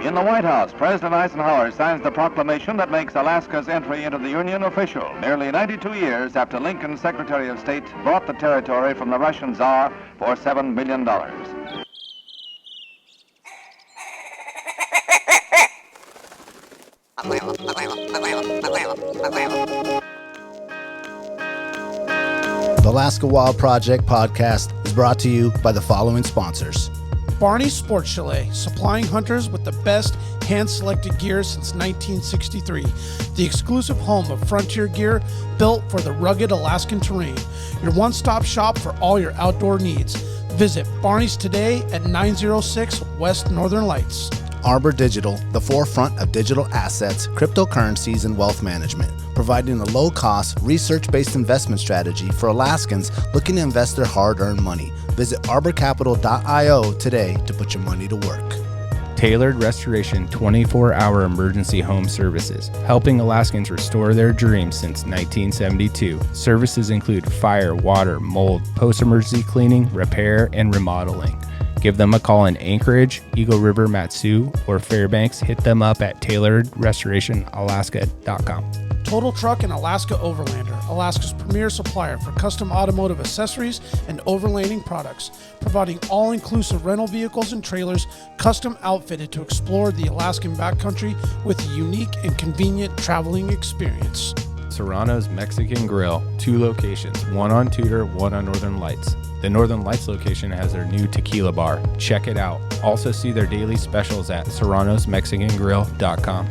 In the White House, President Eisenhower signs the proclamation that makes Alaska's entry into the Union official, nearly 92 years after Lincoln's Secretary of State bought the territory from the Russian Tsar for $7 million. The Alaska Wild Project podcast is brought to you by the following sponsors. Barney's Sports Chalet, supplying hunters with the best hand-selected gear since 1963. The exclusive home of frontier gear built for the rugged Alaskan terrain. Your one-stop shop for all your outdoor needs. Visit Barney's today at 906 West Northern Lights. Arbor Digital, the forefront of digital assets, cryptocurrencies, and wealth management, providing a low-cost, research-based investment strategy for Alaskans looking to invest their hard-earned money. Visit arborcapital.io today to put your money to work. Tailored Restoration 24-hour emergency home services, helping Alaskans restore their dreams since 1972. Services include fire, water, mold, post-emergency cleaning, repair, and remodeling. Give them a call in Anchorage, Eagle River, Matsu, or Fairbanks. Hit them up at tailoredrestorationalaska.com. Total Truck and Alaska Overlander, Alaska's premier supplier for custom automotive accessories and overlanding products, providing all-inclusive rental vehicles and trailers custom outfitted to explore the Alaskan backcountry with a unique and convenient traveling experience. Serrano's Mexican Grill, 2 locations, one on Tudor, one on Northern Lights. The Northern Lights location has their new tequila bar. Check it out. Also see their daily specials at serranosmexicangrill.com.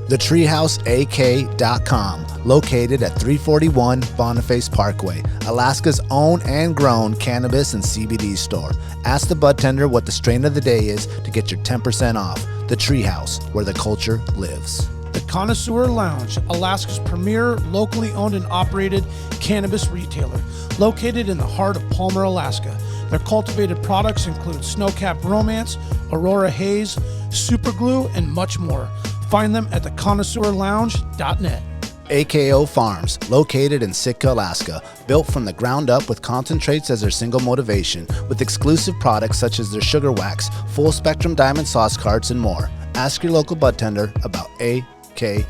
TheTreehouseAK.com, located at 341 Boniface Parkway, Alaska's own and grown cannabis and CBD store. Ask the bud tender what the strain of the day is to get your 10% off. The Treehouse, where the culture lives. The Connoisseur Lounge, Alaska's premier locally owned and operated cannabis retailer, located in the heart of Palmer, Alaska. Their cultivated products include Snowcap Romance, Aurora Haze, Super Glue, and much more. Find them at theconnoisseurlounge.net. AKO Farms, located in Sitka, Alaska, built from the ground up with concentrates as their single motivation, with exclusive products such as their sugar wax, full spectrum diamond sauce carts, and more. Ask your local bud tender about AKO.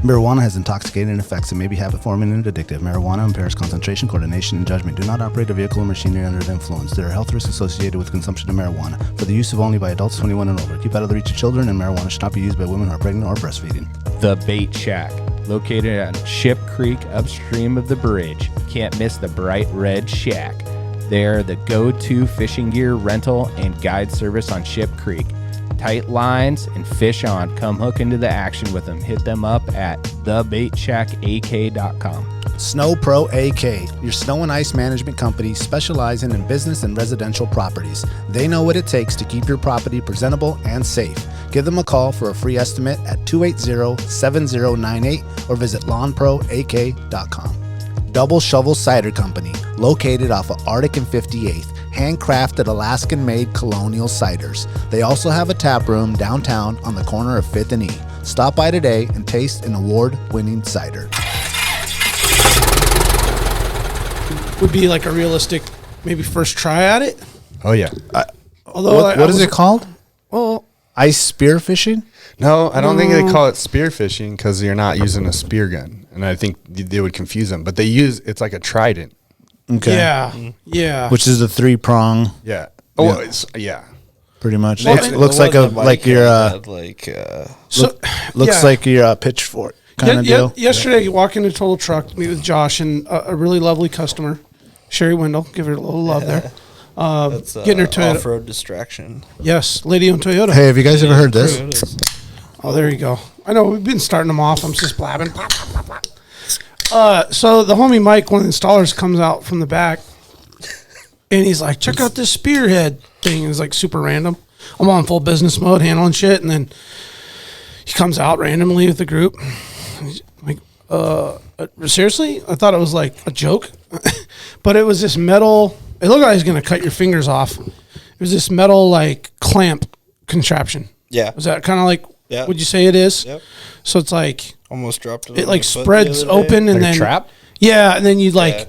Marijuana has intoxicating effects and may be habit-forming and addictive. Marijuana impairs concentration, coordination, and judgment. Do not operate a vehicle or machinery under the influence. There are health risks associated with consumption of marijuana for the use of only by adults 21 and over. Keep out of the reach of children, and marijuana should not be used by women who are pregnant or breastfeeding. The Bait Shack, located on Ship Creek upstream of the bridge. Can't miss the bright red shack. They're the go-to fishing gear rental and guide service on Ship Creek. Tight lines and fish on. Come hook into the action with them. Hit them up at thebaitshackak.com. Snow Pro AK, your snow and ice management company specializing in business and residential properties. They know what it takes to keep your property presentable and safe. Give them a call for a free estimate at 280-7098 or visit lawnproak.com. Double Shovel Cider Company, located off of Arctic and 58th. Handcrafted Alaskan-made colonial ciders. They also have a tap room downtown on the corner of 5th and E. Stop by today and taste an award-winning cider. Would be like a realistic, maybe first try at it. Oh, yeah. Although what is it called? Well, Ice spearfishing? No, I don't think they call it spearfishing because you're not using a spear gun. And I think they would confuse them. But it's like a trident. Okay. Yeah. Which is a 3-prong. Yeah. Oh, yeah. Pretty much. Well, looks like your like your pitchfork kind of deal. Yesterday, walking into Total Truck, meet with Josh and a really lovely customer, Sherry Wendell. Give her a little love there. That's getting her Toyota off-road distraction. Yes, lady on Toyota. Hey, have you guys ever heard this? Oh, there you go. I know we've been starting them off. I'm just blabbing. So the homie Mike, one of the installers, comes out from the back, and he's like, "Check out this spearhead thing." It's like super random. I'm on full business mode, handling shit, and then he comes out randomly with the group. He's like, seriously? I thought it was like a joke, but it was this metal. It looked like he's gonna cut your fingers off. It was this metal like clamp contraption. Yeah. Was that kind of like? Yeah. Would you say it is? Yep. So it's like almost dropped it. It like spreads open and Like then a trap? Yeah, and then you like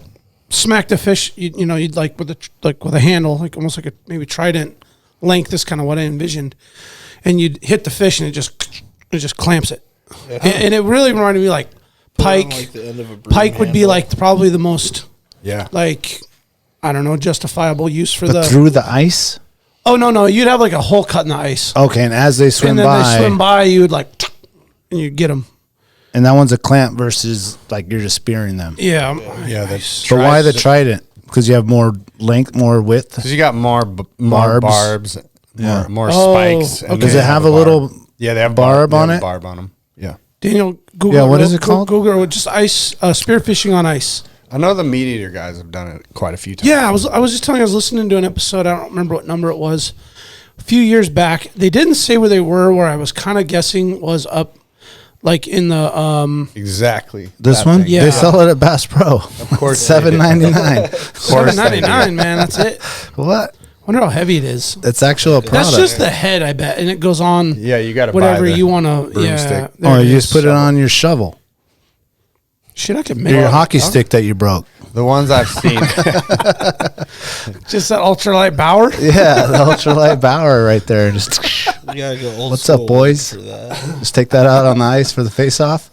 smack the fish. You'd like with a handle, like almost like a maybe trident length is kind of what I envisioned, and you'd hit the fish and it just clamps it, and it really reminded me like pike. Like the end of a broom Pike would be handle. like probably the most Yeah. like I don't know justifiable use for But the. through the ice? Oh no, you'd have like a hole cut in the ice, Okay, and as they swim and then by, they swim by, you would like, and you get them. and that one's a clamp versus like you're just spearing them. Yeah, Yeah, that's But why the trident? Because you have more length, more width. Because you got more Barbs. barbs, Yeah. more Oh, spikes. okay. Does it have a little? Yeah, they have barb they on have it? Barb on them. Yeah. Daniel, Google. Yeah, what is it called? Google just ice spearfishing on ice. I know the meat eater guys have done it quite a few times. Yeah, I was just telling you, I was listening to an episode. I don't remember what number it was. A few years back, they didn't say where they were. Where I was kind of guessing was up, like in the Exactly. This that one? thing. Yeah. They sell it at Bass Pro. Of course. $7.99. $7.99. Man, that's it. What? Wonder how heavy it is. It's actual product. That's just the head, I bet, and it goes on. Yeah, you got to Whatever buy the you want to. Yeah. broomstick. there Oh, it you is. just put it on your shovel. Shit, I could make Your hockey stick that you broke. The ones I've seen. just that ultralight Bauer. Yeah, the ultralight Bauer right there. Just You gotta go old What's up, school boys? For that. just take that out on the ice for the face-off.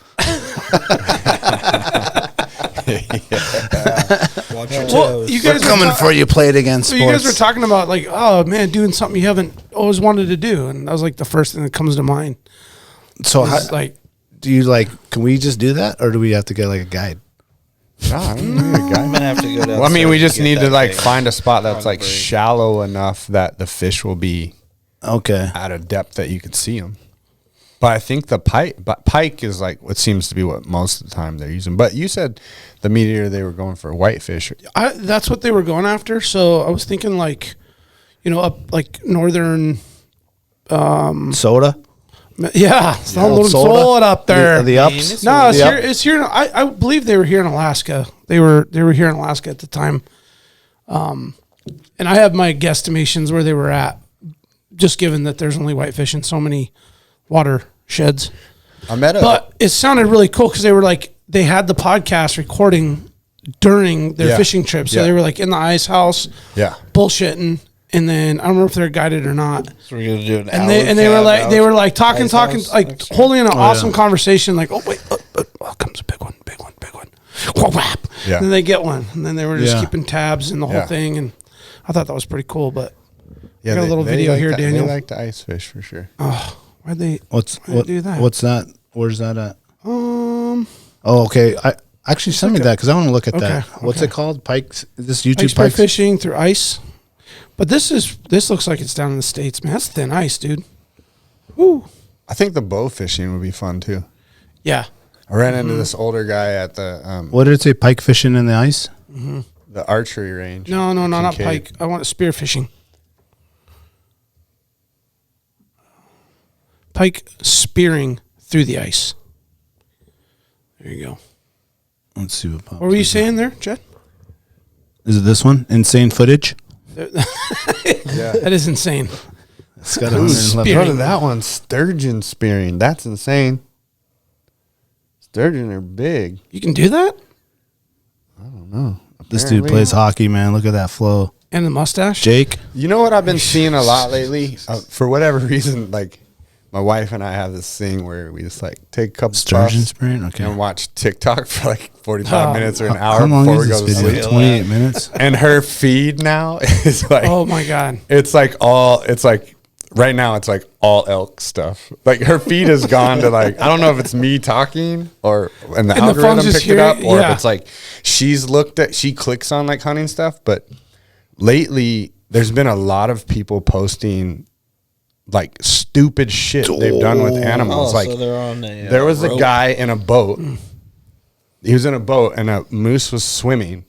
Watch your Well, toes. you We're guys coming for you, Play It Again So Sports. you guys were talking about like, oh man, doing something you haven't always wanted to do, and that was like the first thing that comes to mind. So how, It's like, do you like? Can we just do that, or do we have to get like a guide? No, I don't need a I'm guy. gonna have to go down. Well, I mean, we just need to like find. find a spot that's like Probably. shallow enough that the fish will be Okay. at a depth that you can see them. But I think the pike is like what seems to be what most of the time they're using. But you said the meat eater, they were going for whitefish. that's what they were going after. So I was thinking like, up like northern, Soda. yeah, it's not a little soda? sold up there. The ups. No, it's The here. up- It's here. I believe they were here in Alaska. They were here in Alaska at the time. And I have my guesstimations where they were at, just given that there's only whitefish in so many watersheds. I met a But it sounded really cool because they had the podcast recording during their Yeah. fishing trip. So Yeah. they were like in the ice house, yeah. bullshitting. And then I don't remember if they're guided or not. So we're gonna do an And they were like talking, Ice house like next holding an awesome yeah. conversation. Like, oh wait, comes a big one. Whoa, whap. Yeah. And then they get one, and then they were just Yeah. keeping tabs and the whole Yeah. thing. And I thought that was pretty cool. But Yeah, got a little video like here, to- Daniel. They like to ice fish for sure. why'd they What's why'd they do that? What's that? Where's that at? um Oh, okay. I actually send me that because I want to look at that. Okay, What's okay. it called? Pikes? Is this YouTube ice spear Pikes? fishing through ice? But this looks like it's down in the States, man. That's thin ice, dude. Woo. I think the bow fishing would be fun too. Yeah. I ran into this older guy at the What did it say? Pike fishing in the ice? the archery range. No, not Kincaid. pike. I want spear fishing. Pike spearing through the ice. There you go. Let's see what pops What were you up. saying there, Chad? Is it this one? Insane footage. Yeah. That is insane. It's got Ooh, 111. go to that one. Sturgeon spearing. That's insane. Sturgeon are big. You can do that? This dude Apparently. plays hockey, man. Look at that flow. And the mustache? Jake. You know what I've been seeing a lot lately? For whatever reason, like my wife and I have this thing where we just like take a couple Sturgeon puffs spearing? Okay. and watch TikTok for like 45 Oh. minutes or an How hour long before is we this go to video? sleep. 28 minutes? And her feed now is like, Oh my God. it's like right now it's like all elk stuff. Like her feed has gone to like, I don't know if it's me talking and the the algorithm phone's just picked it up hearing- or yeah. if it's like she clicks on like hunting stuff. But lately there's been a lot of people posting like stupid shit they've done with animals. Oh, like so they're on a, there was a rope. guy in a boat. He was in a boat and a moose was swimming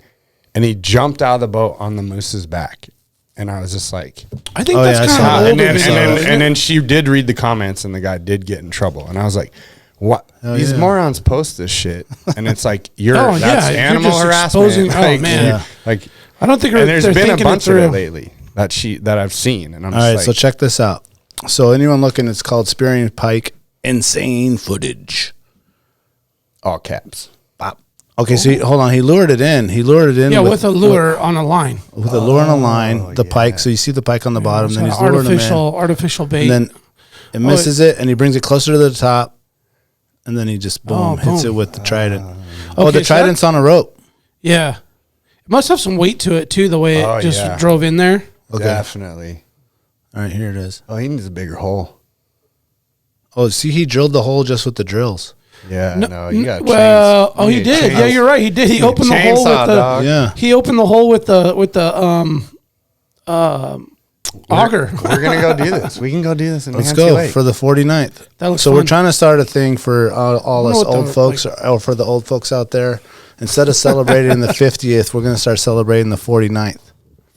and he jumped out of the boat on the moose's back. And I was just like, I think Oh, that's yeah, I kind saw of that. older video, and then she did read the comments and the guy did get in trouble. And I was like, what? Oh, These yeah. morons post this shit. And it's like, Oh, yeah, that's you're animal just harassment. exposing- oh, Like, man. Yeah. Like, I don't think and there's they're been a thinking bunch it of it through. lately that I've seen. And I'm All just right, like, so check this out. So anyone looking, it's called Spearing Pike Insane Footage. all caps. Bop. Okay, so hold on. He lured it in. Yeah, with a lure on a line. With a lure on a line, the pike. So you see the pike on the bottom, So then he's luring him in. artificial bait. And then it misses it, and he brings it closer to the top, and then he just hits it with the trident. The so trident's on a rope. Yeah. It must have some weight to it, too, the way it just drove in there. Okay. Definitely. All right, here it is. Oh, he needs a bigger hole. Oh, see, he drilled the hole just with the drills. Yeah, no, you got he did. Yeah, you're right. He did. He opened the hole with the dog. Yeah. He opened the hole with the auger. We're gonna go do this. We can go do this. Let's go for the 49th. That looks So fun. we're trying to start a thing for all us what old the- folks, or for the old folks out there. Instead of celebrating the 50th, we're going to start celebrating the 49th.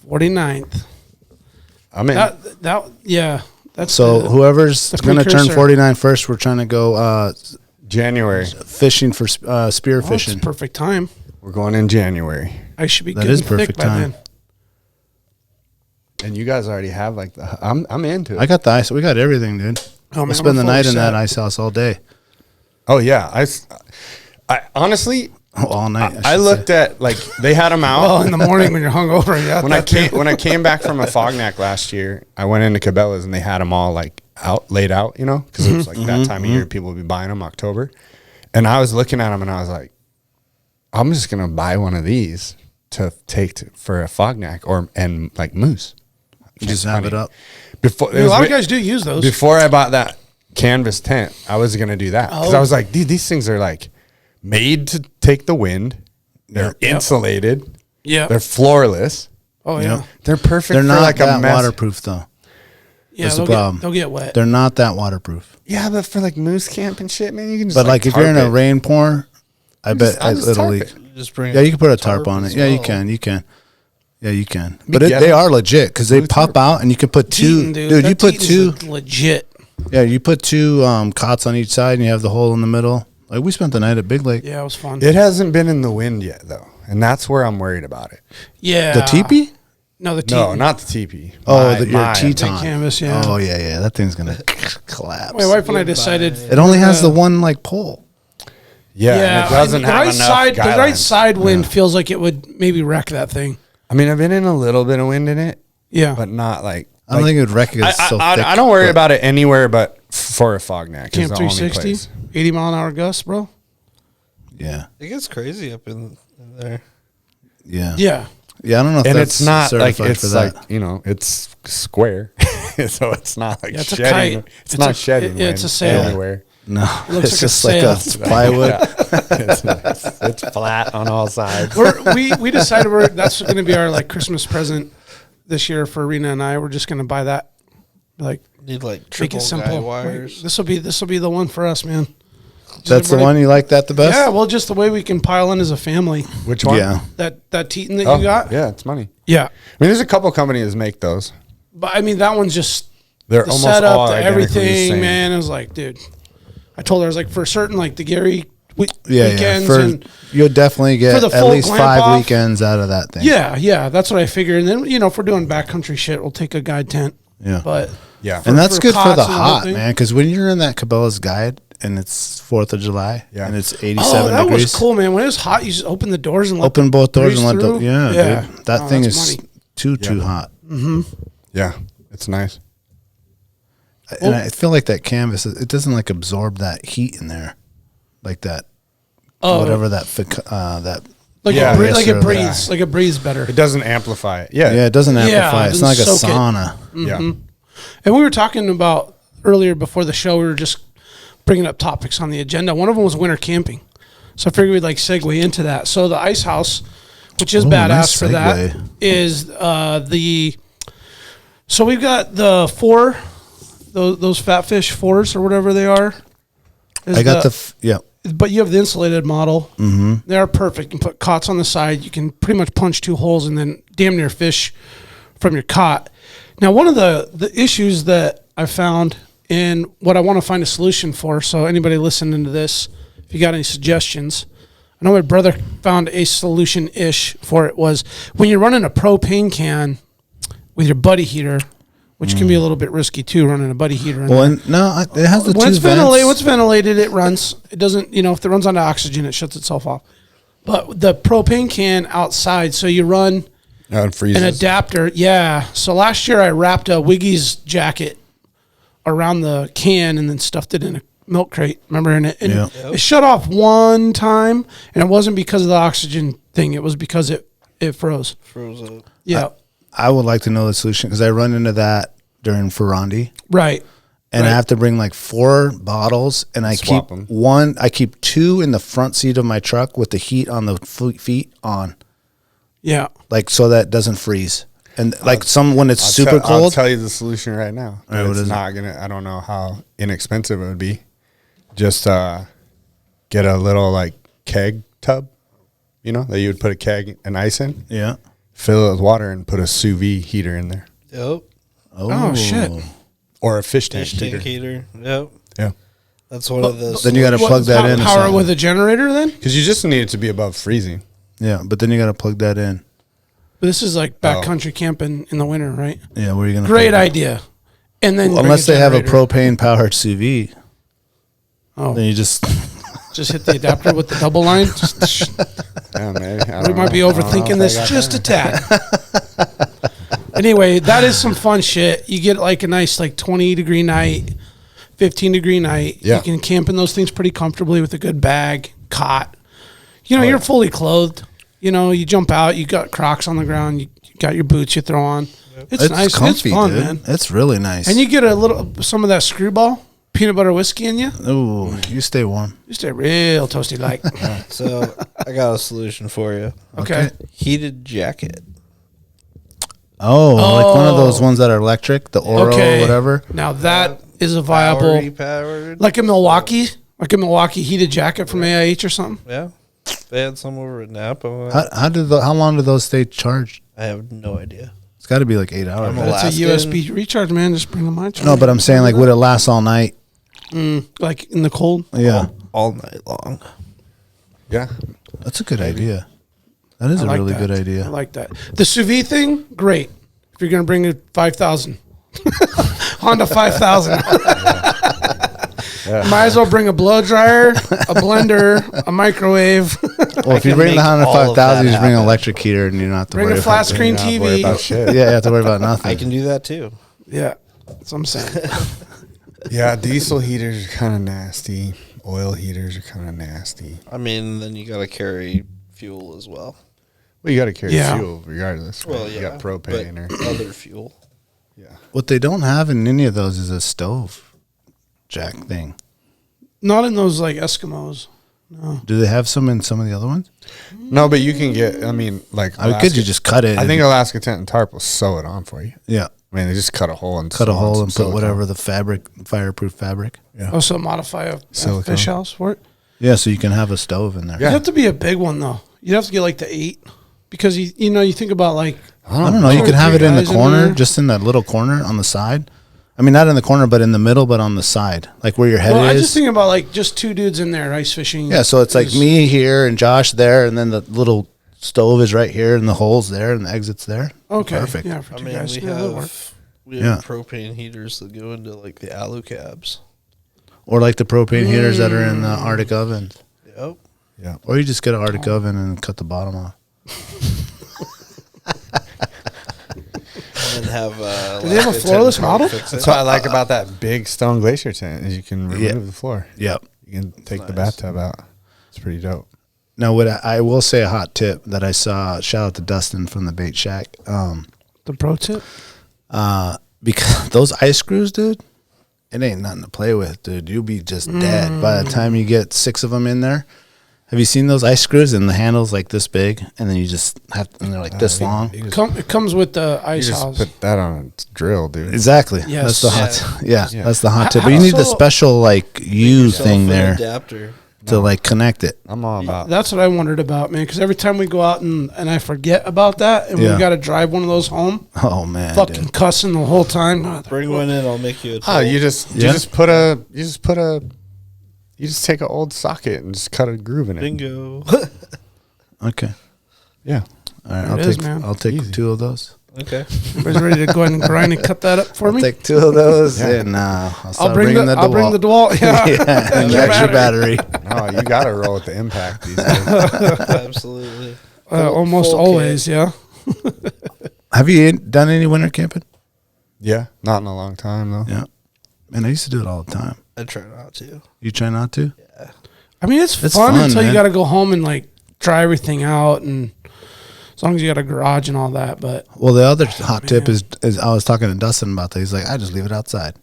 49th. I'm in. That's So whoever's the going to turn precursor. 49 first, we're trying to go January. fishing for spear It's fishing. perfect time. We're going in January. I should be That getting is thick perfect by time. then. And you guys already have like the. I'm into it. I got the ice. We got everything, dude. Oh, man, We'll spend the I'm night fully in that set. ice house all day. Oh yeah, I honestly All night. I looked at like they had them out. Well, in the morning when you're hungover, yeah. when I came back from a Fognac last year, I went into Cabela's and they had them all like laid out, you know, because it was like that time of year people would be buying them, October. And I was looking at them and I was like, I'm just gonna buy one of these to take for a Fognac and like moose. Just have it up. Before a lot of guys do use those. Before I bought that canvas tent, I was gonna do that because I was like, dude, these things are like made to take the wind. They're insulated. Yeah. They're floorless. Oh yeah. They're perfect. They're for not like that a mess. waterproof, though. Yeah, That's the they'll problem. they'll get wet. They're not that waterproof. Yeah, but for like moose camp and shit, man, you can just. But like if you're in a tarp it. rain pour, I bet I'll just it'll tarp leak. it. Just bring Yeah, you can put a tarp on it. as Yeah, you well. can. You can. Yeah, you can. We But get they it. are legit because they pop out and you can put two. Teton, Dude, that you put Teton's two. legit. Yeah, you put two cots on each side and you have the hole in the middle. Like we spent the night at Big Lake. Yeah, it was fun. It hasn't been in the wind yet, though, and that's where I'm worried about it. Yeah. The teepee? No, the No, Teton. not the teepee. Oh, My- your mine. Teton. Big canvas, yeah. Oh, yeah. That thing's going to collapse. My wife and I decided It only has the one like pole. Yeah, Yeah, and it doesn't the have right enough side. The right guidelines. side wind feels like it would maybe wreck that thing. I mean, I've been in a little bit of wind in it, Yeah, but not like. I don't think it would wreck it. It's so thick. I don't worry about it anywhere, but for a Fognac is Camp the only 360, place. 80 mile an hour gusts, bro. Yeah. It gets crazy up in there. Yeah. Yeah, Yeah, I don't know if And that's it's not like certified it's for that. like it's square, so it's not like Yeah, it's a shedding. kite. It's not shedding. it's a wind sail. anywhere. No, looks it's like a just like a sail. plywood. It's flat on all sides. we decided that's going to be our like Christmas present this year for Rena and I. We're just going to buy that, like Need like make triple it guy simple. wires. This will be the one for us, man. Just That's the everybody- one you like that the best? Yeah, well, just the way we can pile in as a family. Which one? Yeah. That Teton that Oh, you got. yeah, it's money. Yeah, I mean, there's a couple companies that make those. but I mean that one's just They're the almost setup, all the identically the everything, same. man. I was like, dude, I told her I was like, for certain, like the Gary Yeah, weekends For, and you'll definitely get for the at full least glamp 5 off. weekends out of that thing. yeah, that's what I figured. And then if we're doing backcountry shit, we'll take a guide tent. Yeah. But Yeah. And that's for good for cots the and the whole hot, thing. man. Because when you're in that Cabela's guide and it's 4th of July Yeah. and it's 87 oh, that degrees, was cool, man. When it was hot, you just open the doors and let open both doors and let breeze the through. yeah, dude. That Oh, thing that's is money. too hot. Yeah, it's nice. And I feel like that canvas, it doesn't like absorb that heat in there, like that. Oh, Whatever that that. like Yeah. it breathes, like Yes, it sir. breathes, like it breathes better. It doesn't amplify it. Yeah. Yeah, it doesn't Yeah, amplify. it It's not like a doesn't soak it. sauna. Yeah. And we were talking about earlier before the show. We were just bringing up topics on the agenda. One of them was winter camping, so I figured we'd like segue into that. So the ice house, which is Ooh, badass nice for that, segue. is the. So we've got the four, those fat fish fours or whatever they are. I got yeah. But you have the insulated model. Mm-hmm. They are perfect. You can put cots on the side. You can pretty much punch 2 holes and then damn near fish from your cot. Now, one of the issues that I found and what I want to find a solution for, so anybody listening to this, if you got any suggestions, I know my brother found a solution-ish for it, was when you're running a propane can with your buddy heater, which can be a little bit risky too, running a buddy heater in Well, there. and no, it has the When two it's vents. ventilated, once ventilated, it runs. It doesn't, if it runs on oxygen, it shuts itself off. But the propane can outside, so you run It freezes. an adapter. Yeah. So last year I wrapped a Wiggy's jacket around the can and then stuffed it in a milk crate. Remember? And it shut off one time, and it wasn't because of the oxygen thing. It was because it froze. Froze up. Yeah. I would like to know the solution because I run into that during Rowdy. Right. And I have to bring like 4 bottles, and I Swap keep 'em. one. I keep 2 in the front seat of my truck with the heat on the feet on, Yeah. like so that it doesn't freeze. And like when it's super I'll cold. tell you the solution right now. All right, what It's is it? not gonna. I don't know how inexpensive it would be. Just get a little like keg tub, that you would put a keg and ice in. Yeah. Fill it with water and put a sous vide heater in there, Yep. Oh, shit. or a fish tank Fish tank heater. heater. Yep. Yeah, That's one of those. Then you got to plug that in. or Power something. with a generator then? because you just need it to be above freezing. Yeah, but then you got to plug that in. But this is like backcountry camping in the winter, right? Yeah, where are you gonna? Great plug it? idea. And then bring Unless they have a generator. propane powered sous vide, Oh, then you just. just hit the adapter with the double line. Yeah, maybe. We might be overthinking this just a tad. Anyway, that is some fun shit. You get like a nice 20-degree night, 15-degree night. Yeah. You can camp in those things pretty comfortably with a good bag, cot. You're fully clothed. You jump out, you got Crocs on the ground, you got your boots you throw on. It's nice. Comfy, it's fun, dude. man. It's really nice. And you get some of that screwball peanut butter whiskey in you. Ooh, you stay warm. You stay real toasty like. So I got a solution for you. Okay. Heated jacket. Oh, like one of those ones that are electric, the Oro or whatever. Now that is a viable, Powered. like a Milwaukee heated jacket from AIH or something. Yeah. They had some over at Napa. How long do those stay charged? I have no idea. It's got to be like 8 hours. I'm right? It's a Alaskan. USB recharge, man. Just bring them on. No, but I'm saying like, would it last all night? Like in the cold. Yeah, All night long. Yeah, that's a good idea. That is I a like really that. good I idea. like that. The sous vide thing, great. If you're gonna bring a 5,000 Honda 5,000, might as well bring a blow dryer, a blender, a microwave. Well, if you can bring the make Honda all of 5,000, that you just bring an happen. electric heater, and you don't have to Bring worry a flat about screen not worry about TV. shit. Yeah, you have to worry about nothing. I can do that too. Yeah, that's what I'm saying. Yeah, diesel heaters are kind of nasty. Oil heaters are kind of nasty. I mean, then you got to carry fuel as well. Well, you got to carry Yeah. fuel regardless. Right? Well, yeah. You got propane but or other fuel. yeah. What they don't have in any of those is a stove jack thing. Not in those like Eskimos. Do they have some in some of the other ones? No, but you can get. I mean, like I mean, could you just cut it? I think Alaska Tent and Tarp will sew it on for you. yeah, I mean, they just cut a hole and cut a sew on hole some and put silicone. whatever the fabric, fireproof fabric. Yeah. Also modify a Silicone. fish house for it. Yeah, so you can have a stove in there. Yeah. You'd have to be a big one though. You'd have to get like the 8 because you think about like I don't know. You Two or could have three it in the guys in corner, there. just in that little corner on the side. I mean, not in the corner, but in the middle, but on the side, like where your head I is. just think about like just 2 dudes in there ice fishing. Yeah, so it's like Just- me here and Josh there, and then the little stove is right here, and the hole's there, and the exit's there. Okay, Perfect. Yeah, for I 2 mean, guys. we Yeah, that'll work. have Yeah. propane heaters that go into like the alu cabs. Or like the propane heaters that are in the Arctic ovens. Yep. Yeah. Or you just get an Arctic oven and cut the bottom off. And then have. Do they have a Alaska floorless tent model? fix it. That's what I like about that big Stone Glacier tent is you can remove Yeah. the floor. Yep. You can take the bathtub out. It's pretty dope. Now, what I will say a hot tip that I saw. Shout out to Dustin from the Bait Shack. The pro tip. Because those ice screws, dude, it ain't nothing to play with, dude. You'll be just dead by the time you get 6 of them in there. Have you seen those ice screws? And the handle's like this big, and then you just have, and they're like this long. You just, It comes with the you ice just house. put that on a drill, dude. Exactly. Yes. That's the hot. Yeah, Yeah. that's the hot tip. How- But you need the so- special like U Yourself thing an there Adapter. to like connect it. I'm all about. That's what I wondered about, man. Because every time we go out and I forget about that, and Yeah. we got to drive one of those home, Oh man, fucking dude. cussing the whole time. Oh, Bring one in. I'll make you a. Oh, you just Yeah. you just take an old socket and just cut a groove in it. Bingo. Okay. Yeah. All right, There I'll it is, take man. I'll take Easy. 2 of those. Okay. Everybody's ready to go ahead and grind and cut that up for me. Take 2 of those, and I'll I'll bring the DeWalt. Yeah. yeah, and the extra battery. No, you got to roll with the impact these days. Absolutely. Almost Full always, yeah. Have you done any winter camping? Yeah, not in a long time though. Yeah, man, I used to do it all the time. I try not to. You try not to? I mean, it's It's fun fun, until you man. got to go home and like try everything out, and as long as you got a garage and all that. But Well, the other hot tip is I was talking to Dustin about that. He's like, I just leave it outside.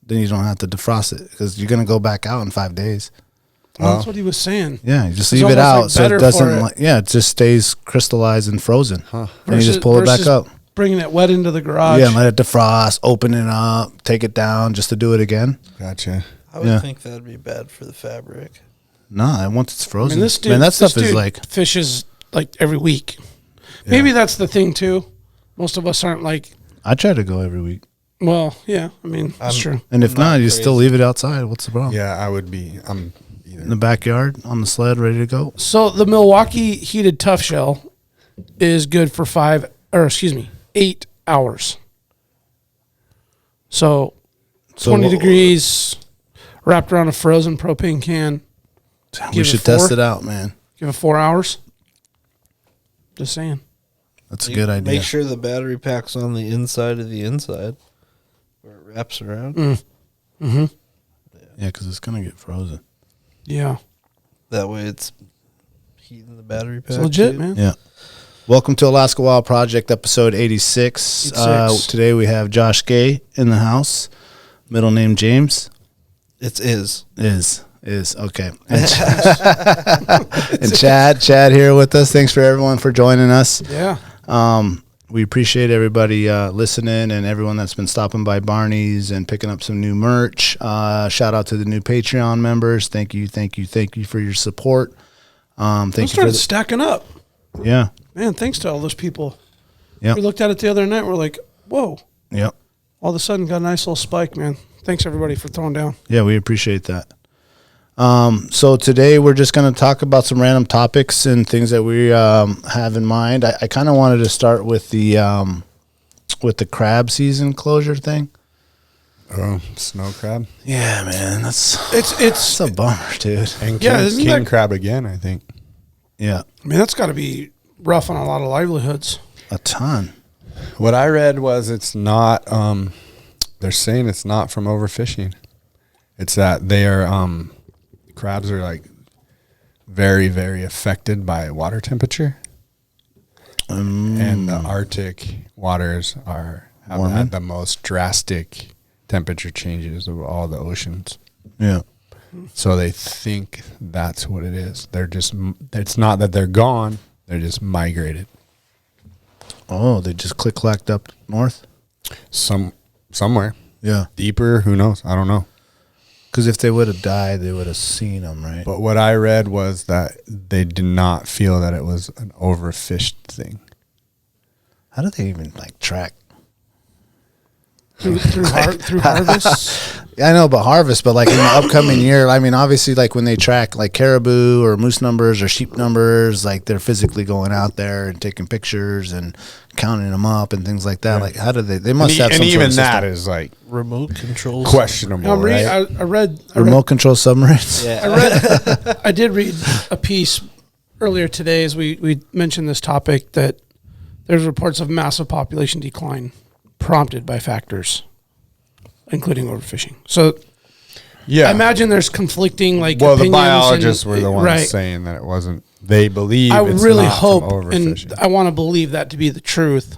Then you don't have to defrost it because you're gonna go back out in 5 days. that's what he was saying. Yeah, you just It's leave it almost, out like, so better it for doesn't. it. Like, yeah, it just stays crystallized and frozen. And you Versus- just pull it back versus up. Bringing it wet into the garage. Yeah, let it defrost, open it up, take it down just to do it again. Gotcha. I would Yeah. think that'd be bad for the fabric. No, once it's I frozen, mean, this dude, man, that stuff this is dude like fishes like every week. Maybe that's the thing too. Most of us aren't like. I try to go every week, Well, yeah. I mean, that's true. and if I'm not not, you crazy. still leave it outside. What's the problem? Yeah, I would be. I'm either. In the backyard on the sled, ready to go. So the Milwaukee heated tough shell is good for 8 hours. So 20 degrees wrapped around a frozen propane can. We Give it should test 4? it out, man. Give it 4 hours. Just saying. That's a good idea. Make sure the battery pack's on the inside of the inside where it wraps around. Yeah, because it's gonna get frozen. Yeah. That way it's heating the battery pack. It's legit, too. man. Yeah. Welcome to Alaska Wild Project, episode 86. 86. Today we have Josh Gay in the house. Middle name James. It is. Is okay. And Chad here with us. Thanks for everyone for joining us. Yeah. We appreciate everybody listening and everyone that's been stopping by Barney's and picking up some new merch. Shout out to the new Patreon members. Thank you for your support. Those Thank you started for stacking up. yeah. Man, thanks to all those people. Yep. We looked at it the other night. We're like, whoa. Yep. All of a sudden got a nice little spike, man. Thanks, everybody, for throwing down. Yeah, we appreciate that. So today we're just going to talk about some random topics and things that we have in mind. I kind of wanted to start with the crab season closure thing. Oh, snow crab Yeah, man, that's It's a bummer, dude. and Yeah, king, isn't king that- crab again. I think. Yeah, I mean, that's got to be rough on a lot of livelihoods. a ton. What I read was it's not. They're saying it's not from overfishing. It's that they are. Crabs are like very, very affected by water temperature, and the Arctic waters have Warming? had the most drastic temperature changes of all the oceans. Yeah. So they think that's what it is. They're just. It's not that they're gone. They're just migrated. Oh, they just click-clacked up north? Somewhere Yeah. deeper. Who knows? I don't know. Because if they would have died, they would have seen them, right? But what I read was that they did not feel that it was an overfished thing. How do they even, like, track? Through harvest. I know about harvest, but like in the upcoming year, I mean, obviously, like when they track like caribou or moose numbers or sheep numbers, like they're physically going out there and taking pictures and counting them up and things like that. Like, how do they must have some and sort even of that system. is like Remote controls. questionable, I'm reading, right? I read Remote control submarines. Yeah. I did read a piece earlier today as we mentioned this topic that there's reports of massive population decline prompted by factors, including overfishing. So Yeah. I imagine there's conflicting well, opinions. the biologists were the ones right. saying that it wasn't. They believe. I it's really not hope, from and overfishing. I want to believe that to be the truth.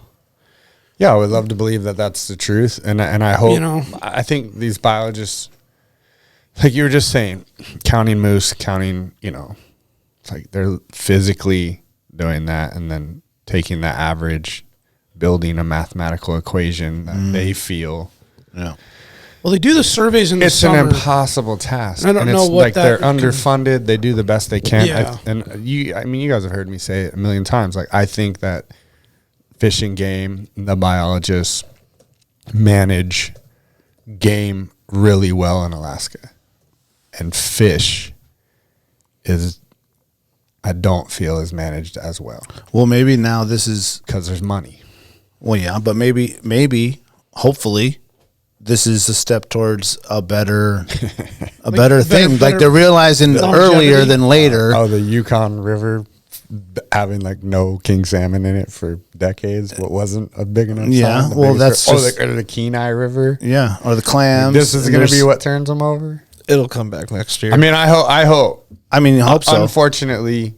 Yeah, I would love to believe that that's the truth, and I hope. You know. I think these biologists, like you were just saying, counting moose, counting, it's like they're physically doing that, and then taking the average, building a mathematical equation that they feel. Yeah. Well, they do the surveys in the It's summer. an impossible task. I don't and know it's what like that they're can- underfunded. They do the best they can. Yeah. You guys have heard me say it a million times. Like, I think that Fish and Game, the biologists manage game really well in Alaska, and fish I don't feel is managed as well Well, maybe now this is because there's money. Well, yeah, but maybe, hopefully, this is a step towards a better thing. Like they're realizing earlier than later. Oh, the Yukon River having like no king salmon in it for decades. What wasn't a big enough? Yeah, salmon, well, that's just, or the Kenai River. Yeah, or the clams. This is going to be what turns them over. It'll come back next year. I mean, I hope. I mean, I hope so. Unfortunately,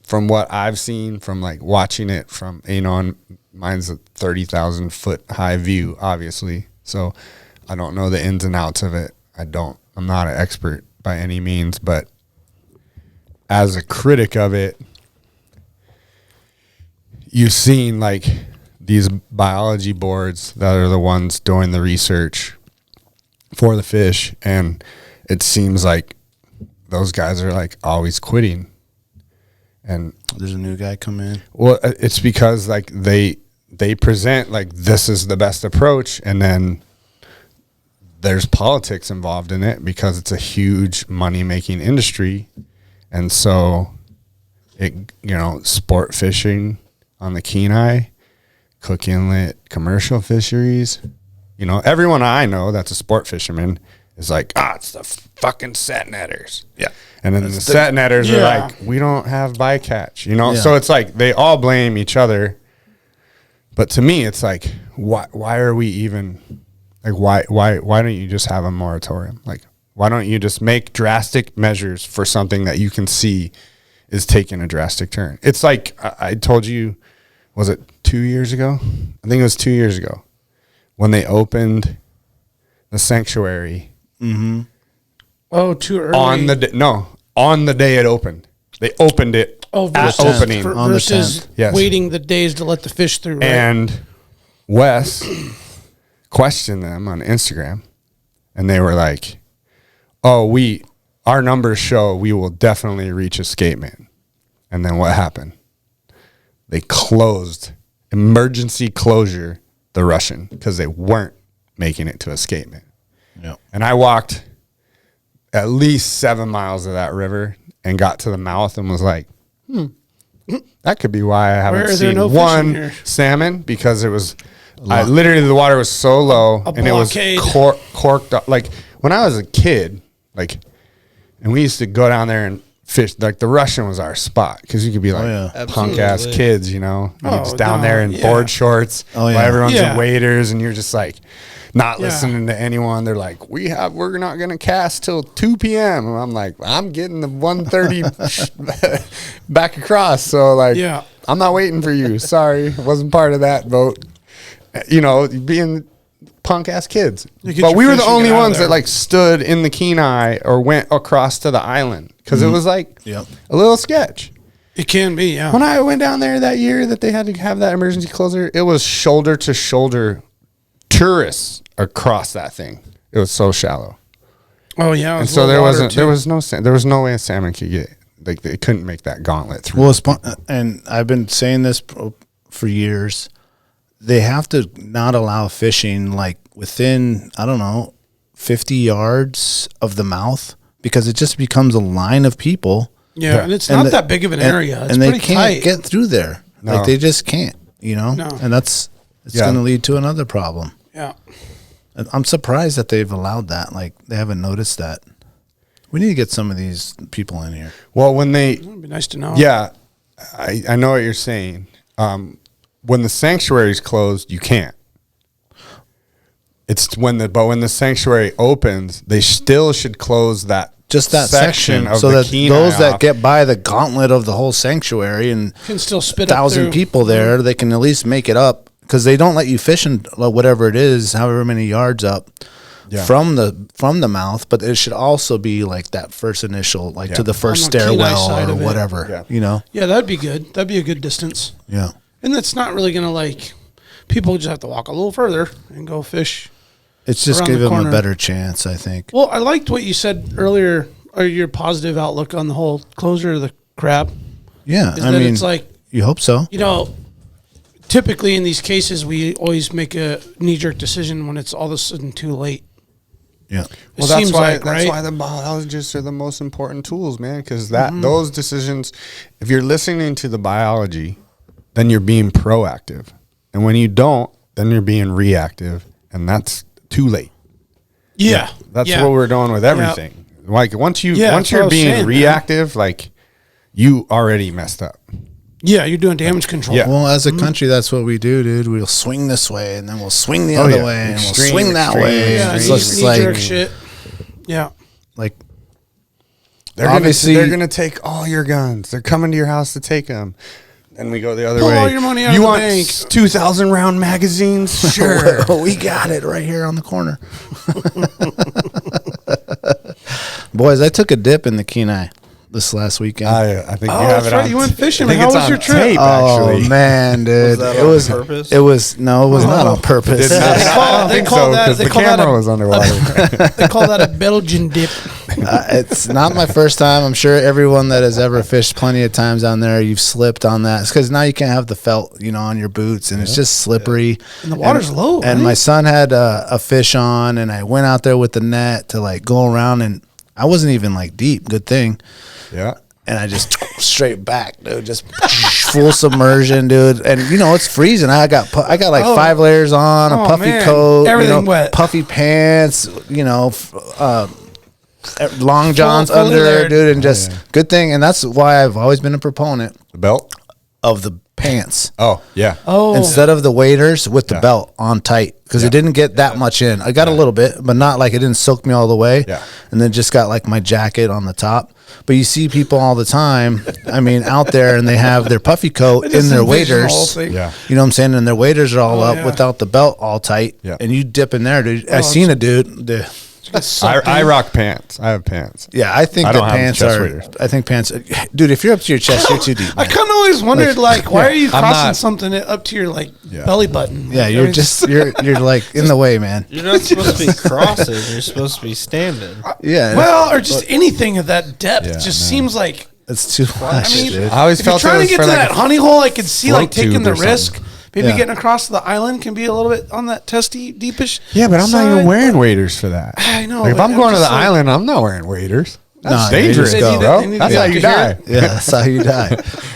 from what I've seen, from like watching it from, and mine's a 30,000 foot high view, obviously. So I don't know the ins and outs of it. I'm not an expert by any means, but as a critic of it, you've seen like these biology boards that are the ones doing the research for the fish, and it seems like those guys are like always quitting. And there's a new guy come in. Well, it's because like they present like this is the best approach, and then there's politics involved in it because it's a huge money making industry. And so sport fishing on the Kenai, Cook Inlet, commercial fisheries, everyone I know that's a sport fisherman is like, it's the fucking set netters. Yeah. And then the set netters are like, we don't have bycatch, So it's like they all blame each other. But to me, it's like, why are we even like, why don't you just have a moratorium? Like, why don't you just make drastic measures for something that you can see is taking a drastic turn? It's like I told you, was it 2 years ago? I think it was 2 years ago when they opened the sanctuary. Mm-hmm. Oh, too early. On the day it opened. They opened it at opening. Versus waiting the days to let the fish through. Right? And Wes questioned them on Instagram, and they were like, our numbers show we will definitely reach escapement. And then what happened? They emergency closure the Russian because they weren't making it to escapement. Yep. And I walked at least 7 miles of that river and got to the mouth and was like, that could be why I haven't seen one salmon, because it was literally the water was so low and it was corked up. Like when I was a kid, like, and we used to go down there and fish, like the Russian was our spot because you could be like punk ass kids, you're just down there in board shorts while everyone's in waders, and you're just like not listening to anyone. They're like, we're not gonna cast till 2 p.m. and I'm like, I'm getting the 1:30 back across, so like I'm not waiting for you. Sorry, wasn't part of that boat. Being punk ass kids. But we were the only ones that like stood in the Kenai or went across to the island because it was like a little sketch. It can be, yeah. When I went down there that year that they had to have that emergency closure, it was shoulder to shoulder tourists across that thing. It was so shallow. Oh yeah, and so there was no way a salmon could get, like, they couldn't make that gauntlet through. Well, and I've been saying this for years. They have to not allow fishing like within, 50 yards of the mouth, because it just becomes a line of people. Yeah, and it's not that big of an area. It's and they pretty can't tight. get through there. No. Like they just can't, No. And it's going to lead to another problem. Yeah. I'm surprised that they've allowed that. Like they haven't noticed that. We need to get some of these people in here. Well, it'd be nice to know. Yeah, I know what you're saying. When the sanctuary's closed, you can't. But when the sanctuary opens, they still should close that section of so the that Kenai those that off. get by the gauntlet of the whole sanctuary and can still spit 1,000 people there, they can at least make it up, because they don't let you fish in whatever it is, however many yards up from the mouth. But it should also be like that first initial, like to the first stairwell or whatever. Yeah, that'd be good. That'd be a good distance. Yeah. And that's not really going to people just have to walk a little further and go fish. It's just give them a better chance, I think. Well, I liked what you said earlier, or your positive outlook on the whole closure of the crab. Yeah. It's like, you hope so. Typically in these cases, we always make a knee-jerk decision when it's all of a sudden too late. Yeah. Well, that's why the biologists are the most important tools, man, because those decisions, if you're listening to the biology, then you're being proactive. And when you don't, then you're being reactive, and that's too late. Yeah. That's what we're doing with everything. Like once you're being saying, reactive, like you already messed up. Yeah, you're doing damage control. Yeah. Well, as a country, that's what we do, dude. We'll swing this way, and then we'll swing the other way, and we'll swing that way. Yeah, It's just like shit. Yeah. Like They're obviously gonna take all your guns. They're coming to your house to take them. Then we go the other Pull way. all your money out you of the want bank. 2,000 round magazines? Sure. we got it right here on the corner. Boys, I took a dip in the Kenai this last weekend. I think you Oh, have that's it right. on. You went fishing. I think How it's was on your trip? tape, actually. Oh man, dude! that it on was purpose? It was no, it was not on purpose. Did not- I don't They think call so that- because they the call that camera a- was underwater. They call that a Belgian dip. It's not my first time. I'm sure everyone that has ever fished plenty of times down there, you've slipped on that. It's because now you can't have the felt, on your boots, and it's just slippery. And the water's low, And right? my son had a fish on, and I went out there with the net to like go around, and I wasn't even like deep. Good thing. Yeah. And I just straight back, dude, just full submersion, dude. And it's freezing. I got like 5 layers on, a puffy man. coat, Everything wet. puffy pants, long johns fully under, layered. dude, and just good thing. And that's why I've always been a proponent The belt? of the pants. Oh, yeah. Oh, Instead of the waders with the belt on tight, because it didn't get that much in. I got a little bit, but not like it didn't soak me all the way. Yeah. And then just got like my jacket on the top. But you see people all the time, out there, and they have their puffy coat I just in their envision the whole waders. thing. Yeah. You know what I'm saying? And their waders are all up yeah. without the belt all tight. Yeah. And you dip in there, dude. I seen a dude. I rock pants. I have pants. Yeah, I think I the don't have pants chest are. waders. I think pants, dude. If you're up to your chest, you're too deep. I Man. kind of always wondered, why are you I'm crossing not- something up to your belly button? Yeah, you're just you're like in the way, man. You're not supposed to be crossing. You're supposed to be standing. Yeah, well, or just anything at that depth. Yeah, It just no. seems like it's too much, mean, dude. I always if you're felt trying it to was get for to like that a honey hole, I could see float taking tube the or something. risk. Maybe Yeah. getting across the island can be a little bit on that testy, deepish. Yeah, but I'm not side. even wearing waders for that. I know, Like if but I'm I'm going to the just like- island, I'm not wearing waders. That's No, you dangerous, just go. bro. They need to That's be how able you to hear die. it. Yeah, that's how you die.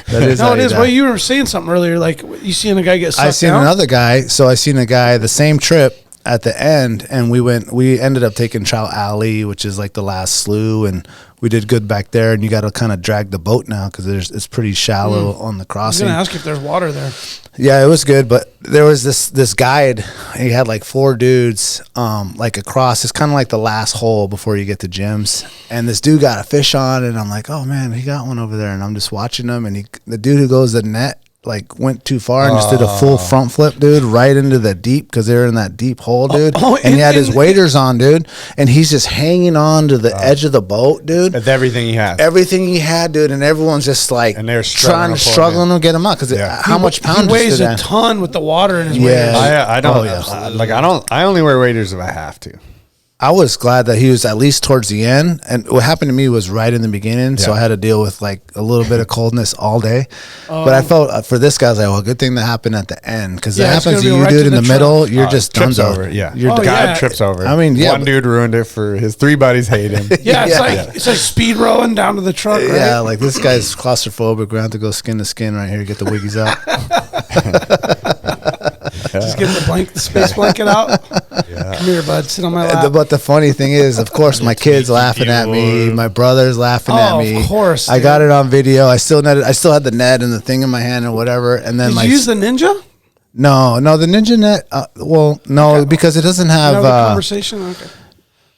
That is No, how it you is. die. Well, you were saying something earlier, like you seen a guy get sucked I seen down? another guy. So I seen a guy the same trip at the end, and we ended up taking Trout Alley, which is like the last slough, and we did good back there. And you got to kind of drag the boat now because it's pretty shallow on the I was crossing. going to ask if there's water there. Yeah, it was good, but there was this guide. He had like 4 dudes, like across. It's kind of like the last hole before you get to Jim's. And this dude got a fish on, and I'm like, oh man, he got one over there. And I'm just watching him, and the dude who goes to the net like went too far and just did a full front flip, dude, right into the deep because they were in that deep hole, dude. And he had his waders on, dude, and he's just hanging on to the edge of the boat, dude. That's everything he has. Everything he had, dude, and everyone's just like And they're struggling to get him out because how much poundage He weighs did a that? ton with the water in his Yeah. waders. I don't Oh, yeah. I only wear waders if I have to. I was glad that he was at least towards the end. And what happened to me was right in the beginning. So Yeah. I had to deal with like a little bit of coldness all day. But I felt for this guy, I was like, well, good thing that happened at the end. Because Yeah, that it's happens gonna to be you, right dude, to in the the middle. You're just trips dunzo. over. Yeah, You're Oh, done. yeah. God trips over. I mean, yeah, one but- dude ruined it for his 3 buddies. Hate him. Yeah, Yeah. it's like speed rowing down to the truck, right? Yeah, like this guy's claustrophobic. We're going to have to go skin to skin right here, get the wiggies out. Just get the space blanket out. Come here, bud. Sit on my lap. But the funny thing is, of course, my kids laughing at me. My brother's laughing at Oh, me. of course, I got dude. it on video. I still had the net and the thing in my hand or whatever. And then Did my you use the Ninja? no, the Ninja Net. No, because it doesn't have. You know the conversation? Okay.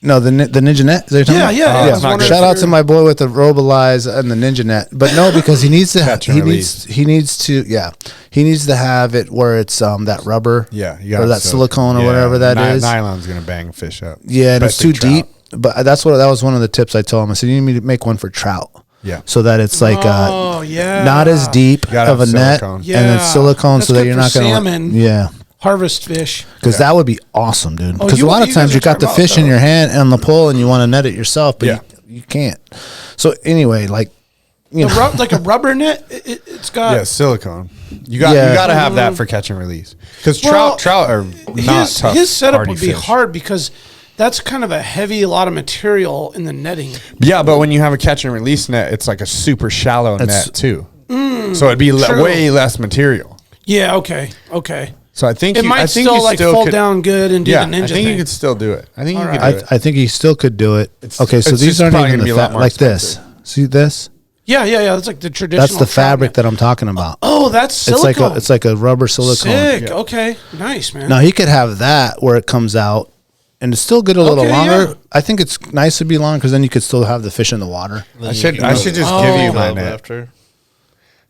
No, the Ninja Net. Is that what you're talking Yeah, about? yeah. I was not wondering Shout if out you to my boy with the Robolize and the Ninja Net. But no, because he needs to. Catch and release. He needs to have it where it's that rubber. Yeah, or that silicone or whatever that is. Nylon's gonna bang fish up. Yeah, and it's too Especially deep. But that was one of the tips I told him. I said you need to make one for trout. Yeah. So that it's like Oh, yeah. not as deep gotta of a have net, silicone. and then Yeah. silicone That's so that good you're for not going to. salmon. Yeah. Harvest fish. Because that would be awesome, dude. Oh, Because a lot of you times guys you are got the talking fish about in your hand and on the pole, and you want to net it yourself, but Yeah. you can't. So anyway, like you know, Like a rubber net, it's got. Yeah, silicone. You Yeah. got to have that for catch and release because Well, trout are not tough. His setup hardy would be fish. hard because that's kind of a lot of material in the netting. Yeah, but when you have a catch and release net, it's like a super shallow It's- net too. So it'd be true. way less material. Yeah. Okay. So I think It might still like fold down good and do the ninja I think you thing. could still do it. I think you All could right. do it. I think he still could do it. Okay, so it's these just aren't probably even gonna be the a lot more like this. expensive. See this? Yeah. That's like the traditional. That's the fabric that I'm talking about. Oh, that's silicone. It's like a rubber silicone. Sick. Yeah. Okay. Nice, man. Now he could have that where it comes out, and it's still good a little longer. Yeah. I think it's nice to be long because then you could still have the fish in the water. I should just give you my net after.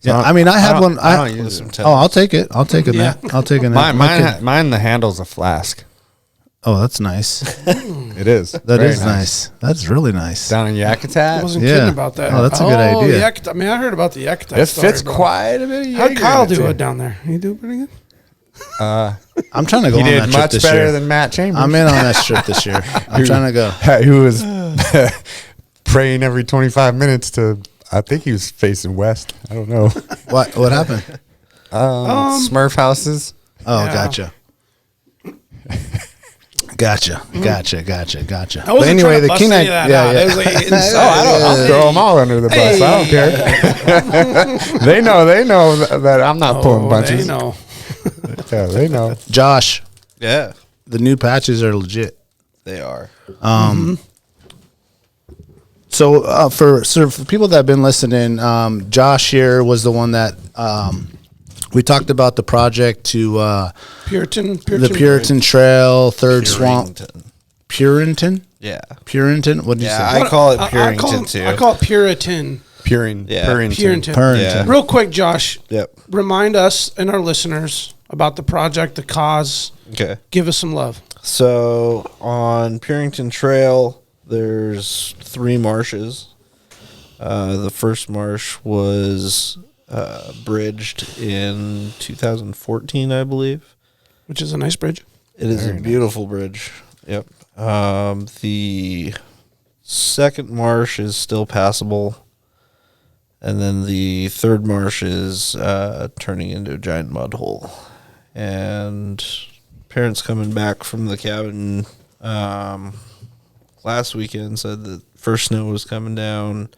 Yeah, I mean, I had one. I don't use them. I'll take it. I'll take a net. I'll take a net. Mine. The handle's a flask. Oh, that's nice. It is. That is nice. That's really nice. Down in Yakutat. I wasn't kidding about that. Oh, that's a good idea. I mean, I heard about the Yakutat. It fits quite a bit. How'd Kyle do it down there? He do pretty good. I'm trying to go on that trip much this better year. than Matt Chambers. I'm in on that trip this year. I'm trying to go. Who was praying every 25 minutes to? I think he was facing west. I don't know. What happened? Smurf houses. Oh, gotcha. Gotcha. But anyway, the Kenai. I'll throw them all under the bus. I don't care. They know that I'm not pulling bunches. They know. Yeah, they know. Josh. Yeah, the new patches are legit. they are. So for people that have been listening, Josh here was the one that we talked about the project to the Purington Trail, Third Swamp. Purington? Yeah. Purington? What did you say? I call it Purington too. I call it Puritan. Purington. Yeah. Real quick, Josh. Yep. Remind us and our listeners about the project, the cause. Okay. Give us some love. So on Purington Trail, there's 3 marshes. The first marsh was bridged in 2014, I believe. Which is a nice bridge. It is a beautiful bridge. Yep. The second marsh is still passable. And then the third marsh is turning into a giant mud hole. And parents coming back from the cabin last weekend said that first snow was coming down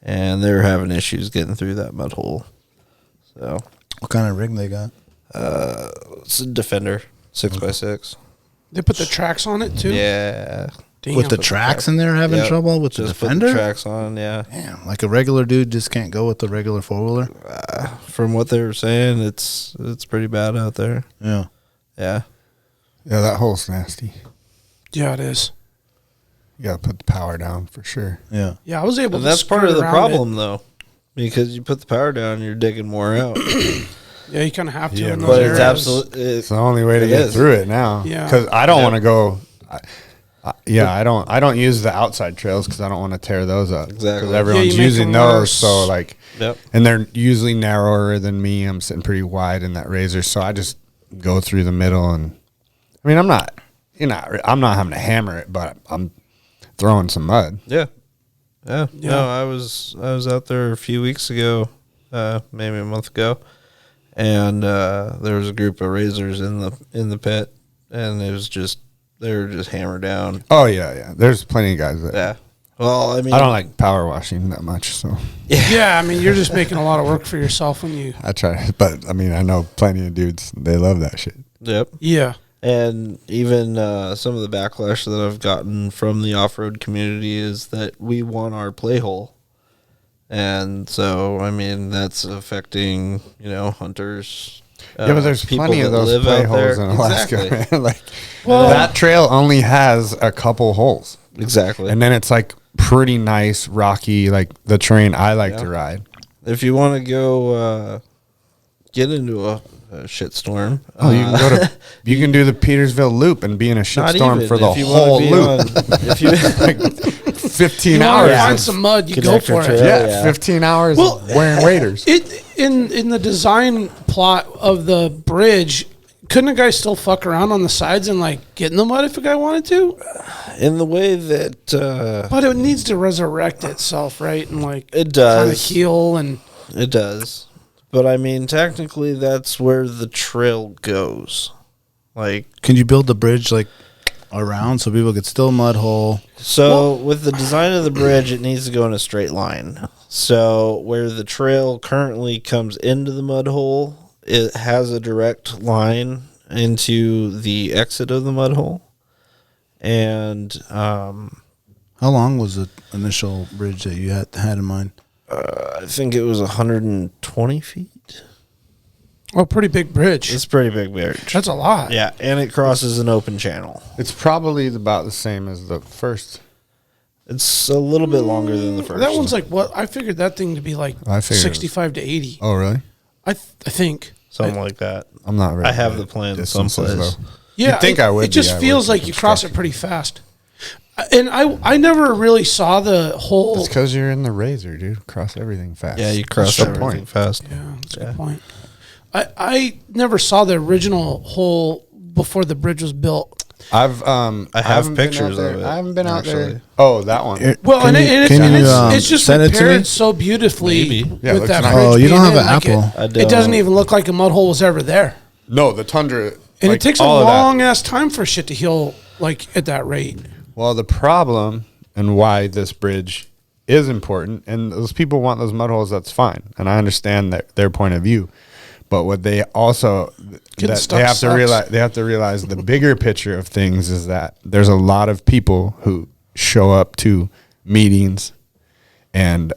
and they were having issues getting through that mud hole. So, what kind of rig they got? It's a Defender 6x6. They put the tracks on it too? Yeah. Damn. With the tracks in there having trouble with the Defender? Put the tracks on, yeah. Damn, like a regular dude just can't go with the regular 4-wheeler? From what they were saying, it's pretty bad out there. Yeah. Yeah. Yeah, that hole's nasty. Yeah, it is. You got to put the power down for sure. Yeah. Yeah, I was able And to that's part skirt of the around problem, though, because you put the power down, you're digging more out. Yeah, you kind of have to. Yeah, in those But it's areas. absolutely It's the only way to get through it now. Yeah. Because I don't want to go. I don't use the outside trails because I don't want to tear those up. Exactly. Because everyone's you make using them those, worse. so like, Yep. and they're usually narrower than me. I'm sitting pretty wide in that razor, so I just go through the middle. And I mean, I'm not having to hammer it, but I'm throwing some mud. Yeah. Yeah. No, I was out there a few weeks ago, maybe a month ago, and there was a group of razors in the pit, and it was just they were just hammered down. Oh yeah. There's plenty of guys that. Yeah. Well, I mean, I don't like power washing that much, so Yeah, I mean, you're just making a lot of work for yourself when you. I try. But I mean, I know plenty of dudes. They love that shit. Yep. Yeah. And even some of the backlash that I've gotten from the off-road community is that we want our play hole. And so, I mean, that's affecting, hunters. Yeah, but there's people plenty of that those live play out holes there. in Alaska, Exactly. man. Like, that trail only has a couple holes. Exactly. And then it's like pretty nice, rocky, like the terrain I like to ride. If you want to go get into a shitstorm, You can do the Petersville Loop and be in a shitstorm for the whole loop. If you like 15 You hours. find some mud, you go for it. Yeah, 15 hours wearing waders. In the design plot of the bridge, couldn't a guy still fuck around on the sides and like get in the mud if a guy wanted to? in the way that But it needs to resurrect itself, right? And like it does kind of heal and it does. But I mean, technically, that's where the trail goes. Like, Can you build the bridge like around so people could still mud hole? so with the design of the bridge, it needs to go in a straight line. So where the trail currently comes into the mud hole it has a direct line into the exit of the mud hole. And How long was the initial bridge that you had in mind? I think it was 120 feet. Oh, pretty big bridge. It's a pretty big bridge. That's a lot. Yeah, and it crosses an open channel. It's probably about the same as the first. It's a little bit longer than the first. That one's like what? I figured that thing to be like I figured 65 to 80. Oh, really? I think. Something like that. I'm not really. I have good the at plan distances, someplace. though. Yeah, You'd think I would It just be. I feels work like in you cross it construction. pretty fast. And I never really saw the whole. It's because you're in the razor, dude. Cross everything fast. Yeah, you cross That's the everything point. fast. Yeah, that's a good point. I never saw the original hole before the bridge was built. I have haven't been pictures out there. of it. I haven't been out actually. there. Oh, that one. Well, Can it's just send it to prepared me? so beautifully Maybe. Yeah, it with looks that nice. bridge. Oh, you don't being have in, an like Apple. It doesn't even look like a mud hole was ever there. No, the Tundra. And like, it takes a all of that. long ass time for shit to heal like at that rate. Well, the problem and why this bridge is important, and those people want those mud holes, that's fine. And I understand their point of view. But what they also stuck they have to sucks. realize the bigger picture of things is that there's a lot of people who show up to meetings and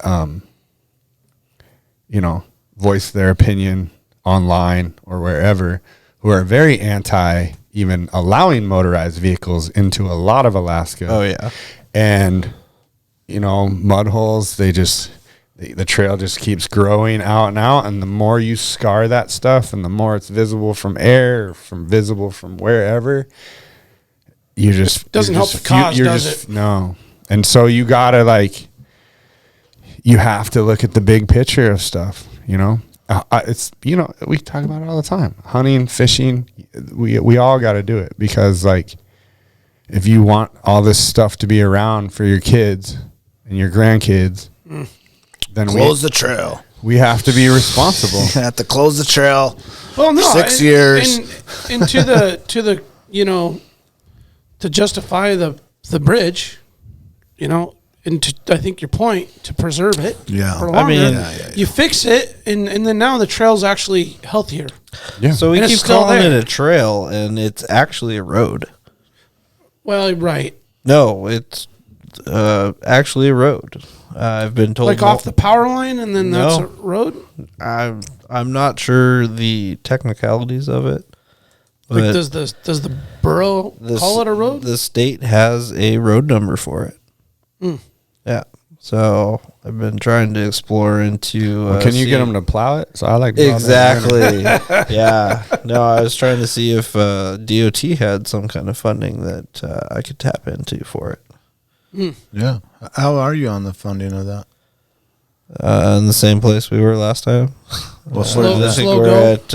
voice their opinion online or wherever, who are very anti even allowing motorized vehicles into a lot of Alaska. Oh, yeah. And mud holes, the trail just keeps growing out and out, and the more you scar that stuff and the more it's visible from air, visible from wherever, you just Doesn't you're help just the cause, you're does just- it? No. And so you gotta you have to look at the big picture of stuff, it's we talk about it all the time. Hunting, fishing, we all got to do it because if you want all this stuff to be around for your kids and your grandkids, then Close the trail. we have to be responsible. You have to close the trail. Well, no, 6 years. and to the to justify the bridge, and I think your point to preserve it. Yeah. for I longer, mean- you fix it, and then now the trail's actually healthier. Yeah. So we And it's keep still calling there. it a trail, and it's actually a road. Well, right, No, it's actually a road. I've been told like off the power line, and then that's No. a road. I'm not sure the technicalities of it. Like, but does the borough call it a road? The state has a road number for it. Yeah. So I've been trying to explore into. Can you get seeing- them to plow it? So I like to go out there and run it. Exactly. Yeah. No, I was trying to see if DOT had some kind of funding that I could tap into for it. Yeah. How are you on the funding of that? In the same place we were last time. Well, Slow- I think slow we're go. at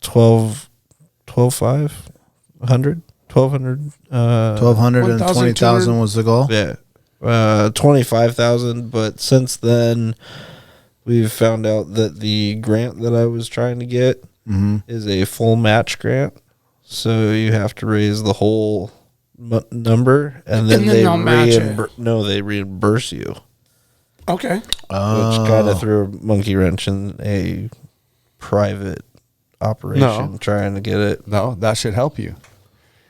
1,200. 1,200 and 20,000 was the goal? Yeah. 25,000, but since then we've found out that the grant that I was trying to get is a full match grant. So you have to raise the whole number and then they they'll match it. they reimburse you, Okay. which kind of threw a monkey wrench in a private operation No. trying to get it. No, that should help you.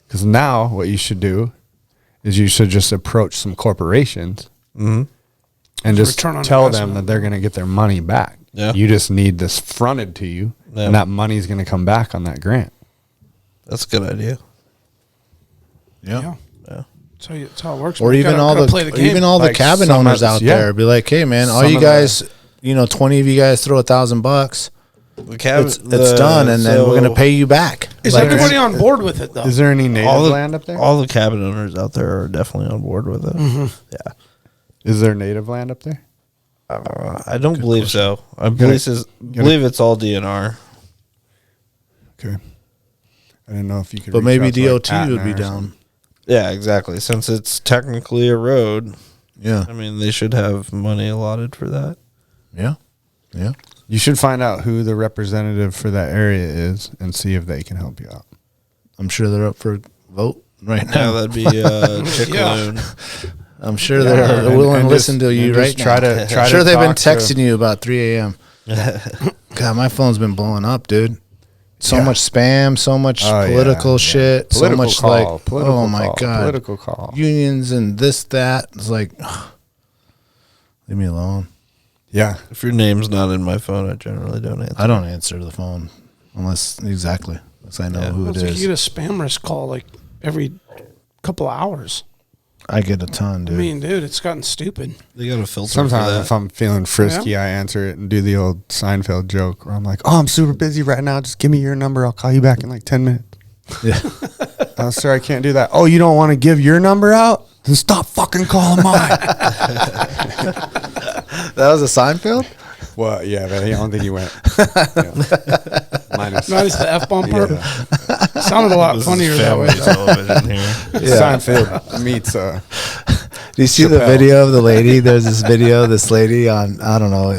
Because now what you should do is you should just approach some corporations and just Return on tell investment. them that they're going to get their money back. Yeah. You just need this fronted to you, Yeah. and that money's going to come back on that grant. That's a good idea. Yeah. Yeah. That's how it works. Or man. even Gotta play the game. even all the Like cabin some owners of- out yeah. there be like, hey man, all Some you of the- guys, 20 of you guys throw $1,000. The cabin, It's done, and then we're gonna pay you back. Is Like, everybody on board with it though? Is there any native land up there? All the cabin owners out there are definitely on board with it. Yeah. Is there native land up there? I don't believe so. I believe it's all DNR. Okay. I didn't know if you could. But reach maybe out to, like, DOT would be Patna or down. something. Yeah, exactly. Since it's technically a road, Yeah. I mean, they should have money allotted for that. Yeah. Yeah. You should find out who the representative for that area is and see if they can help you out. I'm sure they're up for a vote right Yeah, now. that'd be Chickaloon. I'm sure they're willing to listen to you and right just try now. to try I'm sure to they've been talk to- texting you about 3 a.m. God, my phone's been blowing up, dude. So much spam, so much political shit, Political so much call, like, political oh my call, God. political call. Unions and this, that. It's like, leave me alone. Yeah. If your name's not in my phone, I generally don't answer. I don't answer the phone unless I know who it It's like is. you get a spam risk call like every couple of hours. I get a ton, I dude. mean, dude, it's gotten stupid. They got a filter Sometimes for that. if I'm feeling frisky, I answer it and do the old Seinfeld joke where I'm like, "Oh, I'm super busy right now. Just give me your number. I'll call you back in like 10 minutes." Yeah. Sir, I can't do that. Oh, you don't want to give your number out? Then stop fucking calling mine. That was a Seinfeld? Well, yeah, but I don't think he went. Minus. Minus the F-bomb part. Sounded a lot funnier that way. Television here. Seinfeld meets. Do you see the Chappelle. video of the lady? There's this video of this lady on, I don't know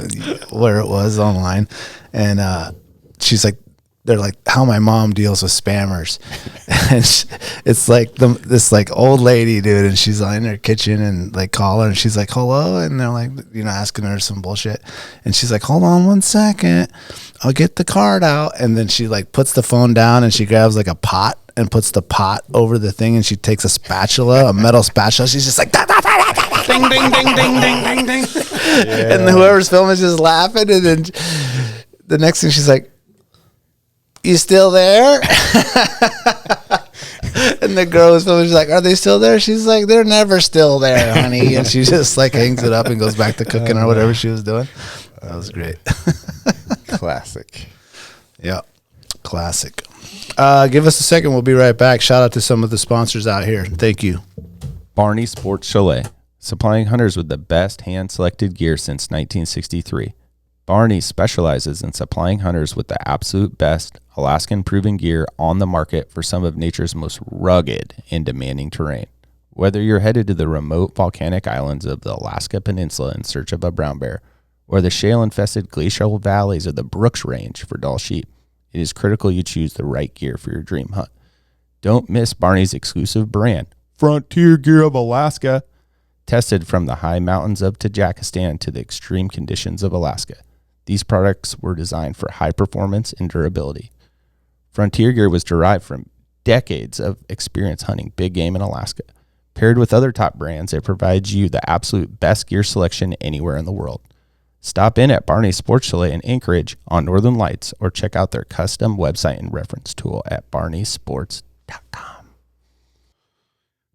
where it was online. And she's like, they're like, how my mom deals with spammers. And it's like this like old lady, dude. And she's in her kitchen and like call her and she's like, hello. And they're like, asking her some bullshit. And she's like, hold on 1 second. I'll get the card out. And then she like puts the phone down and she grabs like a pot and puts the pot over the thing. And she takes a spatula, a metal spatula. She's just like, da, da, da, da, da. Ding, ding, ding, ding, ding, ding, ding. And then whoever's filming is just laughing. And then the next thing she's like, you still there? And the girl was filming, she's like, are they still there? She's like, they're never still there, honey. And she just like hangs it up and goes back to cooking or whatever she was doing. That was great. Classic. Yeah, classic. Give us a second. We'll be right back. Shout out to some of the sponsors out here. Thank you. Barney Sports Chalet, supplying hunters with the best hand-selected gear since 1963. Barney specializes in supplying hunters with the absolute best Alaskan-proven gear on the market for some of nature's most rugged and demanding terrain. Whether you're headed to the remote volcanic islands of the Alaska Peninsula in search of a brown bear, or the shale-infested glacial valleys of the Brooks Range for Dall sheep, it is critical you choose the right gear for your dream hunt. Don't miss Barney's exclusive brand, Frontier Gear of Alaska, tested from the high mountains of Tajikistan to the extreme conditions of Alaska. These products were designed for high performance and durability. Frontier Gear was derived from decades of experience hunting big game in Alaska. Paired with other top brands, it provides you the absolute best gear selection anywhere in the world. Stop in at Barney Sports Chalet in Anchorage on Northern Lights or check out their custom website and reference tool at barneysports.com.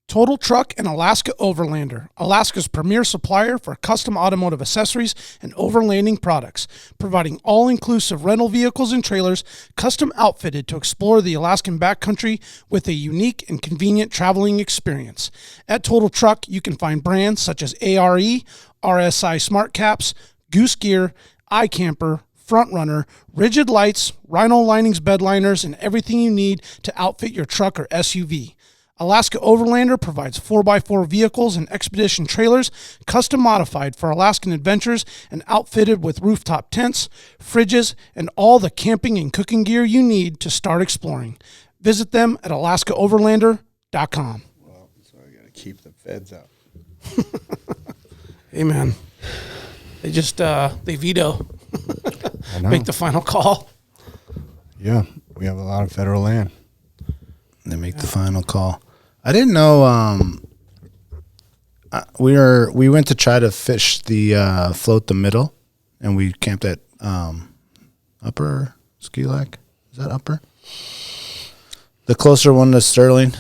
Total Truck and Alaska Overlander, Alaska's premier supplier for custom automotive accessories and overlanding products, providing all-inclusive rental vehicles and trailers custom outfitted to explore the Alaskan backcountry with a unique and convenient traveling experience. At Total Truck, you can find brands such as ARE, RSI Smart Caps, Goose Gear, iCamper, Front Runner, Rigid Lights, Rhino Linings bed liners, and everything you need to outfit your truck or SUV. Alaska Overlander provides 4x4 vehicles and expedition trailers, custom modified for Alaskan adventures and outfitted with rooftop tents, fridges, and all the camping and cooking gear you need to start exploring. Visit them at alaskaoverlander.com. Well, so I got to keep the feds out. Hey, man. They just, they veto. I know. Make the final call. Yeah, we have a lot of federal land. They make the final call. I didn't know. We went to try to fish the float the middle, and we camped at Upper Ski Lac. Is that Upper? The closer one to Sterling.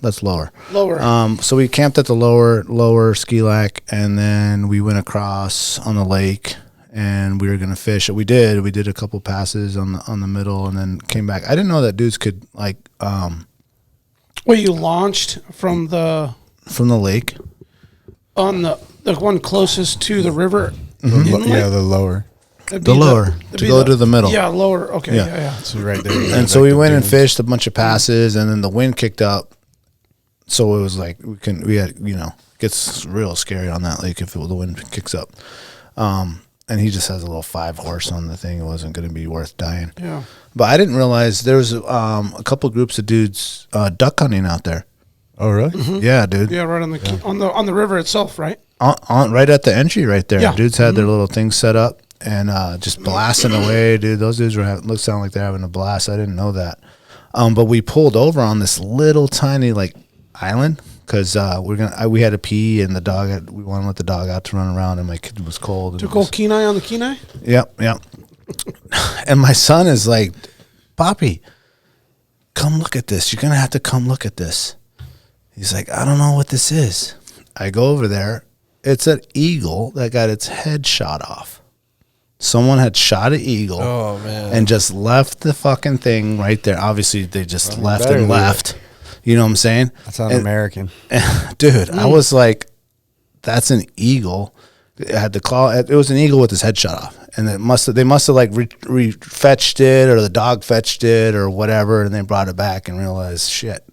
That's lower. Lower. So we camped at the lower Ski Lac, and then we went across on the lake, and we were gonna fish. We did. We did a couple passes on the middle, and then came back. I didn't know that dudes could like. Wait, you launched from the lake. on the one closest to the river? Inlet? Yeah, the lower. That'd The be lower, that'd to be go to the middle. Yeah, lower. Okay, Yeah. yeah. So right there. And so we went and fished a bunch of passes, and then the wind kicked up. So it was like we had gets real scary on that lake if the wind kicks up. And he just has a little 5-horse on the thing. It wasn't going to be worth dying. Yeah. But I didn't realize there was a couple groups of dudes duck hunting out there. Oh, really? Mm-hmm. Yeah, dude. Yeah, right on the river itself, right? On right at the entry right there. Yeah. Dudes had their little things set up. and just blasting away, dude. Those dudes sound like they're having a blast. I didn't know that. But we pulled over on this little tiny like island because we had to pee, and we wanted to let the dog out to run around, and my kid was cold. Took old Kenai on the Kenai? Yep. And my son is like, Poppy, come look at this. You're going to have to come look at this. He's like, I don't know what this is. I go over there. It's an eagle that got its head shot off. Someone had shot an eagle and just left the fucking thing right there. Obviously, they just left. You know what I'm saying? That's un-American. Dude, I was like, that's an eagle. It had the claw. It was an eagle with his head shot off. And they must have like fetched it, or the dog fetched it or whatever, and they brought it back and realized, shit.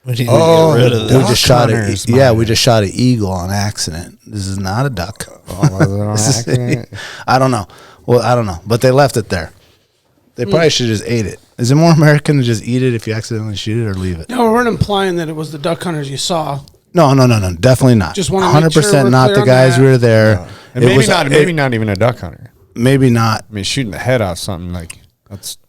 We need to get rid of We just shot it. Yeah, we just shot an eagle on accident. This is not a duck. Was it on accident? I don't know. Well, I don't know. But they left it there. They probably should have just ate it. Is it more American to just eat it if you accidentally shoot it or leave it? No, we weren't implying that it was the duck hunters you saw. No, definitely not. Just want to make sure 100% we're not clear the on guys that. who were there. No. And maybe not even a duck hunter. Maybe not. I mean, shooting the head off something like that's.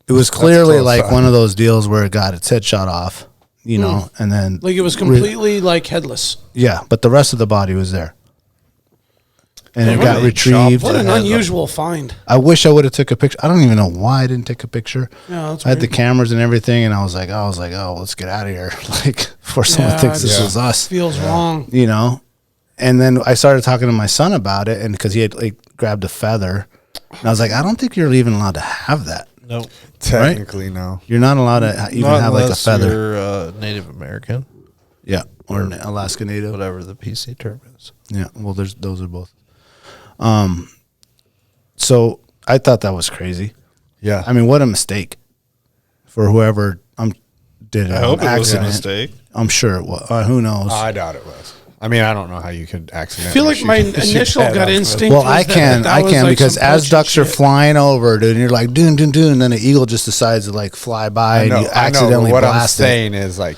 It was clearly close like up. one of those deals where it got its head shot off, you know, and then Like it was completely like headless. yeah, but the rest of the body was there, and it Well, got they retrieved. What an head unusual find. I wish I would have took a picture. I don't even know why I didn't take a picture. Yeah, that's I had the weird. cameras and everything, and I was like, oh, let's get out of here, like before someone Yeah, thinks this it was us, Feels wrong. you know. And then I started talking to my son about it, and because he had like grabbed a feather, and I was like, I don't think you're even allowed to have that. Nope. Technically, no. You're not allowed to even Not have like a unless feather. you're Native American, Yeah, or an Alaska Native. whatever the PC term is. Yeah, well, those are both. So I thought that was crazy. Yeah. I mean, what a mistake for whoever did it. I hope on it was a accident. mistake. I'm sure it was. Who knows? I doubt it was. I mean, I don't know how you could I accidentally. feel like my shoot the initial head gut off. instinct Well, was I that can was like because some as poaching ducks are shit. flying over, dude, and you're like doon doon doon, and then an eagle just decides to like fly by, and you accidentally but what I'm blast it. saying is like,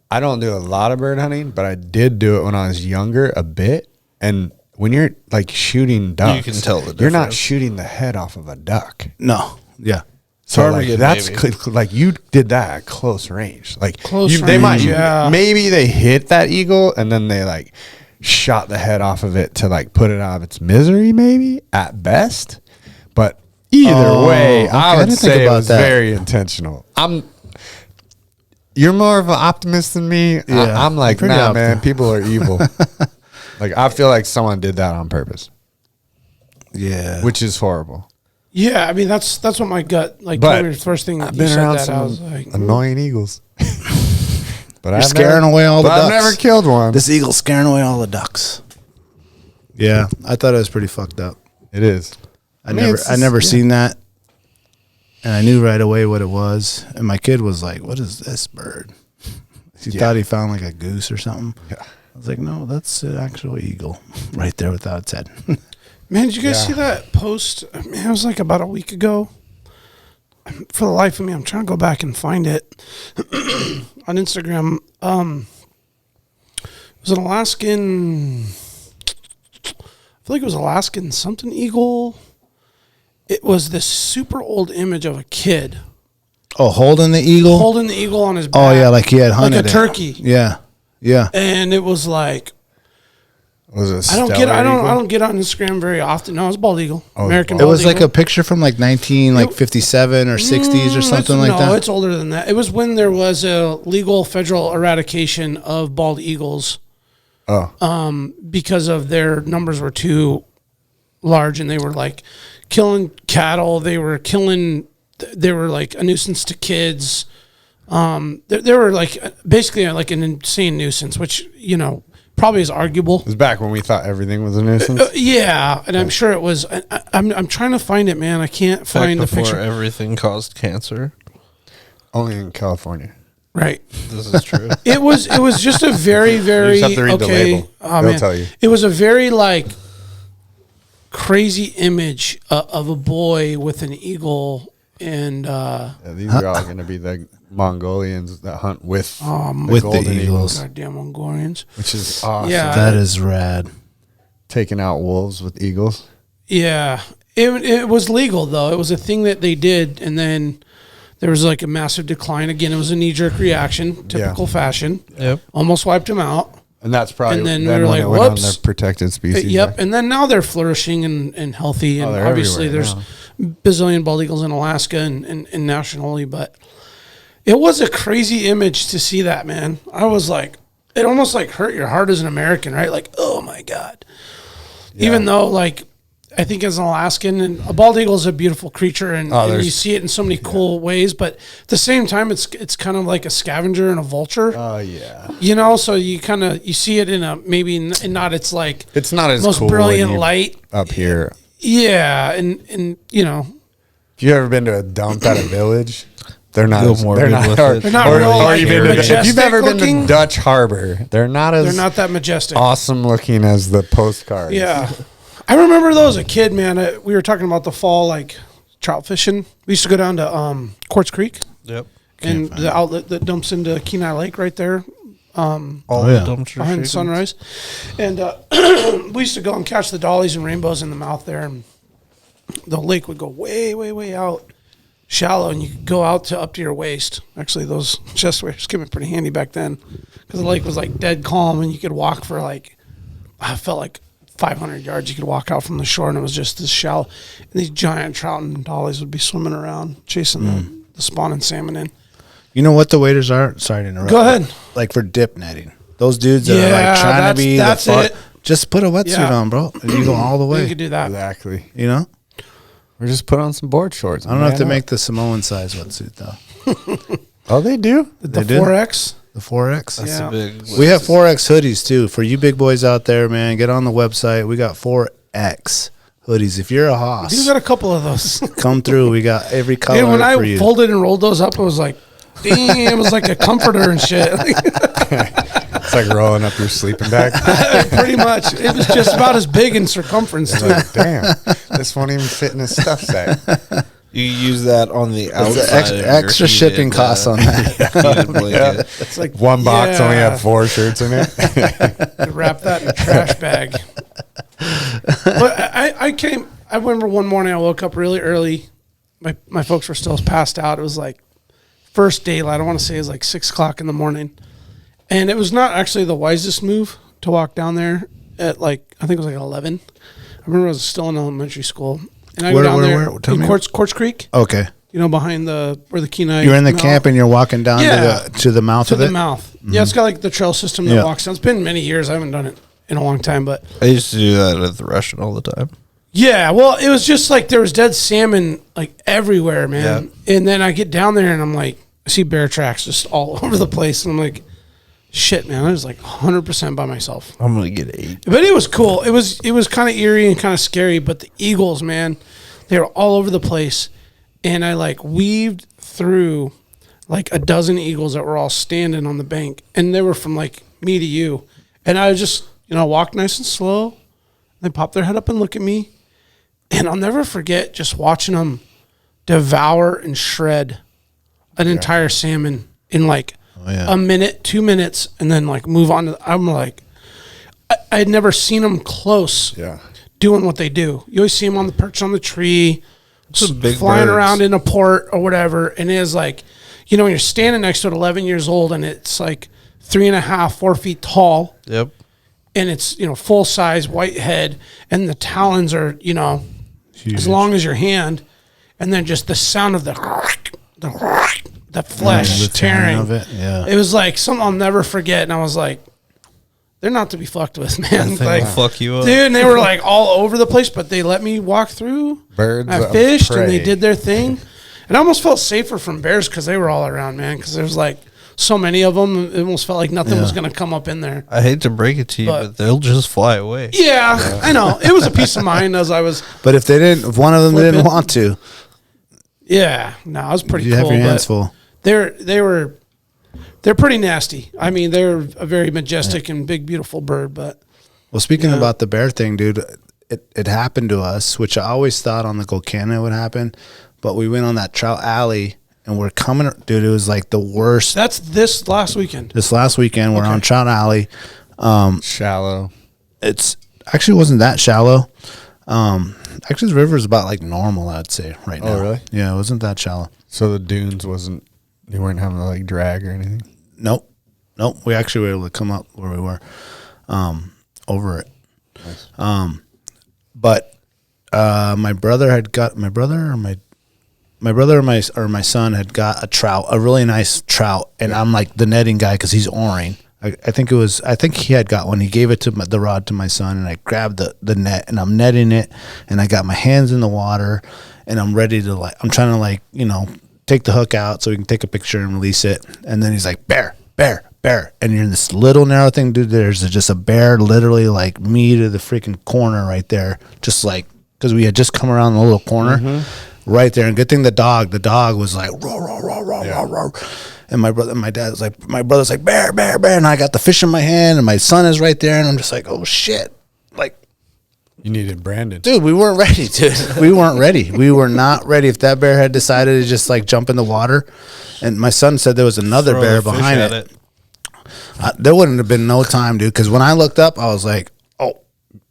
I don't do a lot of bird hunting, but I did do it when I was younger a bit. And when you're like shooting ducks, can tell the you're not difference. shooting the head off of a duck. No, yeah, So Hard to like, get that's maybe. like you did that at close range. Like Close they might range, yeah. maybe they hit that eagle and then they like shot the head off of it to like put it out of its misery, maybe at best. But either Oh, way, okay, I I would didn't think say it about was that. very intentional. You're more of an optimist than me. Yeah, I'm like, pretty nah, man, optim- people are evil. Like I feel like someone did that on purpose, yeah. which is horrible. Yeah, I mean that's what my gut like. But told me the first thing I've you been said around that I was some like, annoying eagles. But You're scaring away all the but I've ducks. never killed one. This eagle's scaring away all the ducks. Yeah, I thought it was pretty fucked up. It is. I mean, never seen that, and I knew right away what it was. And my kid was like, "What is this bird?" He thought he found like a goose or something. Yeah. I was like, "No, that's an actual eagle right there without its head." man, did you guys Yeah. see that post? I mean, it was like about a week ago. For the life of me, I'm trying to go back and find it on Instagram. It was an Alaskan. I feel like it was Alaskan something eagle. It was this super old image of a kid Oh, holding the eagle. holding the eagle on his back. Oh yeah, like he had hunted like a it. turkey. Yeah, yeah. And it was like Was it? I don't get on Instagram very often. No, it's bald eagle, American. It bald was like eagle. a picture from like 57 or 60s or something like that. No, it's older than that. It was when there was a legal federal eradication of bald eagles because of their numbers were too large and they were like killing cattle. They were like a nuisance to kids. They were like basically like an insane nuisance, which, you know, probably is arguable. It was back when we thought everything was a nuisance. Yeah, and I'm sure it was. I'm trying to find it, man. I can't find the before picture. everything caused cancer. Only in California. Right. This is true. It was just a very, very You just have to read the okay. label. Oh, They'll man. tell you. It was a very like crazy image of a boy with an eagle and Yeah, these are all going to be the Mongolians that hunt with With the golden eagles. goddamn Mongolians. which is awesome. Yeah. That is rad. Taking out wolves with eagles. Yeah. It was legal, though. It was a thing that they did, and then there was like a massive decline. Again, it was a knee-jerk reaction, typical fashion. Yep. Almost wiped them out. And that's probably And then then we were when like, it went on whoops. the protected species. Yep. Act. And then now they're flourishing and healthy. And they're obviously everywhere there's bazillion bald eagles in Alaska and nationally. But it was a crazy image to see that, man. I was like, it almost like hurt your heart as an American, right? Like, oh my God. Yeah. Even though, like, I think as an Alaskan, and a bald eagle is a beautiful creature, and you see it in so many cool ways. But at the same time, it's kind of like a scavenger and a vulture. Oh yeah. You know, so you see it in a maybe not its like It's not as most cool brilliant when you- light. up here. Yeah, and you know, Have you ever been to a dump at a village? They're not. Go as, more they're good not. with Or, it. they're not or, real, or like, you've been to, if majestic you've ever been looking. to Dutch Harbor, they're not as they're not that majestic. awesome looking as the postcards. Yeah, I remember those as a kid, man. We were talking about the fall, like trout fishing. We used to go down to Quartz Creek. Yep. And the outlet that dumps into Kenai Lake right there. All yeah. the dumpster Behind shavings. Sunrise. And we used to go and catch the dollies and rainbows in the mouth there. And the lake would go way, way, way out, shallow, and you could go out to up to your waist. Actually, those chest waders came in pretty handy back then because the lake was like dead calm, and you could walk for like, I felt like 500 yards. You could walk out from the shore, and it was just this shallow. And these giant trout and dollies would be swimming around, chasing the spawning salmon in. You know what the waders are? Sorry to interrupt. Go ahead. Like for dip netting. Those dudes that are Yeah, like trying to be that's the fuck. it. Just put a wetsuit Yeah. on, bro. And you go all the You way. could do that. Exactly. You know? Or just put on some board shorts. I don't know if man they up. make the Samoan size wetsuit though. Oh, they do. The They did? 4X. The 4X. That's Yeah. a big. We have 4X hoodies too. For you big boys out there, man, get on the website. We got 4X hoodies. If you're a You hoss, got a couple of those. come through. We got every color And when for I you. folded and rolled those up, it was like, damn, it was like a comforter and shit. It's like rolling up your sleeping bag. Pretty much. It was just about as big in circumference, It's too. like, damn, this won't even fit in a stuff sack. You use that on the It's outside. the of your extra heated, shipping costs on that. heated blanket. It's like One box only yeah, had 4 shirts in it. you wrap that in a trash bag. But I remember one morning I woke up really early. My folks were still passed out. It was like first daylight. I want to say it was like 6 o'clock in the morning. And it was not actually the wisest move to walk down there at like, I think it was like 11. I remember I was still in elementary school. And I go down there Tell in me. Quartz Creek, Okay. you know, behind where the Kenai. You're in the Mouth- camp and you're walking down Yeah. to the mouth to of the it. mouth. Yeah, it's got like the trail system that Yeah. walks down. It's been many years. I haven't done it in a long time, but I used to do that at the restaurant all the time. yeah, well, it was just like there was dead salmon like everywhere, man. And then I get down there and I'm like, I see bear tracks just all over the place, and I'm like, shit, man, I was like 100% by myself. I'm gonna get 8. But it was cool. It was kind of eerie and kind of scary. But the eagles, man, they were all over the place, and I like weaved through like a dozen eagles that were all standing on the bank, and they were from like me to you, and I just walked nice and slow. They pop their head up and look at me, and I'll never forget just watching them devour and shred an entire salmon in like a minute, 2 minutes, and then like move on to. I'm like, I had never seen them close. Yeah. Doing what they do. You always see them on the perch on the tree, Some big flying birds. around in a port or whatever. And it is like, when you're standing next to it 11 years old and it's like 3.5, 4 feet tall, Yep. and it's, full size white head, and the talons are, as long as your hand, and then just the sound of the flesh the tearing tearing. of it, yeah. It was like something I'll never forget. And I was like, they're not to be fucked with, man. They Like, will fuck you up. dude, and they were like all over the place, but they let me walk through. Birds I of fished and they prey. did their thing. And I almost felt safer from bears because they were all around, man. Because there's like so many of them. It almost felt like nothing was going to come up in there. I hate to break it to you, But- but they'll just fly away. Yeah, I know. It was a peace of mind as I was. But if if one of them Flip didn't it. want to, Yeah, no, it was pretty you cool. have your hands but full. They're pretty nasty. I mean, they're a very majestic and big, beautiful bird. But Well, speaking about the bear thing, dude, it happened to us, which I always thought on the Golcana would happen. But we went on that trout alley, and we're coming, dude, it was like the worst. that's this last weekend. This last weekend, we're on Trout Alley. Shallow. It's actually wasn't that shallow. Actually, the river is about like normal, I'd say, right now. Oh, really? Yeah, it wasn't that shallow. So the dunes you weren't having to like drag or anything? Nope. We actually were able to come up where we were, over it. Nice. But my brother or my son had got a really nice trout, and I'm like the netting guy because he's oaring. I think he had got one. He gave it to the rod to my son, and I grabbed the net, and I'm netting it, and I got my hands in the water, and I'm ready to I'm trying to take the hook out so we can take a picture and release it. And then he's like, bear. And you're in this little narrow thing, dude. There's just a bear literally like me to the freaking corner right there. Just like, because we had just come around the little corner right there. And good thing the dog was like, roar, roar, roar, roar, roar, roar. And my brother's like, bear. And I got the fish in my hand, and my son is right there. And I'm just like, oh shit. Like, You needed Brandon. dude, we weren't ready, dude. We weren't ready. We were not ready. If that bear had decided to just like jump in the water, and my son said there was another Throw bear a fish behind at it. There wouldn't have been no time, dude, because when I looked up, I was like, oh,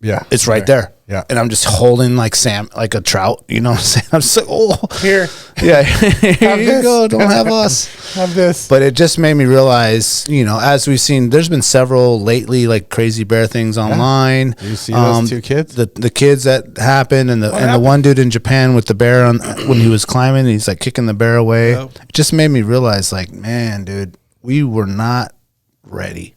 Yeah. it's right there. Yeah. And I'm just holding like a trout, you know what I'm saying? I'm just like, oh. Here. Yeah, here you this. go. Don't have us. Have this. But it just made me realize, as we've seen, there's been several lately, like crazy bear things online. You see those two kids? The kids that happened, and the one dude in Japan with the bear when he was climbing, he's like kicking the bear away. Yep. It just made me realize, like, man, dude, we were not ready.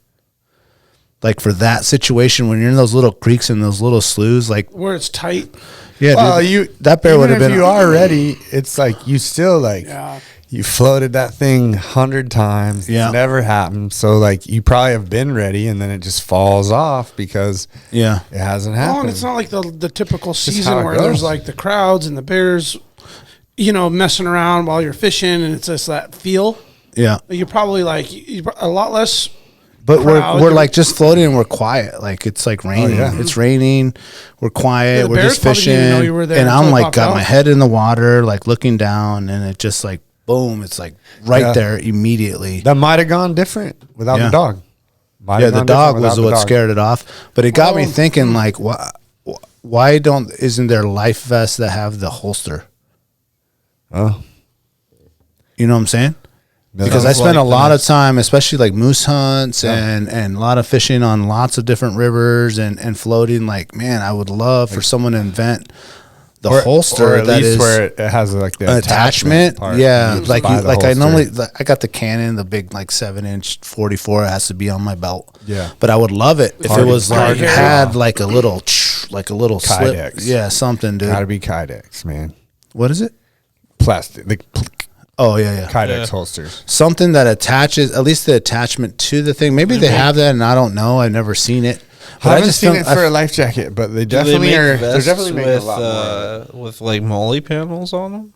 Like for that situation, when you're in those little creeks and those little sloughs, like Where it's tight. yeah, Well, dude, that bear would have been. If you are ready, it's like you still like Yeah. you floated that thing 100 times. Yeah. It's never happened. So like you probably have been ready, and then it just falls off because Yeah, it hasn't Oh, happened. and it's not like the typical how season it where goes. there's like the crowds and the bears, messing around while you're fishing, and it's just that feel. yeah. You're probably like a lot less. But crowd. we're like just floating and we're quiet. Like it's like raining. yeah. It's raining. We're quiet. Yeah, the we're bears just probably fishing. didn't even know you were there And until I'm it like popped got out. my head in the water, like looking down, and it just like boom. It's like right Yeah. there immediately. That might have gone different without Yeah. the dog. Might Yeah, have the gone dog different was without what the dog. scared it off. But it got me thinking, like, why isn't there life vests that have the holster? Oh, You know what I'm saying? Because I spent a lot of time, especially like moose hunts and a lot of fishing on lots of different rivers and floating. Like, man, I would love for someone to invent the holster or at that least is where it has like the an attachment. part. Yeah, You just like buy the I holster. normally I got the Canon, the big like 7-inch 44. It has to be on my belt. Yeah. but I would love it if it Hard- was hard like to had like a little slip. Kydex. Yeah, something, dude. Gotta be Kydex, man. What is it? Plastic, like Oh yeah. Kydex holsters. Something that attaches, at least the attachment to the thing. Maybe they have that, and I don't know. I've never seen it. But I haven't seen it for a life jacket, but they definitely are. They're definitely making a lot more. with like molly panels on them.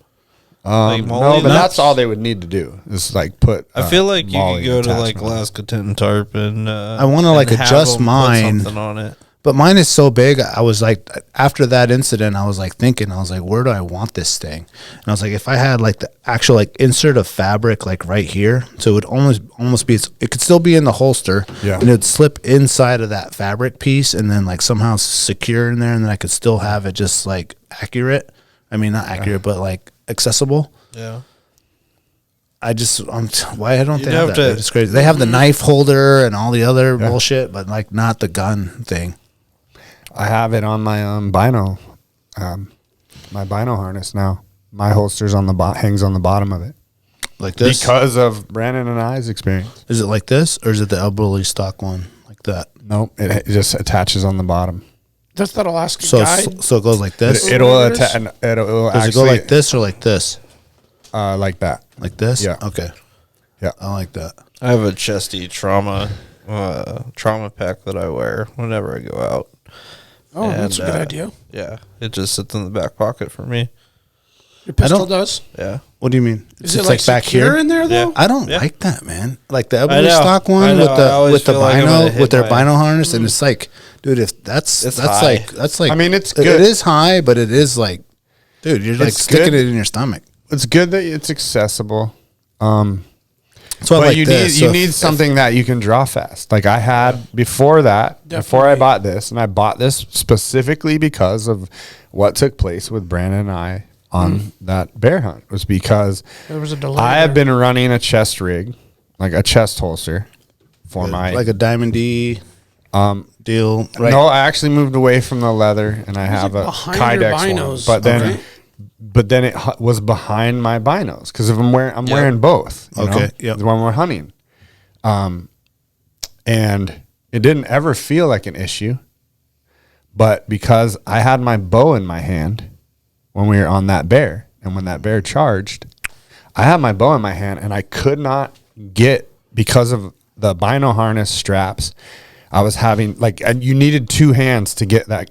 No, molly but nuts? that's all they would need to do is like put. I feel like you molly could go to like attachment on it. Alaska Tent and Tarp and I wanna, like, and have adjust them put mine. something on it. But mine is so big. I was like, after that incident, I was like thinking, I was like, where do I want this thing? And I was like, if I had like the actual like insert of fabric like right here, so it would almost be, it could still be in the holster, Yeah. and it would slip inside of that fabric piece, and then like somehow secure in there, and then I could still have it just like accurate. I mean, not accurate, but like accessible. Yeah. Why don't You'd they have have that? to- It's crazy. They have the knife holder and all the other bullshit, but like not the gun thing. I have it on my bino, my bino harness now. My holster's on the hangs on the bottom of it Like this. because of Brandon and I's experience. Is it like this, or is it the elbow stock one like that? Nope, it just attaches on the bottom. That's that Alaska So guy. so it goes like this. It'll Whatever it is. attach. It'll Does it actually go like this or like this? like that. Like this? Yeah. Okay. Yeah. I like that. I have a chesty trauma pack that I wear whenever I go out. Oh, that's a And, good idea. Yeah, it just sits in the back pocket for me. Your pistol don't- does. Yeah. What do you mean? Is it like secure in there though? Yeah. I don't Yeah. like that, man. Like the I elbow know. stock I one know. with I the always feel like I'm gonna hit with their my- bino harness, and it's like, dude, if that's It's high. high. That's like. I mean, it's It good. is high, but it is like, dude, you're like It's sticking good. it in your stomach. It's good that it's accessible. So I But like you this. need you need something that you can draw fast. Like I had before that, before I bought this, and I bought this specifically because of what took place with Brandon and I on that bear hunt, was because There was a delay. I have there. been running a chest rig, like a chest holster for my like a Diamond D deal. Right. No, I actually moved away from the leather, and I have a behind your Kydex one. binos, But then it was behind my binos because if I'm wearing both. You know, Yep. when we're hunting, and it didn't ever feel like an issue. But because I had my bow in my hand when we were on that bear, and when that bear charged, I had my bow in my hand, and I could not get, because of the bino harness straps, I was having and you needed two hands to get that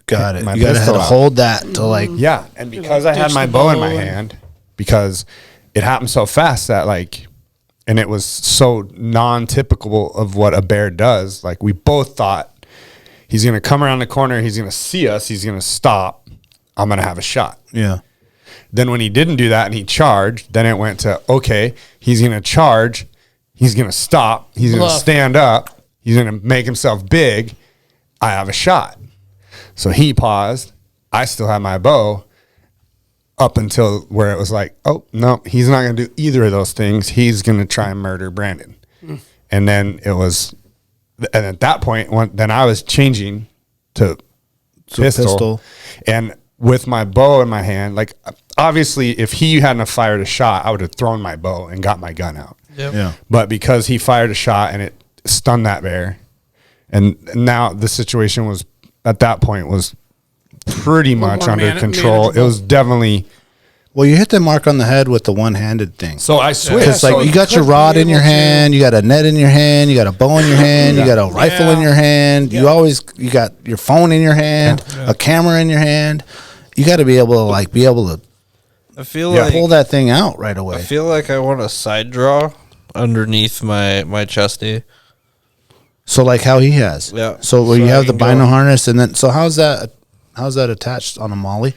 Got it. my You gotta pistol out. hold that to like. Yeah, and because I had ditch my the bow in bow my and- hand, because it happened so fast that and it was so non-typical of what a bear does. Like we both thought he's gonna come around the corner, he's gonna see us, he's gonna stop, I'm gonna have a shot. Yeah. Then when he didn't do that and he charged, then it went to, okay, he's gonna charge, he's gonna stop, he's gonna Bluff. stand up, he's gonna make himself big, I have a shot. So he paused. I still had my bow up until where it was like, oh, no, he's not going to do either of those things. He's going to try and murder Brandon. And then it was, and at that point, then I was changing to pistol. And with my bow in my hand, obviously, if he hadn't have fired a shot, I would have thrown my bow and got my gun out. Yep. Yeah. But because he fired a shot and it stunned that bear, and now the situation was, at that point, was pretty much more under control. It manageable. was definitely. Well, you hit the mark on the head with the one-handed thing. So I switched. Because like you got your rod in your hand, you got a net in your hand, you got a bow in your hand, you got a rifle in your hand. You got your phone in your hand, a camera in your hand. You got to be able to I feel like pull that thing out right away. I feel like I want a side draw underneath my chesty. So like how he has. Yeah. So where So you I have the can go- bino harness, and then so how's that attached on a molly?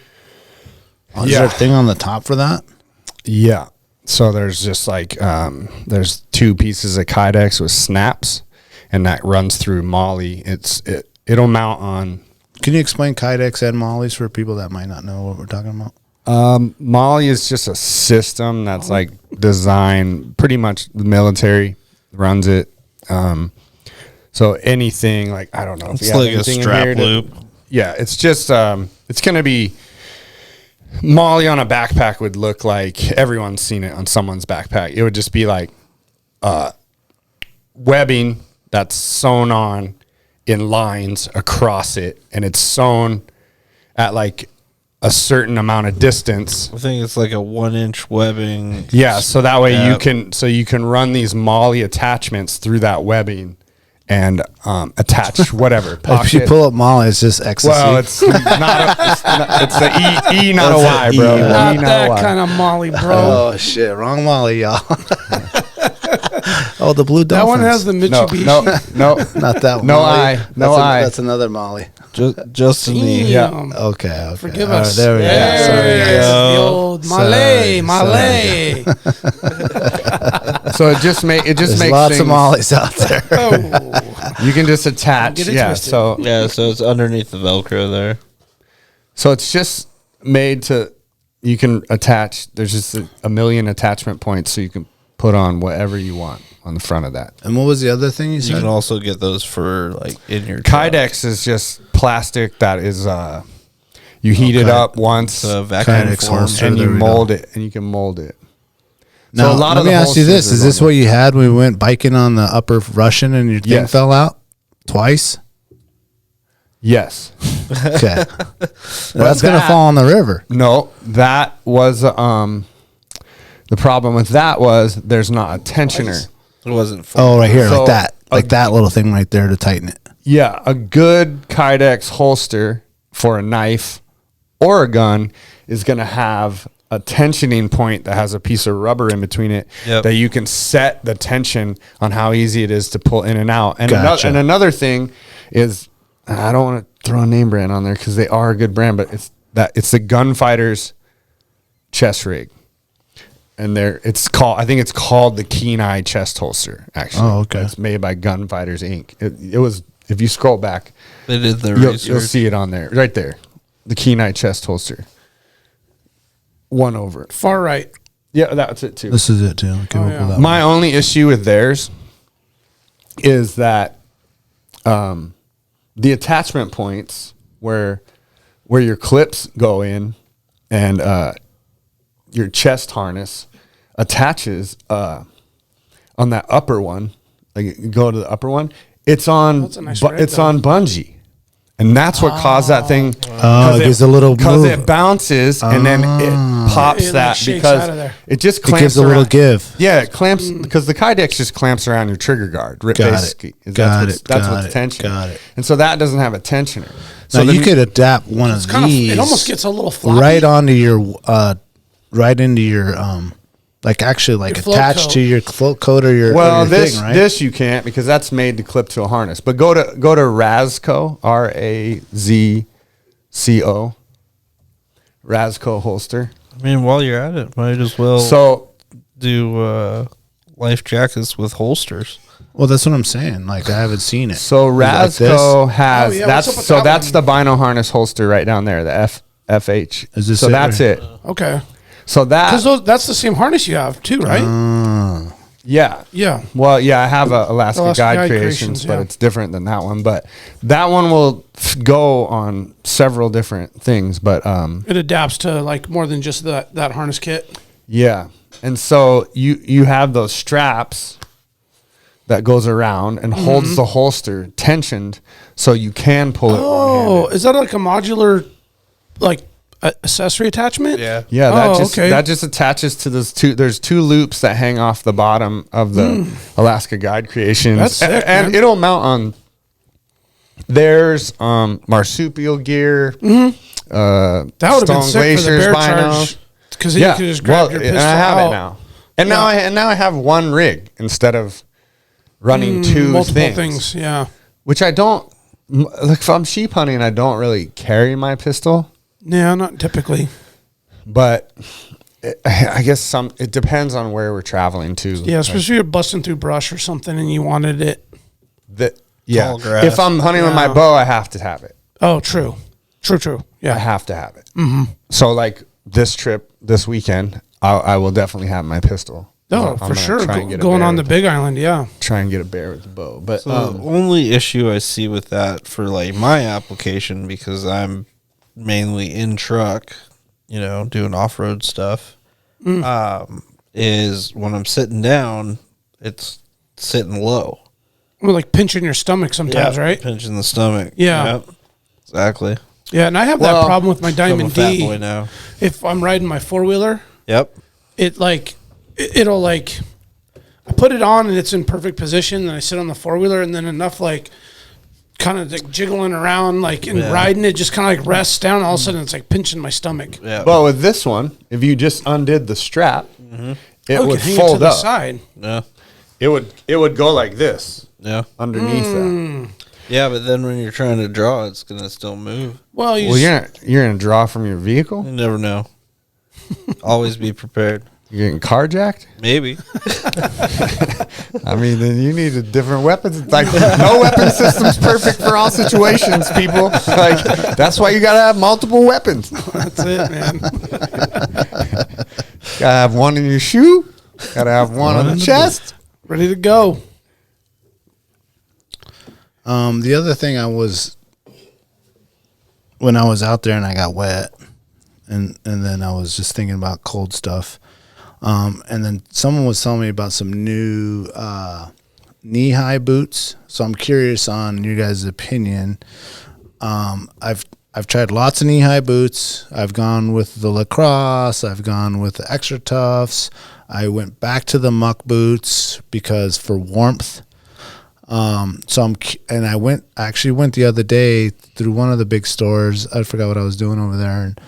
Is there Yeah. a thing on the top for that? Yeah. So there's just there's two pieces of Kydex with snaps, and that runs through molly. It'll mount on. Can you explain Kydex and mollies for people that might not know what we're talking about? Molly is just a system that's designed, pretty much the military runs it. So anything I don't know if It's you have like a anything in strap here loop. Yeah, it's just it's gonna be molly on a backpack would look like, everyone's seen it on someone's backpack. It would just be webbing that's sewn on in lines across it, and it's sewn at a certain amount of distance. I think it's like a 1-inch webbing. Yeah, so that way Yep. you can run these molly attachments through that webbing and attach whatever. If you Pocket. pull up molly, it's just ecstasy. Well, it's it's the E, not a Y, bro. E, Not E, not a that Y. kind of Molly, bro. oh shit, wrong molly, y'all. Oh, the blue That dolphins. one has the No, Mitsubishi. no, Not that one. No molly. eye, no that's eye. That's another molly. Just in the Damn. Okay. Forgive All right, us. there we go. There Sorry, it guys. is. The old Sorry, Malay. So it just There's makes lots things, of mollies out there. Oh. You can just attach. Get it Yeah. twisted. So it's underneath the Velcro there. it's just made to, you can attach. There's just a million attachment points, so you can put on whatever you want on the front of that. And what was the other thing you You said? can also get those for in your truck. Kydex is just plastic that is you heat it up once It's a vacuum Kydex form. holster. and you there we go. mold it, and you can mold it. Now, So a lot let of me the ask you this: holsters is are this going what you had when we went biking on the Upper Russian and your thing Yes. fell out twice? Yes. Okay, that's gonna that- fall in the river. No, that was the problem with that was there's not a tensioner. It wasn't. Oh, right here, So, like that little thing right there to tighten it. Yeah, a good Kydex holster for a knife or a gun is going to have a tensioning point that has a piece of rubber in between it Yep. that you can set the tension on how easy it is to pull in and out. And, Gotcha. another thing is, I don't want to throw a name brand on there because they are a good brand, but it's the Gunfighter's chest rig. and I think it's called the Kenai chest holster. Actually, Oh, okay. It's made by Gunfighters Inc. It was, if you scroll back, They did their you'll research. see it on there, right there, the Kenai chest holster. One over. Far right. Yeah, that's it too. This is it too. Okay, we'll yeah. pull that My only issue with theirs is that the attachment points where your clips go in and your chest harness attaches on that upper one. Like you go to the upper one, it's on That's a nice red it's dot. on bungee. And that's what caused that thing. it gives a little because move. it bounces and then it pops It, like, that shakes because out of there. it just It clamps. gives a little around. give. Yeah, it clamps because the Kydex just clamps around your trigger guard. Basically, Got that's it. what's tension. Got it. And so that doesn't have a tensioner. So So then you could adapt one of Kind of, these. it almost gets a little floppy. right onto your right into your like actually like Your float attached coat. to your float coat or your well, or your this thing, right? this you can't because that's made to clip to a harness. But go to Razco, RAZCO, Razco holster. I mean, while you're at it, might as well So do life jackets with holsters. Well, that's what I'm saying. Like I haven't seen it. So Like this? Rasco has Oh, yeah, what's up with that that's one? the vinyl harness holster right down there, the FH. Is this so it that's right- it. Okay. So that Because that's the same harness you have too, right? yeah. Yeah. Well, yeah, I have a Alaska, Alaska Guide, Guide Creations, Creations, but yeah. it's different than that one. But that one will go on several different things. But It adapts to like more than just that harness kit. yeah, and so you have those straps that goes around and holds the holster tensioned, so you can pull it. Oh, one-handed. is that like a modular, like accessory attachment? Yeah. Yeah, Oh, okay. that just attaches to those two. There's two loops that hang off the bottom of the Alaska Guide Creations. That's sick, and man. it'll mount on. There's marsupial gear. That would have been Stone sick for the Glaciers bear vinyl. charge. Because then you could just grab your and pistol I have out. it now. And now I have one rig instead of running two multiple things. Yeah. Which I don't like. If I'm sheep hunting, I don't really carry my pistol. Yeah, not typically. But I guess it depends on where we're traveling to. Yeah, especially if you're busting through brush or something and you wanted it. Yeah. Tall grass. If I'm hunting with my bow, I have to have it. Oh, true. True. I Yeah. have to have it. Mm-hmm. So like this trip, this weekend, I will definitely have my pistol. Oh, I'm for gonna sure. try and get a Going bear on the with- Big Island, yeah. Try and get a bear with the bow. But So the only issue I see with that for like my application, because I'm mainly in truck, doing off road stuff, is when I'm sitting down, it's sitting low. Well, like pinching your stomach sometimes, right? Pinching the stomach. Yeah. Yep. Exactly. Yeah, and I have Well, that problem with my I'm a Diamond fat D. boy now. If I'm riding my 4-wheeler, Yep. it'll like, I put it on and it's in perfect position, and I sit on the 4-wheeler, and then enough like kind of like jiggling around like and riding it just kind of like rests down, and all of a sudden it's like pinching my stomach. Yeah. well, with this one, if you just undid the strap, it Oh, you would can hang it to fold the up. side. Yeah. It would go like this Yeah. underneath that. Yeah, but then when you're trying to draw, it's gonna still move. Well, Well, you're gonna draw from your vehicle. You never know. Always be prepared. You're getting carjacked. Maybe. I mean, then you need a different weapons. It's like no weapon system's perfect for all situations, people. Like that's why you gotta have multiple weapons. that's it, man. Gotta have one in your shoe. Gotta have one on the chest. Ready to go. The other thing when I was out there and I got wet, and then I was just thinking about cold stuff, and then someone was telling me about some new knee-high boots. So I'm curious on your guys' opinion. I've tried lots of knee-high boots. I've gone with the Lacrosse. I've gone with the Extra Toughs. I went back to the muck boots because for warmth. I actually went the other day through one of the big stores. I forgot what I was doing over there, and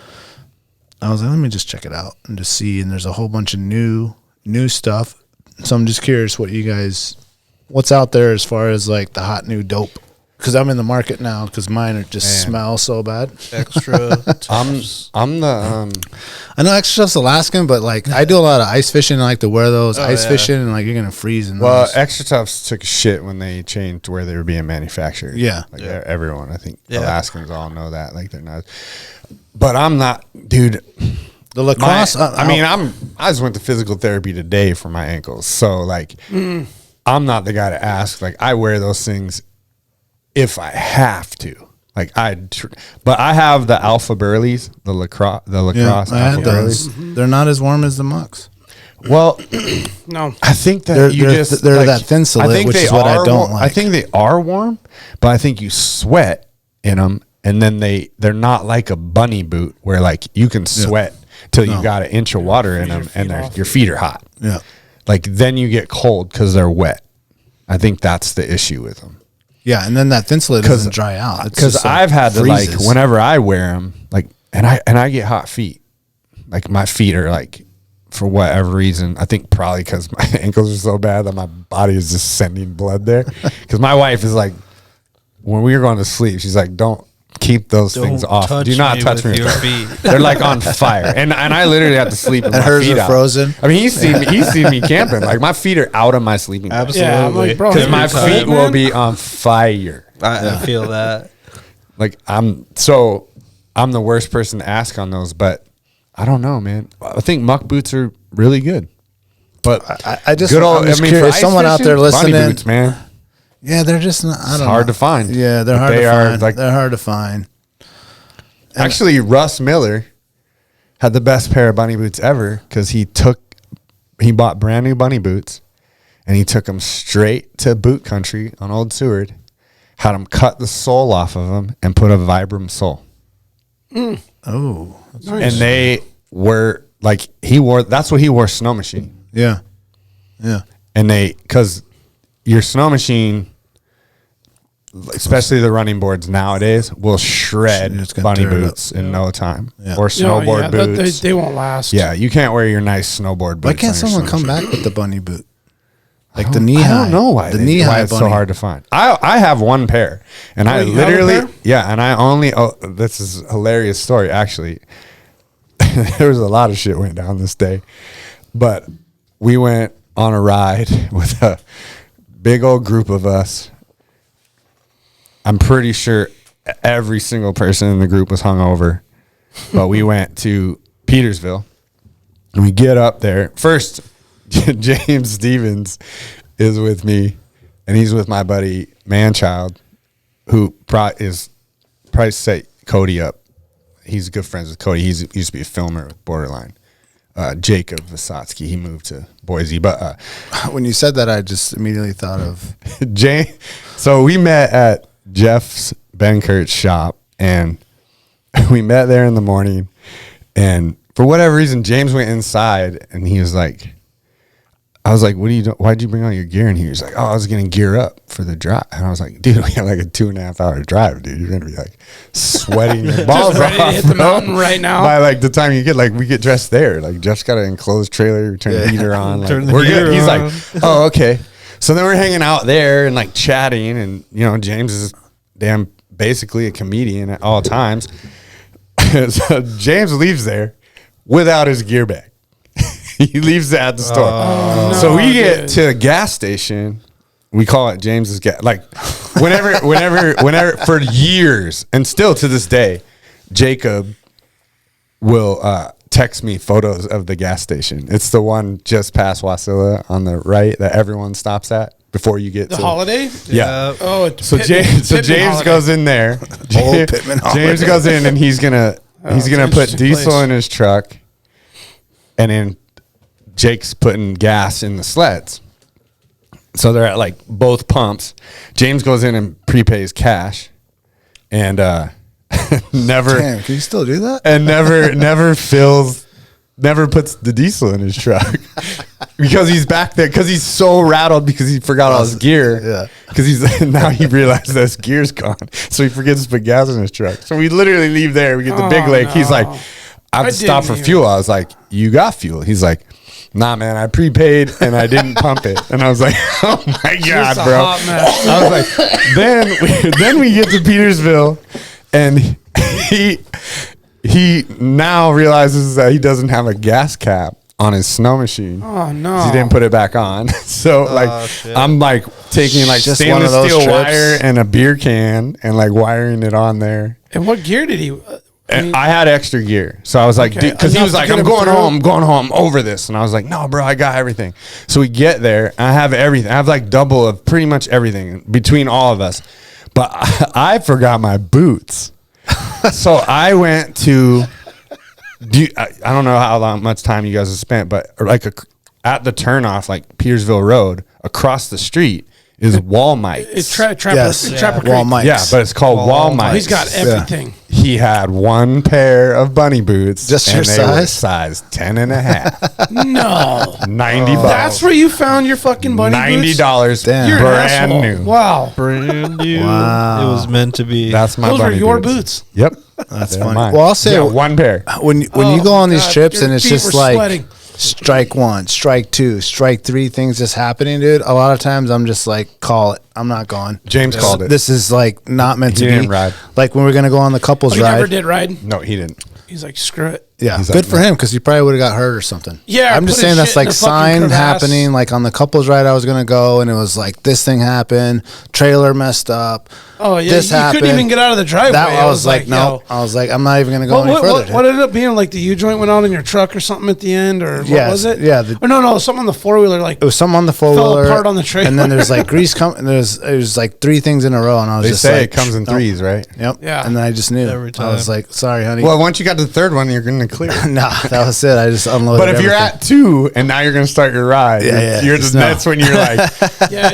I was like, let me just check it out and just see. And there's a whole bunch of new stuff. So I'm just curious what's out there as far as like the hot new dope because I'm in the market now because mine are just smell so bad. Extra. I'm the I know extra stuff's Alaskan, but like I do a lot of ice fishing. I like to wear those ice fishing, and like you're gonna freeze in those. Extra Toughs took a shit when they changed where they were being manufactured. Yeah. Like everyone, I think Alaskans all know that. Like they're not, but I'm not, dude. The lacrosse. I just went to physical therapy today for my ankles, so like I'm not the guy to ask. Like I wear those things if I have to. Like but I have the Alpha Burleys, the lacrosse I had Alpha those. Burleys. They're not as warm as the mucks. Well, No. I think that they're like, that thin solid, which is what I don't like. I think they are warm, but I think you sweat in them, and then they're not like a bunny boot where like you can sweat till you got an inch of water in them, and your feet are hot. Yeah. Like then you get cold because they're wet. I think that's the issue with them. Yeah, and then that thin solid doesn't dry out. Because I've had to like whenever I wear them, like and I get hot feet. Like my feet are like, for whatever reason, I think probably because my ankles are so bad that my body is just sending blood there. Because my wife is like, when we were going to sleep, she's like, don't keep those things off. Do not touch me. Your feet. They're like on fire, and I literally have to sleep with and my hers feet are out. frozen. I mean, he's seen me camping. Like my feet are out of my sleeping bag. Absolutely. Yeah, I'm like, bro, Because my you're feet cold, will man. be on fire. I feel that. Like I'm the worst person to ask on those, but I don't know, man. I think muck boots are really good. But I just, good old, I'm just for curious. ice Someone out fishing, there bunny listening, boots, man. yeah, they're just not. I don't It's know. hard to find. Yeah, they're But hard they to are, find. like- They're hard to find. Actually, Russ Miller had the best pair of bunny boots ever because he bought brand new bunny boots and he took them straight to boot country on Old Seward, had them cut the sole off of them and put a Vibram sole. Oh, Nice. And they were like, that's what he wore snow machine. yeah, yeah. And because your snow machine, especially the running boards nowadays, will shred It's gonna bunny tear it boots in no time. Yeah. Or snowboard boots. They won't last. Yeah, you can't wear your nice snowboard boots. Why can't on your someone snow come machine. back with the bunny boot? Like the knee high. I don't know why. The why knee high it's so bunny. hard to find. I have one pair, and I you have a literally pair? and I only. Oh, this is a hilarious story. Actually, there was a lot of shit went down this day, but we went on a ride with a big old group of us. I'm pretty sure every single person in the group was hungover, but we went to Petersville, and we get up there first. James Stevens is with me, and he's with my buddy Manchild, who is probably set Cody up. He's good friends with Cody. He used to be a filmer with Borderline. Jacob Vysotsky, he moved to Boise. But When you said that, I just immediately thought of so we met at Jeff's Benkurt's shop, and we met there in the morning. And for whatever reason, James went inside, and he was like, I was like, what are you doing? Why'd you bring all your gear in here? He's like, oh, I was going to gear up for the drive. And I was like, dude, we got like a 2.5 hour drive, dude. You're going to be like sweating your balls ready to off, hit the bro. mountain right now. By like the time you get, like, we get dressed there. Like, Jeff's got an enclosed trailer. We turn the heater on. Like, Turn the we're heater good. He's on. like, oh, okay. So then we're hanging out there and like chatting. And, you know, James is basically a comedian at all times. So James leaves there without his gear bag. He leaves it at the store. So we get to a gas station. We call it James's gas. Like whenever for years and still to this day, Jacob will text me photos of the gas station. It's the one just past Wasilla on the right that everyone stops at before you get The to Holiday? Yeah. Oh, it's So James Holiday. goes in there. Old Pittman James Holiday. goes in and he's gonna it's an put interesting diesel place. in his truck, and then Jake's putting gas in the sleds. So they're at like both pumps. James goes in and prepays cash, and never Damn, can you still do that? and never puts the diesel in his truck because he's back there because he's so rattled because he forgot all his gear. Yeah. Because he's now he realized that his gear's gone, so he forgets to put gas in his truck. So we literally leave there. We get to Big Oh, Lake. He's no. like, I have I to stop didn't for even- fuel. I was like, you got fuel? He's like, nah, man, I prepaid and I didn't pump it. And I was like, oh my God, a bro. hot mess. I was like, then we get to Petersville and he now realizes that he doesn't have a gas cap on his snow machine. Oh no. He didn't put it back on. So Shit. I'm like taking like Just one of stainless those steel trips. wire and a beer can and like wiring it on there. And what gear did he? And I had extra gear. So I was like, Okay, because he enough was to like, get I'm him going through? home over this. And I was like, no, bro, I got everything. So we get there and I have everything. I have like double of pretty much everything between all of us. But I forgot my boots. So I went to, I don't know how much time you guys have spent, but like at the turnoff, like Petersville Road, across the street is Walmart. It's Trapper Creek. Walmart. Yeah, but it's called Walmart. He's got everything. He had one pair of bunny boots. Just and your they were size? size 10 and a half. No. $90. That's where you found your fucking bunny boots? $90 Damn. You're an brand asshole. new. Wow. Brand new. Wow. It was meant to be. That's my Those were bunny your boots. boots. Yep. That's They're funny. mine. Well, I'll say Yeah, one pair. when you Oh, go on these God, trips your and it's feet just were like sweating. strike one, strike two, strike three, things just happening, dude. A lot of times I'm just like, call it. I'm not going. James called it. This is like not meant He to didn't be. ride. Like when we're gonna go on the couples He never ride. did ride. No, he didn't. He's like, screw it. Yeah, He's good like, for him because he probably would have got hurt or something. Yeah, I'm just put his saying that's shit in like a fucking sign crevasse. happening. Like on the couples ride, I was gonna go and it was like this thing happened, trailer messed up. Oh, yeah. This you happened. couldn't even get out of the driveway. That I was like, no. yo. I was like, I'm not even gonna go What, any what, further. what, dude. what ended up being like the U-joint went out in your truck or something at the end? Or what Yes, was it? yeah, Or no, something on the four-wheeler. Like, It was some on the four Fell wheeler, apart on the trailer. and then there's like grease coming. There's like three things in a row, and I was They just say like, it comes in nope. threes, right? Yep. Yeah. And then I just knew. Every I was time. like, sorry, honey. Well, once you got to the third one, you're going to clear. nah, that was it. I just unloaded. But if you're everything. at 2 and now you're going to start your ride, Yeah, you're just that's when you're like, yeah,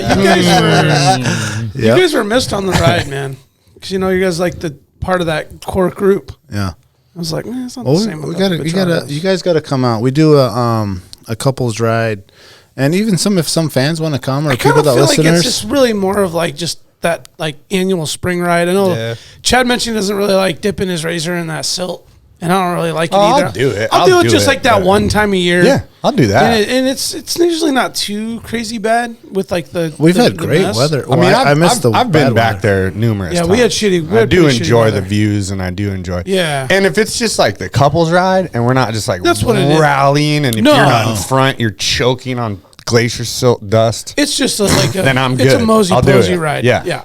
you guys were missed on the ride, man. Because, you guys like the part of that core group. yeah. I was like, man, it's not Well, the same. we with gotta, the you gotta, Buitragos. you guys gotta come out. We do a couples ride, and even if some fans want to come or I people kind of that feel like listeners. it's just really more of like just that like annual spring ride. I know Yeah. Chad mentioned he doesn't really like dipping his razor in that silt, and I don't really like it Oh, either. I'll do it. I'll I'll do it do just it, like that but- one time a year. yeah, I'll do that. And it's usually not too crazy bad with like the. We've the- had the great mess. weather. I mean, I missed the. I've been bad back weather. there numerous Yeah, times. we had shitty- we I had do pretty shitty enjoy the weather. views, and I do enjoy. Yeah. And if it's just like the couples ride, and we're not just like That's what it is. rallying, and if No. you're not in front, you're choking on glacier silt dust. It's just like a, Then I'm It's a good. mosey I'll do posey it. ride. Yeah. yeah.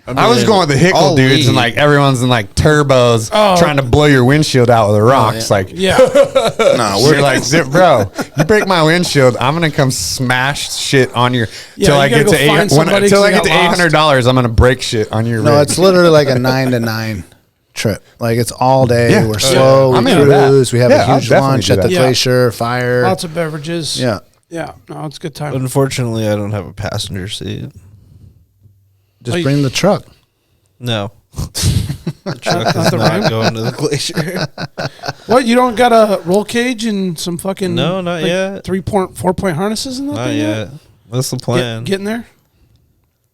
I was going with the Hickle I'll dudes, and lead. like everyone's in like turbos, Oh. trying to blow your windshield out with the rocks. Like, Yeah. No, we're like, bro, you break my windshield, I'm gonna come smash shit on your Yeah, till you I gotta get go to find somebody till 'cause I you get to got lost. $800. I'm gonna break shit on your. no, rig. it's literally like a 9 to 9 trip. Like it's all day. Yeah. We're Oh, slow. yeah. We I'm into that. cruise. We have Yeah, a I'll huge definitely lunch do at the that. Yeah. glacier. Fire. Lots of beverages. Yeah. Yeah. No, it's a good time. Unfortunately, I don't have a passenger seat. Just you- bring the truck. No. The truck is the not ramp? going to the glacier. What, you don't got a roll cage and some fucking No, not yet. 4-point harnesses in that Not thing yet. That's the plan. Getting there?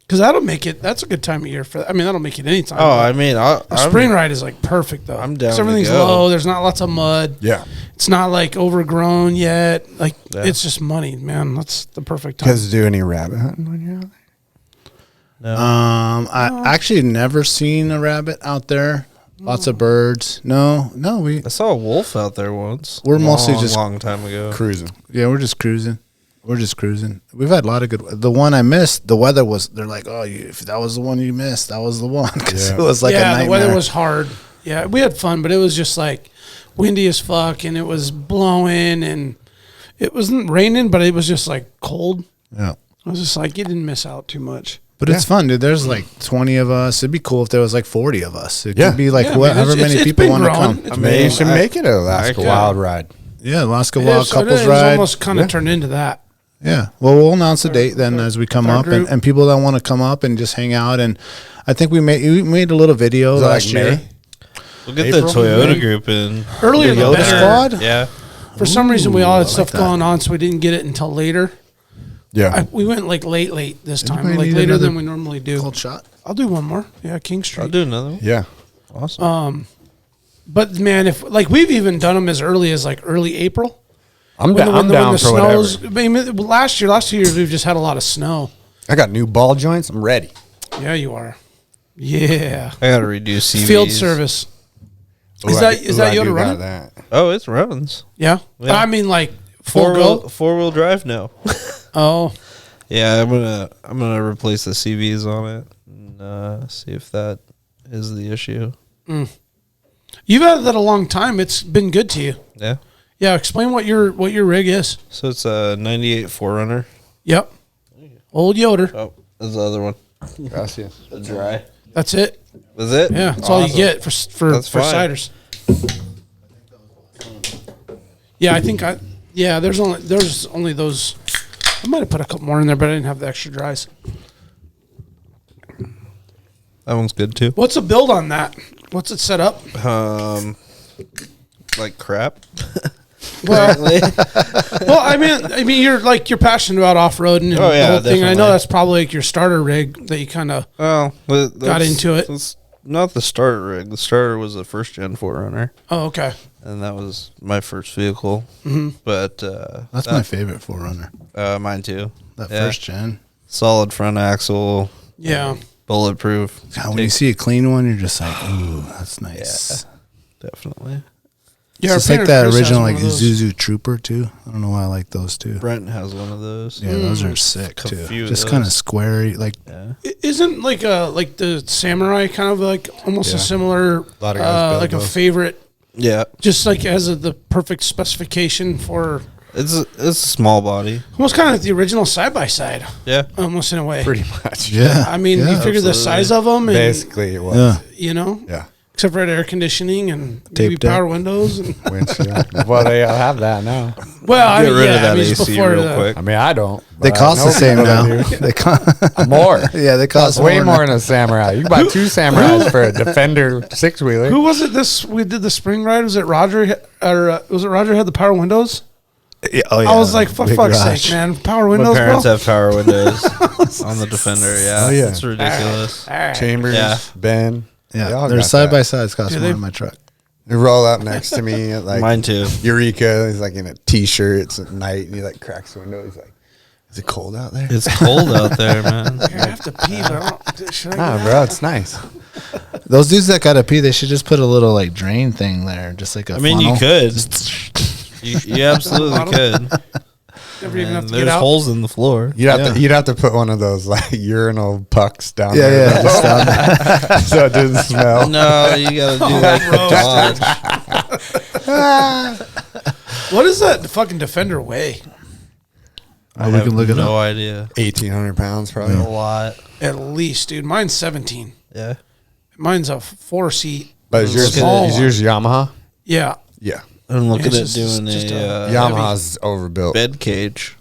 Because that'll make it. That's a good time of year for. I mean, that'll make it any time. Oh, but I mean, a spring ride is like perfect though. I'm down 'Cause to everything's go. low. There's not lots of mud. yeah. It's not like overgrown yet. Like Yeah. it's just money, man. That's the perfect time. You guys do any rabbit hunting when you're out there? No. I actually never seen a rabbit out there. Lots of birds. No, we I saw a wolf out there once. We're mostly just long time ago. Cruising. we're just cruising. We've had a lot of good. The one I missed, the weather was. They're like, oh, if that was the one you missed, that was the one because Yeah. it was like a yeah, nightmare. the weather was hard. Yeah, we had fun, but it was just like windy as fuck, and it was blowing, and it wasn't raining, but it was just like cold. Yeah. I was just like, you didn't miss out too much. But it's fun, dude. There's like 20 of us. It'd be cool if there was like 40 of us. It Yeah. could be like Yeah, I mean, however it's- many it's people been want to growing. come. It's Maybe you should I- make it a Alaska I- wild ride. Yeah, Alaska It Wild is- Couples it Ride. almost kind of turned into that. Yeah. Well, we'll announce the date then as we come our up, and, group. and people that want to come up and just hang out. And I think we made a little video Is that last like year. May? We'll get April, the Toyota May? group in. Earlier the Yoda better. Squad? Yeah. For some reason, we all had I stuff like that. going on, so we didn't get it until later. Yeah. We went like late this time, Anybody like need later another than we normally do. Cold shot. I'll do one more. Yeah, King Street. I'll do another one. yeah. Awesome. But man, if like we've even done them as early as like early April, I'm down for whatever. I mean, last 2 years we've just had a lot of snow. I got new ball joints. I'm ready. Yeah, you are. Yeah. I got to redo CVs. Field service. Is that Yoda running? That. Oh, it runs. Yeah? Yeah. I mean, like full go. 4-wheel drive. No. Oh. Yeah, I'm gonna replace the CVs on it and see if that is the issue. You've had that a long time. It's been good to you. Yeah. Yeah. Explain what your rig is. So it's a 98 4Runner. Yep. Old Yoder. Oh, there's the other one. Gracias. The dry. That's it. That's it? Yeah. That's all you get for That's fine. ciders. Yeah, I think there's only those. I might have put a couple more in there, but I didn't have the extra dries. That one's good too. What's the build on that? What's it set up? Like crap. Well, I mean, you're passionate about off roading and Oh, yeah, the whole thing. I know definitely. that's probably like your starter rig that you kind of got into it. That's not the starter rig. The starter was a first gen 4Runner, Oh, okay. and that was my first vehicle. Mm-hmm. But That's my favorite 4Runner. mine too. That Yeah. first gen. Solid front axle, Yeah. bulletproof. God, when you see a clean one, you're just like, ooh, that's nice. Definitely. Yeah, our It's like painter that Chris has original one like of those. Isuzu Trooper too. I don't know why I like those too. Brent has one of those. Yeah, those are sick A too. few of Just those. kind of squarey, like Yeah. Isn't like the Samurai kind of like almost a Yeah. similar A lot of guys build like a those. favorite, Yeah. just like has the perfect specification for It's a small body. almost kind of like the original side by side, Yeah. almost in a way. Pretty much. yeah. I mean, yeah. you figure the size of them, and Basically, it was. Yeah. you know, Yeah. except for air conditioning and maybe Taped up. power windows. And Windshield. Well, they all have that now. well, I Get mean, rid yeah, of that I mean, it's AC before real the- quick. I mean, I don't. They but I cost know the same people now. that do. They cost More. Yeah, they cost Way more more now. than a Samurai. You can buy 2 Samurais for a Defender 6-wheeler. Who was it? We did the spring ride. Was it Roger? Or was it Roger who had the power windows? Yeah, oh, yeah. I was like, for Big fuck's rush. sake, man! Power My windows, parents bro. have power windows on the Defender. Yeah. Oh, yeah. It's ridiculous. Chambers, Yeah. Ben. They Yeah, all their got side that. by sides cost Do more they- than my truck. They roll up next to me at like Mine too. Eureka. He's like in a t-shirt. It's at night, and he like cracks the window. He's like, "Is it cold out there?" It's cold out there, man. I have to pee, but I don't. Should I? Nah, Get bro, it's nice. Those dudes that gotta pee, they should just put a little like drain thing there, just like a I mean, you funnel. could. You absolutely could. Never even have And to get there's out. holes in the floor. You'd have to put one of those like urinal pucks down Yeah, there. yeah, just down there. So it doesn't smell. No, you gotta do like the Dodge. What does that fucking Defender weigh? Oh, we can look it no up. idea. 1,800 pounds probably. A lot. At least, dude. Mine's 17. Yeah. Mine's a 4-seat. But is yours, Small is yours Yamaha? Yeah. Yeah. I'm looking It's at just- doing just a Yamaha's overbuilt. bed cage.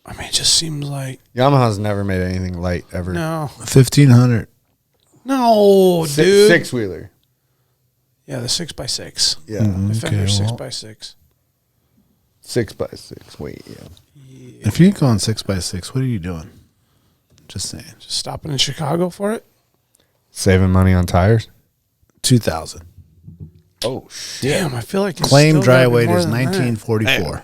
I mean, it just seems like Yamaha's never made anything light ever. no, 1,500. no, dude. 6-wheeler. Yeah, the 6x6. Yeah. Defender Okay, well. 6x6. 6x6. Wait, yeah. If you ain't going 6x6, what are you doing? Just saying. Just stopping in Chicago for it. Saving money on tires. 2,000. Oh shit. Damn, I feel like it's Claim still dry gotta be weight more is than that. 1944. Wow.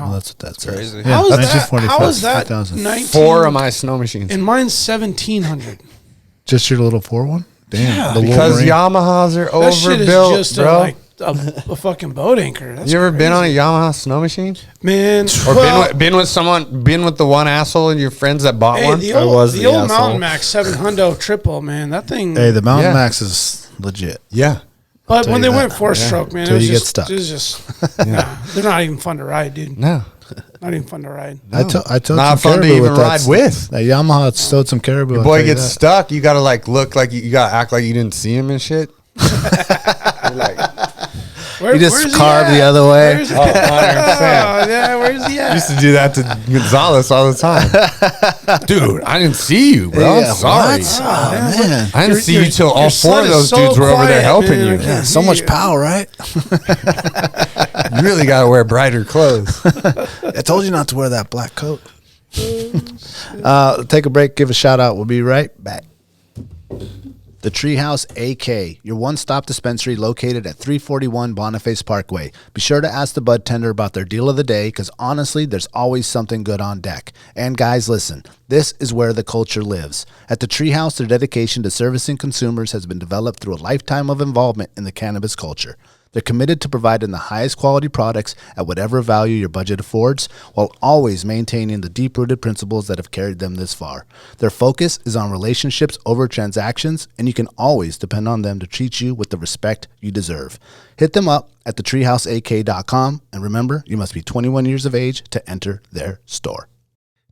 Well, that's what that says. crazy. Yeah, How is that? 1945, How is that? 2,000. 19, 4 of my snow machines. and mine's 1,700. Just your little 4 one? Damn. Yeah. the Because Wolverine. Yamahas are That shit is overbuilt, just bro. a fucking boat anchor. That's You ever been on a crazy. Yamaha snow machine? Man? Or well, been with the one asshole and your friends that bought hey, one? the I old, was the the old asshole. Mountain Max 700 triple, man. That thing. Hey, the Mountain Yeah. Max is legit. Yeah. but tell when you they that. went 4-stroke, man, Till it was you get just, stuck. It was just, nah, they're not even fun to ride, dude. No. Not even fun to ride. I towed Not some fun to caribou even with ride with. That Yamaha stowed some caribou. Your boy gets stuck. You gotta like look like you gotta act like you didn't see him and shit. You're like, Where, You just where's he carve at? the other way. Where's he 100%. at? Oh, yeah, where's he I at? used to do that to Gonzalez all the time. Dude, I didn't see you, bro. I'm sorry. What? Oh, man. I didn't see you till all your 4 son of is those so dudes were over there quiet, helping man. I you. can't Yeah, so see much you. power, right? You really gotta wear brighter clothes. I told you not to wear that black coat. Take a break, give a shout out. We'll be right back. The Treehouse AK, your one-stop dispensary located at 341 Boniface Parkway. Be sure to ask the bud tender about their deal of the day, because honestly, there's always something good on deck. And guys, listen, this is where the culture lives. At the Treehouse, their dedication to servicing consumers has been developed through a lifetime of involvement in the cannabis culture. They're committed to providing the highest quality products at whatever value your budget affords, while always maintaining the deep-rooted principles that have carried them this far. Their focus is on relationships over transactions, and you can always depend on them to treat you with the respect you deserve. Hit them up at thetreehouseak.com, and remember, you must be 21 years of age to enter their store.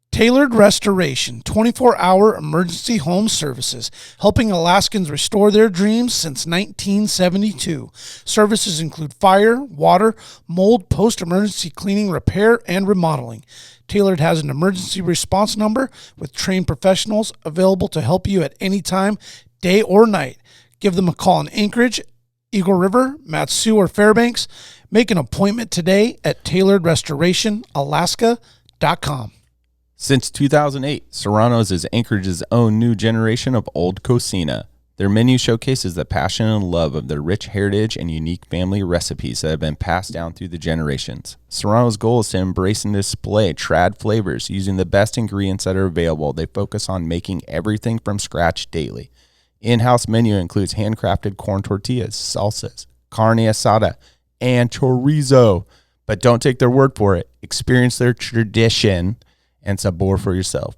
Tailored Restoration, 24-hour emergency home services, helping Alaskans restore their dreams since 1972. Services include fire, water, mold, post-emergency cleaning, repair, and remodeling. Tailored has an emergency response number with trained professionals available to help you at any time, day or night. Give them a call in Anchorage, Eagle River, Mat-Su, or Fairbanks. Make an appointment today at tailoredrestorationalaska.com. Since 2008, Serrano's is Anchorage's own new generation of Old Cocina. Their menu showcases the passion and love of their rich heritage and unique family recipes that have been passed down through the generations. Serrano's goal is to embrace and display trad flavors using the best ingredients that are available. They focus on making everything from scratch daily. In-house menu includes handcrafted corn tortillas, salsas, carne asada, and chorizo. But don't take their word for it. Experience their tradition and sabor for yourself.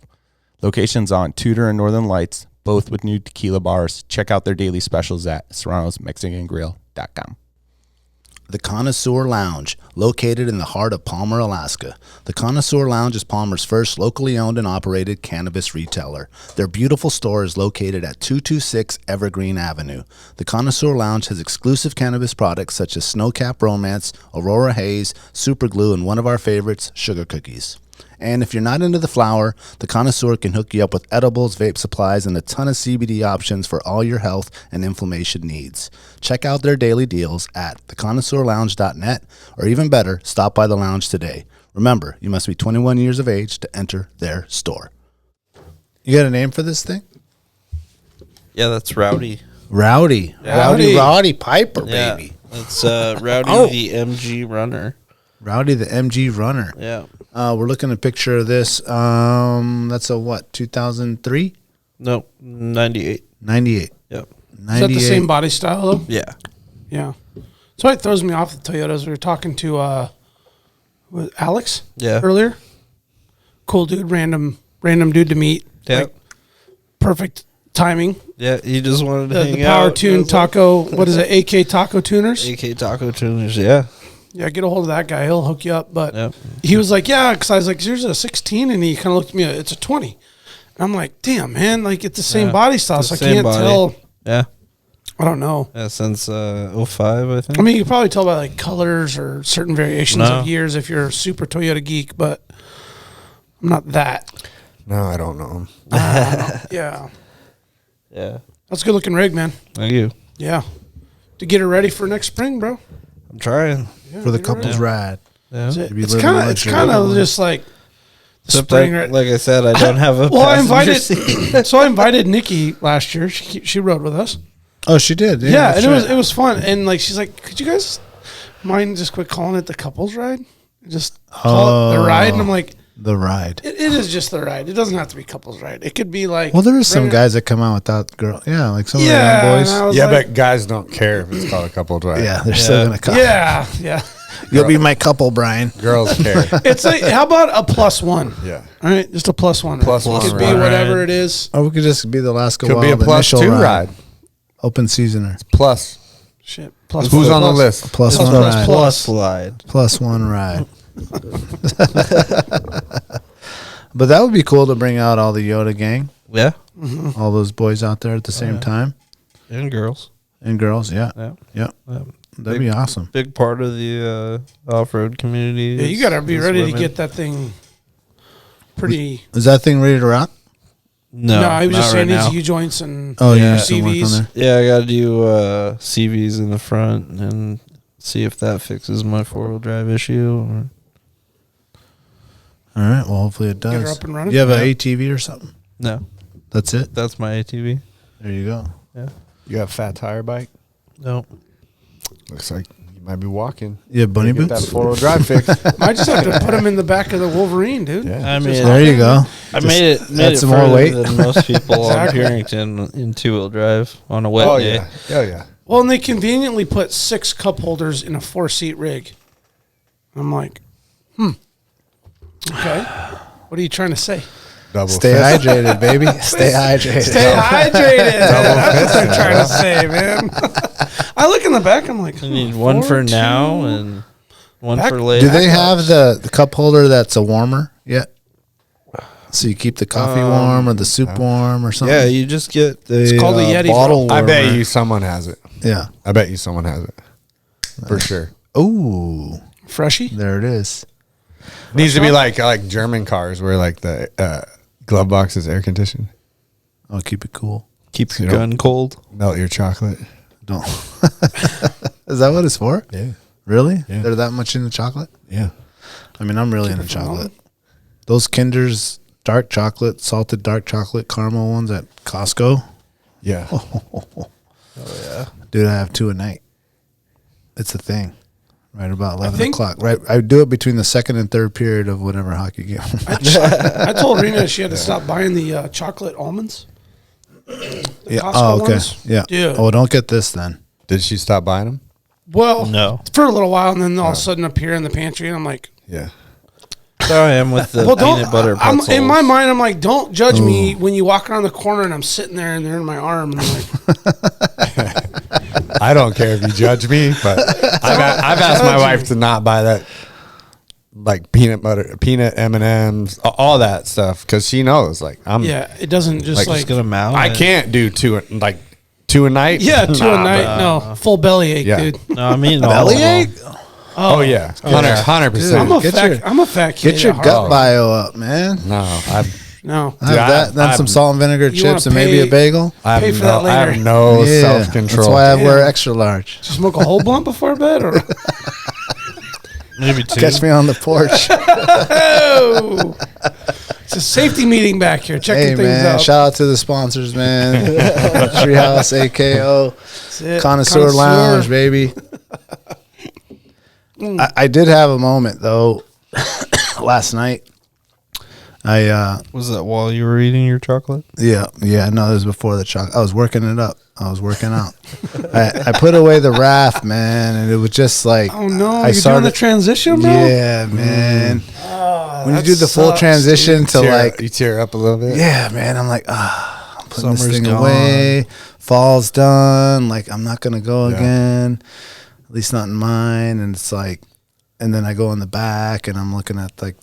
Locations on Tudor and Northern Lights, both with new tequila bars. Check out their daily specials at serranosmexicangrill.com. The Connoisseur Lounge, located in the heart of Palmer, Alaska. The Connoisseur Lounge is Palmer's first locally owned and operated cannabis retailer. Their beautiful store is located at 226 Evergreen Avenue. The Connoisseur Lounge has exclusive cannabis products such as Snowcap Romance, Aurora Haze, Super Glue, and one of our favorites, Sugar Cookies. And if you're not into the flower, the Connoisseur can hook you up with edibles, vape supplies, and a ton of CBD options for all your health and inflammation needs. Check out their daily deals at theconnoisseurlounge.net, or even better, stop by the lounge today. Remember, you must be 21 years of age to enter their store. You got a name for this thing? Yeah, that's Rowdy. Rowdy. Rowdy Piper, baby. It's Rowdy the MG Runner. Rowdy the MG Runner. Yeah. We're looking at a picture of this. That's a what, 2003? No, 98. 98. Yep. 98. Is that the same body style, though? Yeah. Yeah. So it throws me off the Toyotas. We were talking to with Alex earlier. Cool dude, random dude to meet. Yeah. Like, perfect timing. Yeah, he just wanted to hang the Power out. Tune Taco, what is it, AK Taco Tuners? AK Taco Tuners, yeah. Yeah, get a hold of that guy. He'll hook you up. But he was like, yeah, because I was like, here's a 16. And he kind of looked at me, it's a 20. And I'm like, damn, man, like it's the same body style. So I can't tell. Yeah. I don't know. Yeah, since 05, I think. I mean, you can probably tell by like colors or certain variations of years if you're a super Toyota geek, but I'm not that. No, I don't know him. Yeah. Yeah. That's a good looking rig, man. Thank you. Yeah. To get her ready for next spring, bro. I'm trying. Yeah, for the couple's ride. Yeah. It's kind of just like spring. Like I said, I don't have a So I invited Nikki last year. She rode with us. Oh, she did. Yeah, and it was fun. And like she's like, could you guys mind just quit calling it the couple's ride? Just call it the ride. And I'm like, the ride. It is just the ride. It doesn't have to be couple's ride. It could be like. Well, there is some guys that come out without girl. Yeah, like some of the young boys. Yeah, but guys don't care if it's called a couple ride. Yeah, they're still gonna come. Yeah. You'll be my couple, Brian. Girls care. It's like, how about a +1? Yeah. All right, just a +1. +1 It could be whatever it is. Or we could just be the Alaska Could Wild be a +2 ride. Open seasoner. Plus. Shit. Who's on the list? +1 ride. Plus slide. +1 ride. But that would be cool to bring out all the Yoda gang. Yeah. Mm-hmm. All those boys out there at the same time. And girls. And girls, yeah. Yeah. That'd be awesome. Big part of the off-road community. Yeah, you got to be ready to get that thing pretty. Is that thing ready to rock? No, I was just saying right these U-joints and CVs. Yeah, I got to do CVs in the front and see if that fixes my four-wheel drive issue. All right, well, hopefully it does. Get her up and running. You have an ATV or something? No. That's it? That's my ATV. There you go. You have a fat tire bike? No. Looks like you might be walking. You have bunny Get boots? that 4-wheel drive fix. I just have to put him in the back of the Wolverine, dude. Yeah. I mean, There you go. I made it add some more further weight. than most people Exactly. on Purington in 2-wheel drive on a wet Oh, day. yeah. Oh, yeah. Well, and they conveniently put 6 cup holders in a 4-seat rig. I'm like, okay. What are you trying to say? Double Stay fist. hydrated, baby. Stay hydrated. Stay hydrated. That's what they're trying to say, man. I look in the back. I'm like, I need one for now and one Back- for later. Do they have the cup holder that's a warmer yet? So you keep the coffee warm or the soup warm or something? Yeah, you just get the It's called a Yeti, bro. bottle I bet warmer. you someone has it. Yeah. I bet you someone has it. For sure. Ooh, Freshie? there it is. Needs to be like German cars where like the glove box is air conditioned. I'll keep it cool. Keep your gun cold. Melt your chocolate. Don't. Is that what it's for? Yeah. Really? Yeah. They're that much into chocolate? Yeah. I mean, I'm really into chocolate. Those Kinder's dark chocolate, salted dark chocolate caramel ones at Costco. Yeah. Dude, I have 2 a night. It's a thing. Right about 11 think- o'clock. Right, I do it between the second and third period of whatever hockey game. I told Rena she had to stop buying the chocolate almonds. Yeah. Costco Oh, okay. ones? Yeah. Dude. Oh, don't get this then. Did she stop buying them? Well, No. for a little while, and then all of a sudden appear in the pantry, and I'm like, Yeah. So I am with the well, don't. peanut butter I'm, pretzels. in my mind, I'm like, don't judge me when you walk around the corner and I'm sitting there and they're in my arm, and I'm like, I don't care if you judge me, but I've asked my wife to not buy that, like peanut M&Ms, all that stuff, because she knows like I'm. yeah, it doesn't just Like, like, gonna mouth. I can't do two a night. yeah, 2 a Nah, night, bro. no, full belly ache, Yeah. dude. No, I mean all of them. Oh yeah, 100%. I'm a Get fat, your- I'm a fat kid. Get your at gut heart. bio up, man. No, No, Have Dude, that, then some salt and vinegar You wanna chips and maybe a pay- bagel. I Pay have for that no, I later. have no Yeah, self control. That's why I wear Damn. extra large. smoke a whole blunt before bed, or Maybe 2. Catch me on the porch. oh, it's a safety meeting back here, checking Hey things man, out. shout out to the sponsors, man. Treehouse, AKO, That's it. Connoisseur Lounge, baby. I did have a moment though last night. Was that while you were eating your chocolate? Yeah, no, this was before the chocolate. I was working it up. I was working out. I put away the raft, man, and it was just like, Oh no, I you're doing the started- transition, bro. yeah, man. When you that do the full sucks, transition to like, you tear up a little bit. yeah, man, I'm like, I'm putting this Summer's thing gone. away. Fall's done. Like, I'm not gonna go Yeah. again. At least not in mine. And it's like, and then I go in the back, and I'm looking at like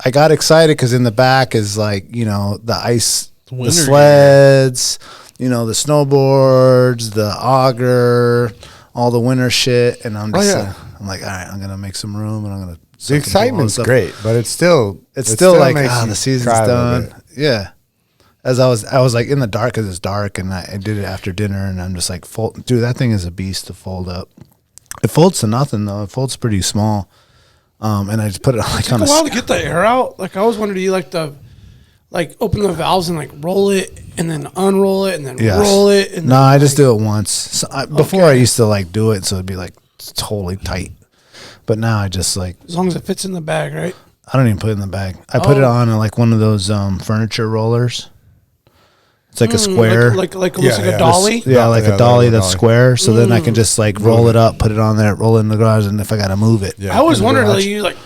I got excited because in the back is like, you know, the ice, the winter sleds, you know, the snowboards, the auger, all the winter shit, and I'm just yeah. I'm like, all right, I'm gonna make some room, and I'm gonna. The excitement's great, but it's still like makes you the season's cry a little done. bit. Yeah. As I was like in the dark because it's dark, and I did it after dinner, and I'm just like, dude, that thing is a beast to fold up. It folds to nothing though. It folds pretty small. And I just put it on like on Took a a while to get the air out. Like I always wondered, do you like to like open the valves and like roll it and then unroll it and then Yes. roll it? And No, then, I just like, do it once. So before I used to like do it, so it'd be like totally tight. But now I just like as long as it fits in the bag, right? I don't even put it in the bag. I put it Oh. on like one of those furniture rollers. It's like a square. like almost Yeah, like yeah. a dolly. Yeah, like Yeah, a dolly like a that's dolly. square. So then I can just like roll it up, put it on there, roll it in the garage, and if I got to move it. Yeah. I always in the wondered, garage. like you like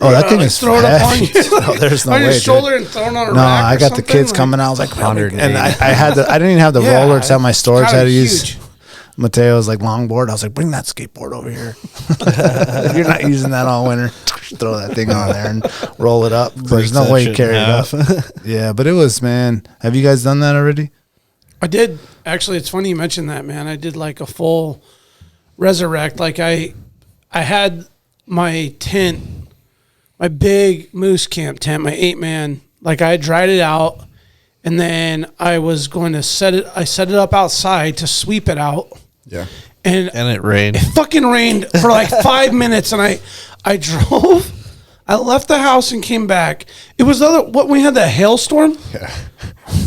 Oh, that thing like is throw it up on heavy. you. No, there's no on way, your dude. shoulder and throw it on a No, rack I or got the something? kids Like, coming out. I was like, 100 and I had I didn't even have the Yeah, roller. It's at my storage. I had to kinda use huge. Mateo's like longboard. I was like, bring that skateboard over here. If you're not using that all winter, throw that thing on there and roll it up. There's no that way you shit carry in it up. Yeah, but it was, man. Have you guys done that already? I did. Actually, it's funny you mentioned that, man. I did like a full resurrect. Like I had my tent, my big moose camp tent, my 8-man. Like I dried it out, and then I was going to set it. I set it up outside to sweep it out, Yeah. and And it rained. it fucking rained for like 5 minutes, and I drove. I left the house and came back. It was when we had that hailstorm. Yeah.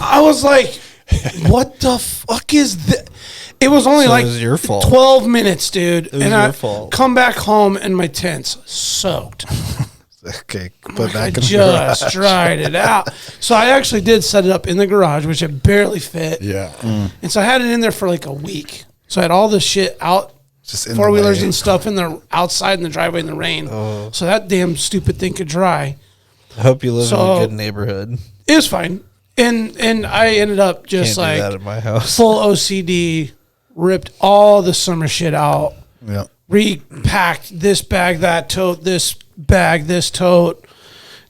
I was like, what the fuck is this? It was only So it was your fault. 12 minutes, dude. It was and your I fault. come back home and my tent's soaked. Okay, put I back in the just garage. dried it out. So I actually did set it up in the garage, which it barely fit. Yeah. And so I had it in there for like a week. So I had all this shit out, Just in the four-wheelers way. and stuff in the outside in the driveway in the rain. So that damn stupid thing could dry. I hope you live in So- a good neighborhood. It was fine. And I ended up just Can't do that like at my house. full OCD, ripped all the summer shit out, Yep. repacked this bag, that tote, this bag, this tote.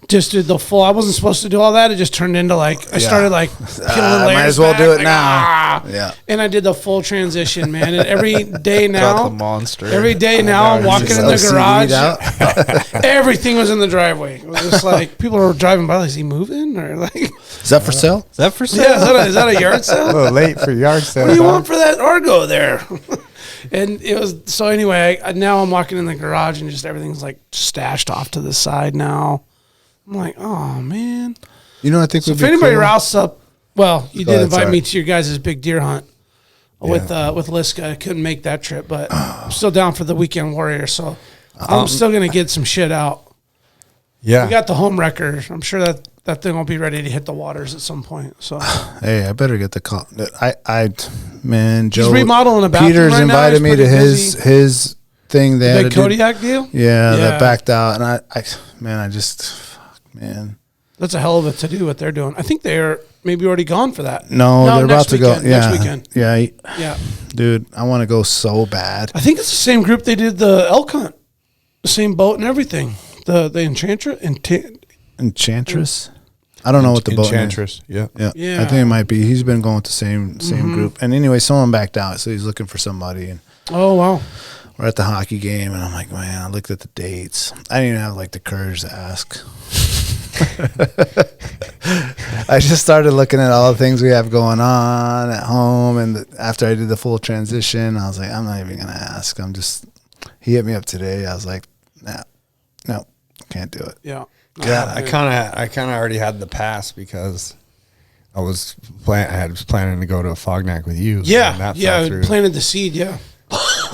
Just did the full. I wasn't supposed to do all that. It just turned into like I started like peeling layers might as well back, do it like, now. Yeah. And I did the full transition, man. And every day now, Got the monster. every day now, I'm walking in the OCD'd garage. out. Everything was in the driveway. It was just like people were driving by. Like, is he moving or like? Is that for sale? Is that for sale? Yeah, is that a yard A sale? little late for yard sale. What do you huh? want for that Argo there? And it was so anyway. Now I'm walking in the garage and just everything's like stashed off to the side now. I'm like, oh man. You know, I think So would if be anybody cool? rouses up, well, you Go did ahead, invite sorry. me to your guys' big deer hunt with Liska. I couldn't make that trip, but I'm still down for the weekend warrior. So I'm still gonna get some shit out. Yeah. We got the home wrecker. I'm sure that thing will be ready to hit the waters at some point. So Hey, I better get the call. Man, Joe. remodeling a bathroom Peters right now. invited He's me to pretty his busy. his thing. They had big to do- Kodiak deal. Yeah, Yeah. that backed out, and I just, fuck, man. That's a hell of a to do what they're doing. I think they're maybe already gone for that. No, they're about next to go. weekend, Yeah, next weekend. yeah, Yeah, dude, I want to go so bad. I think it's the same group they did the elk hunt, the same boat and everything. The Enchantress. I don't know what the boat name is. Enchantress. Yeah. Yeah. Yeah. I think it might be. He's been going with the same group. And anyway, someone backed out, so he's looking for somebody. And Oh wow, we're at the hockey game, and I'm like, man, I looked at the dates. I didn't even have like the courage to ask. I just started looking at all the things we have going on at home, and after I did the full transition, I was like, I'm not even gonna ask. He hit me up today. I was like, no, can't do it. yeah. Yeah, I kind of already had the pass because I was planning to go to a Fognac with you. and Yeah, that yeah. fell through. Planted the seed. Yeah,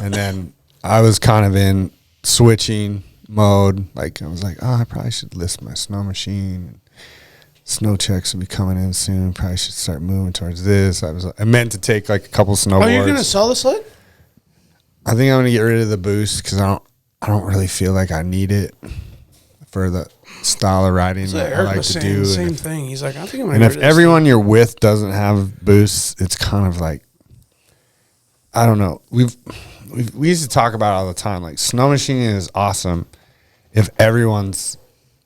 And then I was kind of in switching mode. Like I was like, oh, I probably should list my snow machine. Snow checks will be coming in soon. Probably should start moving towards this. I meant to take like a couple snowboards. Oh, you're gonna sell the sled? I think I'm gonna get rid of the boost because I don't really feel like I need it for the style of riding So that I Eric like was to saying do. the same And thing. He's like, I think I'm gonna. and get if rid of this everyone you're with doesn't have boosts, it's kind of like, I don't know. We used to talk about it all the time. Like snow machining is awesome if everyone's thing.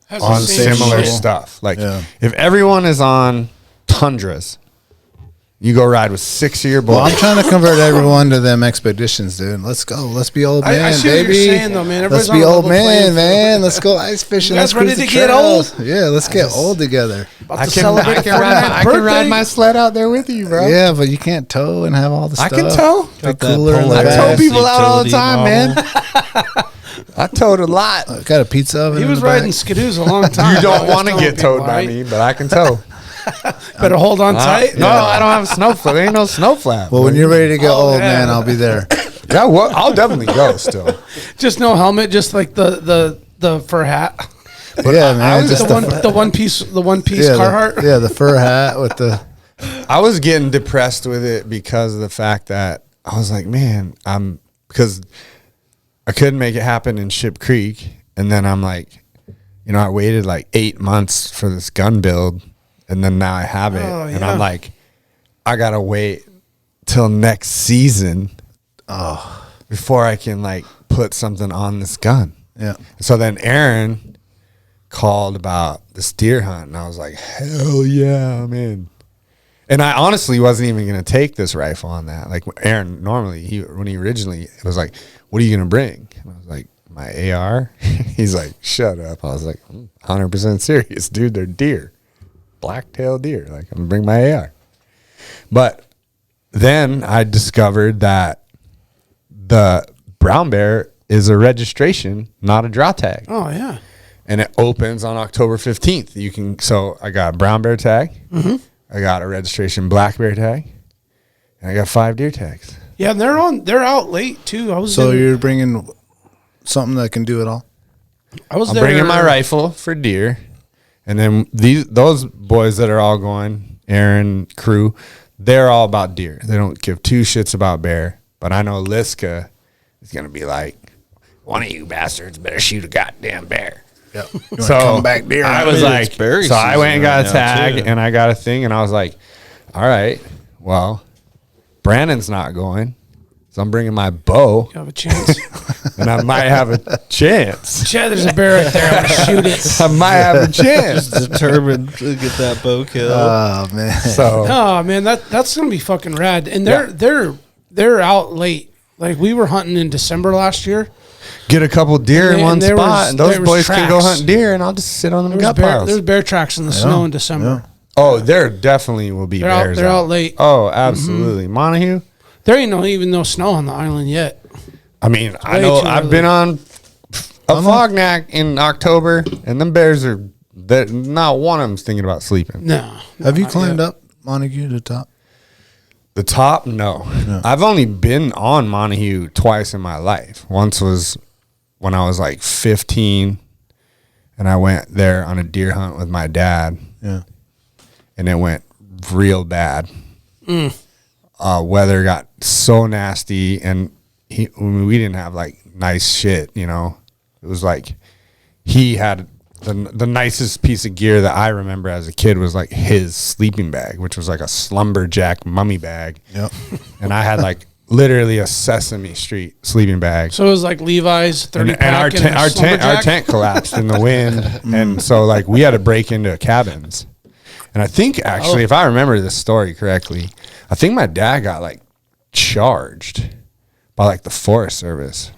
Has the on same similar shit. stuff. Like Yeah. if everyone is on Tundras, you go ride with 6 of your boys. Well, I'm trying to convert everyone to them expeditions, dude. Let's go. Let's be old man, I see what you're baby. saying, though, man. Let's Everybody's be on a old level playing man, field. man. Let's go ice fishing. You guys Let's cruise ready the to get trails. old? Yeah, let's get old together. About to celebrate a 49th birthday. sled out there with you, bro. Yeah, but you can't tow and have all the I stuff. can tow. The Got that cooler in the Polaris I tow back. people out all the utility time, model. man. I towed a lot. Got a pizza oven. He in was the back. riding skidoos a long time. You don't ago. want to Just get telling towed people, by right? me, but I can tow. Better hold on tight. No, I don't have a snow flap. There ain't no snow flap. Well, when you're ready to get Oh, old, yeah. man, I'll be there. yeah, well, I'll definitely go still. Just no helmet. Just like the fur hat. Yeah, man. Just The one piece Carhartt. the fur hat with the. I was getting depressed with it because of the fact that I was like, man, because I couldn't make it happen in Ship Creek. And then I'm like, I waited like 8 months for this gun build. And then now I have it. Oh, And yeah. I'm like, I got to wait till next season before I can like put something on this gun. Yeah. So then Aaron called about this deer hunt, and I was like, hell yeah, I'm in. And I honestly wasn't even going to take this rifle on that. Like Aaron, normally, when he originally, it was like, what are you going to bring? And I was like, my AR? He's like, shut up. I was like, 100% serious, dude. They're deer. Black-tailed deer. Like, I'm going to bring my AR. But then I discovered that the brown bear is a registration, not a draw tag. Oh yeah. And it opens on October 15th. So I got a brown bear tag. Mm-hmm. I got a registration black bear tag, and I got 5 deer tags. Yeah, and they're out late too. You're bringing something that can do it all? I'm bringing my rifle for deer, and then those boys that are all going, Aaron, crew, they're all about deer. They don't give 2 shits about bear. But I know Liska is gonna be like, one of you bastards better shoot a goddamn bear. Yep. So come back deer. I was like, so I went and got a tag, too. and I got a thing, and I was like, all right, well, Brandon's not going, so I'm bringing my bow, You have a chance. and I might have a chance. Chad, there's a bear right there. I'm gonna shoot it. I might have a chance. Determined to get that bow kill. Oh man. So Oh man, that's gonna be fucking rad. And they're out late. Like we were hunting in December last year. get a couple deer in one spot, and those there was boys can go tracks. hunt deer, and I'll just sit on them gut There's piles. bear tracks in the snow in December. Oh, there definitely will be bears. They're out late. Oh, absolutely. Montague. There ain't even no snow on the island yet. I mean, I Way know too I've early. been on a fognack in October, and them bears are not one of them's thinking about sleeping. No. Have you not climbed yet. up Montague to the top? The top, no. I've only been on Montague twice in my life. Once was when I was like 15, and I went there on a deer hunt with my dad. Yeah. And it went real bad. Weather got so nasty, and we didn't have like nice shit, you know. It was like he had the nicest piece of gear that I remember as a kid was like his sleeping bag, which was like a slumberjack mummy bag. Yep. And I had like literally a Sesame Street sleeping bag. So it was like Levi's 30 And pack our tent collapsed in the wind, and so like we had to break into cabins. And I think actually, if I remember this story correctly, I think my dad got like charged by like the Forest Service.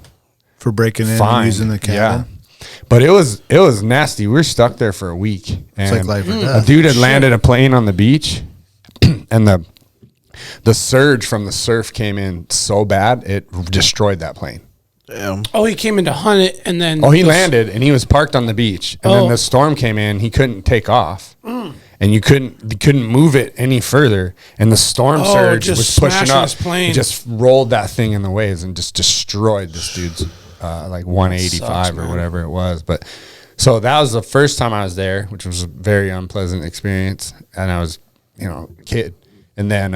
For breaking in Fine. and using the cabin. Yeah. But it was nasty. We were stuck there for a week, and like life or a death. dude had landed a plane on the beach, and the surge from the surf came in so bad it destroyed that plane. Damn. Oh, he came in to hunt it, and then Oh, he landed and he was parked on the beach, and then Oh. the storm came in. He couldn't take off, and you couldn't move it any further. And the storm surge just was pushing smashing up. his plane. He just rolled that thing in the waves and just destroyed this dude's like 185 Sucks, or man. whatever it was. But so that was the first time I was there, which was a very unpleasant experience, and I was a kid. And then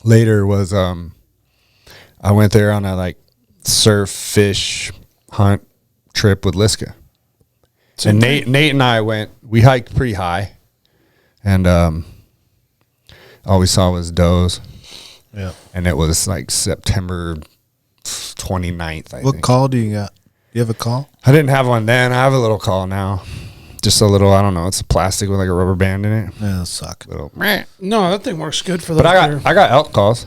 later was I went there on a like surf, fish, hunt trip with Liska. And Nate and I we hiked pretty high, and all we saw was does. Yeah. And it was like September 29th, I What think. call do you got? You have a call? I didn't have one then. I have a little call now. Just a little, I don't know, it's a plastic with like a rubber band in it. Yeah, that'll suck. Little. No, that thing works good for the. But I got elk calls.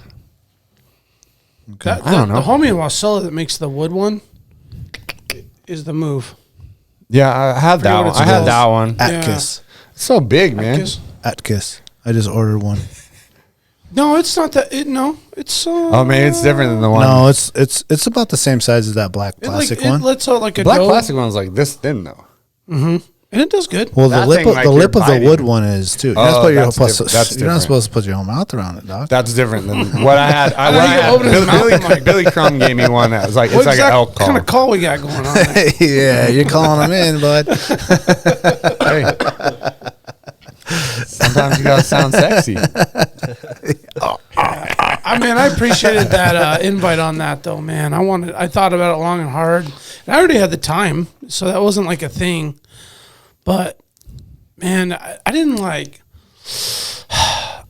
I don't know. The homie in Wasilla that makes the wood one is the move. Yeah, I had that what one. it's I had called. that one. Atkiss. It's so big, man. Atkiss? Atkiss. I just ordered one. No, it's not that. It's. Oh, man, it's different than the one. No, it's about the same size as that black plastic one. It lets out like a Black dough, plastic one's like this thin, though. and it does good. Well, the That lip thing, of, like, the you're lip of the biting. wood one is too. You're Oh, not supposed, that's you're different. That's not different. supposed to put your whole mouth around it, dog. That's different than what I had. open his mouth, Billy Crumb gave me one that was like, it's like an elk call. kind of call we got going on? There? Yeah, you're calling them in, bud. Hey. Sometimes you gotta sound sexy. I mean, I appreciated that invite on that, though, man. I thought about it long and hard. And I already had the time, so that wasn't like a thing. But man, I didn't like.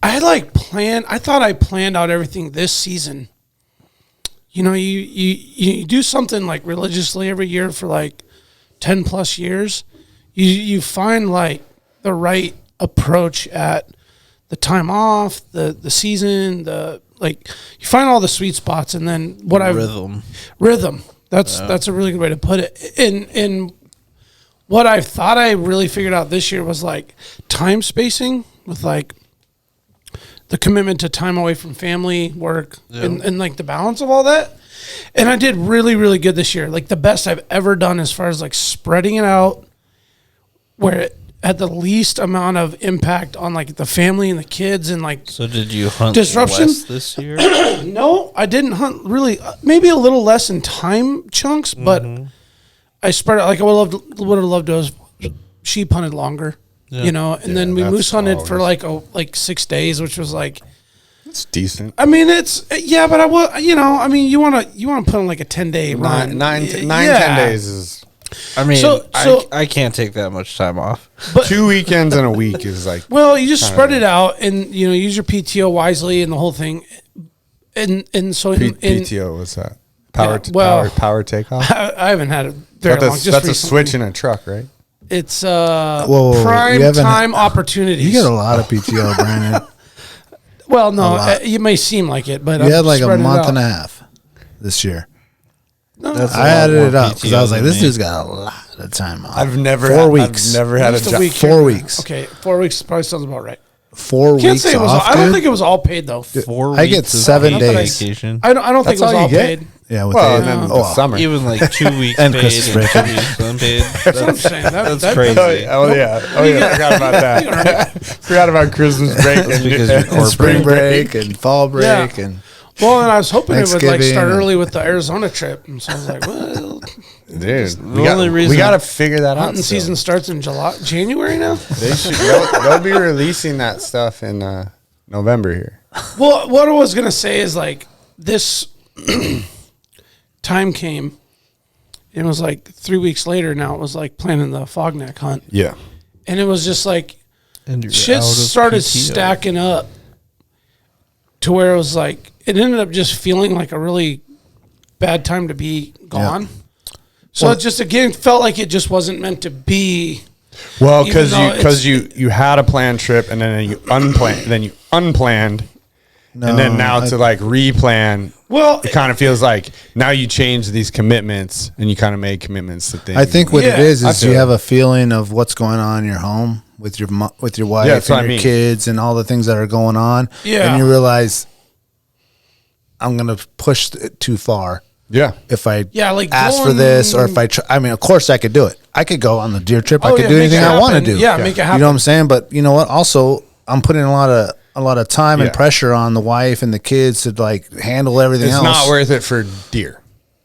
I thought I planned out everything this season. You know, you do something like religiously every year for like 10 plus years. You find like the right approach at the time off, the season, you find all the sweet spots, and then rhythm. That's a really good way to put it. And what I thought I really figured out this year was like time spacing with like the commitment to time away from family, work, and like the balance of all that. And I did really, really good this year. Like the best I've ever done as far as like spreading it out where had the least amount of impact on like the family and the kids and like. So did you hunt disruption less this year? No, I didn't hunt really. Maybe a little less in time chunks, but I spread it. Like I would have loved to have sheep hunted longer, you know. And then we moose hunted for like 6 days, which was like. It's decent. I mean, it's but I will. You know, I mean, you want to put on like a 10-day run. 10 days is. I mean, So- I can't take that much time off. But 2 weekends in a week is like. well, you just spread it out and you know use your PTO wisely and the whole thing, and so in PTO, what's that? Power takeoff. I haven't had it very long. Just That's a recently. switch in a truck, right? It's whoa, prime you haven't- time opportunities. You get a lot of PTO, Brandon. Well, no, it may seem like it, but You had like a month and a half this year. That's I added it up because I was like, this dude's got a lot of time off. I've never 4 weeks. I've never had a Just a job. week. 4 weeks. Okay, 4 weeks probably sounds about right. 4 Can't weeks say it was. off, I don't dude? think it was all paid though. 4 I get weeks of 7 paid days. vacation. I don't think That's it was all all you get? paid. Yeah, with Well, the, and then the summer. Even like 2 weeks And paid Christmas and break. 2 weeks unpaid. That's what I'm saying. That's crazy. Oh yeah. I forgot about that. Forgot about Christmas break That's and, because you're and corporate. spring break and fall break and Well, and I was hoping it would like Thanksgiving start and- early with the Arizona trip, and so I was like, well, dude, only reason- we got to figure that out. hunting still. season starts in January now. They'll be releasing that stuff in November here. Well, what I was gonna say is like this time came. It was like 3 weeks later. Now it was like planning the fogneck hunt, Yeah. and it was just like And you're shit out of started PTO. stacking up to where it was like it ended up just feeling like a really bad time to be gone. So it just again felt like it just wasn't meant to be. Well, Even because though you had a planned trip and then you unplanned, and then now to like replan. Well, It kind of feels like now you change these commitments and you kind of make commitments to things. I think what it Yeah, is I you feel have a feeling of what's going on in your home with your wife that's what I and your mean. kids and all the things that are going on. Yeah. And you realize I'm going to push it too far. Yeah. If I like ask for going- this or if I try, I mean, of course I could do it. I could go on the deer trip. I Oh, could yeah, do make anything it I want to happen. do. Yeah, make it You happen. know what I'm saying? But you know what? Also, I'm putting a lot of time and Yeah. pressure on the wife and the kids to like handle everything It's else. not worth it for deer.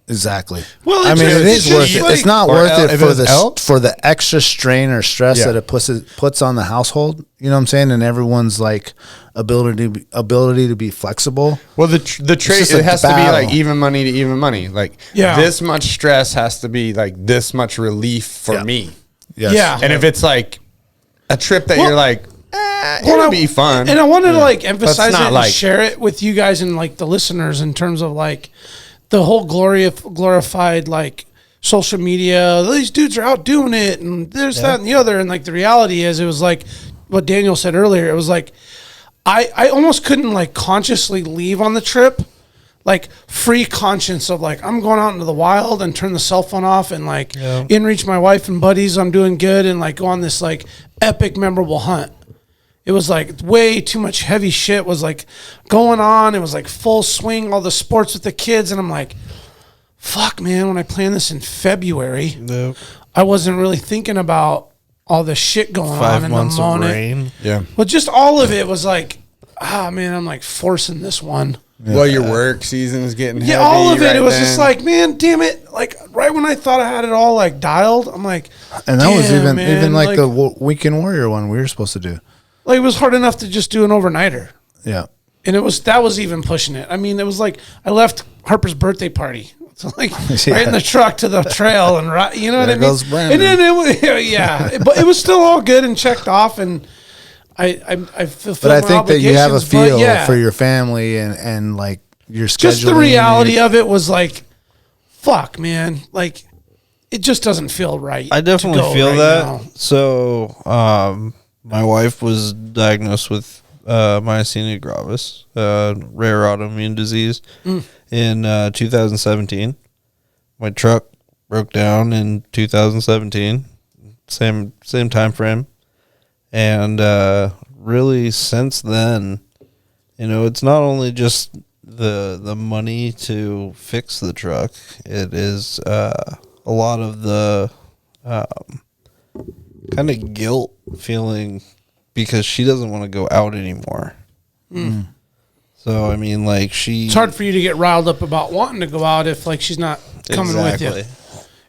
Exactly. Well, I it's mean, just- it it's is worth just it. like- It's not Or worth el- it if for it's the elk? for the extra strain or stress Yeah. that it puts on the household. You know what I'm saying? And everyone's like ability to be flexible. Well, the trade just it like has the to be battle. like even money to even money. Like Yeah. this much stress has to be like this much relief for Yeah. me. Yes. Yeah. And if it's like a trip that Well- you're like, it'll be fun. And I wanted to like emphasize it not and like- share it with you guys and like the listeners in terms of like the whole glorified like social media. These dudes are out doing it and there's that and the other. And like the reality is it was like what Daniel said earlier. It was like I almost couldn't like consciously leave on the trip. Like free conscience of like I'm going out into the wild and turn the cell phone off and like in reach my wife and buddies. I'm doing good and like go on this like epic memorable hunt. It was like way too much heavy shit was like going on. It was like full swing, all the sports with the kids, and I'm like, fuck, man. When I planned this in February, Nope. I wasn't really thinking about all the shit going on 5 in months the of moment. rain. yeah. But just all of it was like, man, I'm like forcing this one. Well, your work season is getting Yeah, heavy all of it. right It was just then. like, man, damn it! Like right when I thought I had it all like dialed, I'm like, And that was damn, even man, like the Weekend Warrior one we were supposed to do. like it was hard enough to just do an overnighter. Yeah. And that was even pushing it. I mean, it was like I left Harper's birthday party. So like Yeah. right in the truck to the trail and you know what I There mean? goes Brandon. And then it was, yeah, but it was still all good and checked off and I fulfilled But I my think that you have a obligations, but feel yeah, for your family and like your scheduling. just the reality of it was like, fuck, man, like it just doesn't feel right. I to definitely go feel right that. now. So, my wife was diagnosed with myasthenia gravis, rare autoimmune disease, in 2017. My truck broke down in 2017, same time frame, and really since then, you know, it's not only just the money to fix the truck; it is a lot of the kind of guilt feeling because she doesn't want to go out anymore. So I mean, like it's hard for you to get riled up about wanting to go out if like she's not coming with you,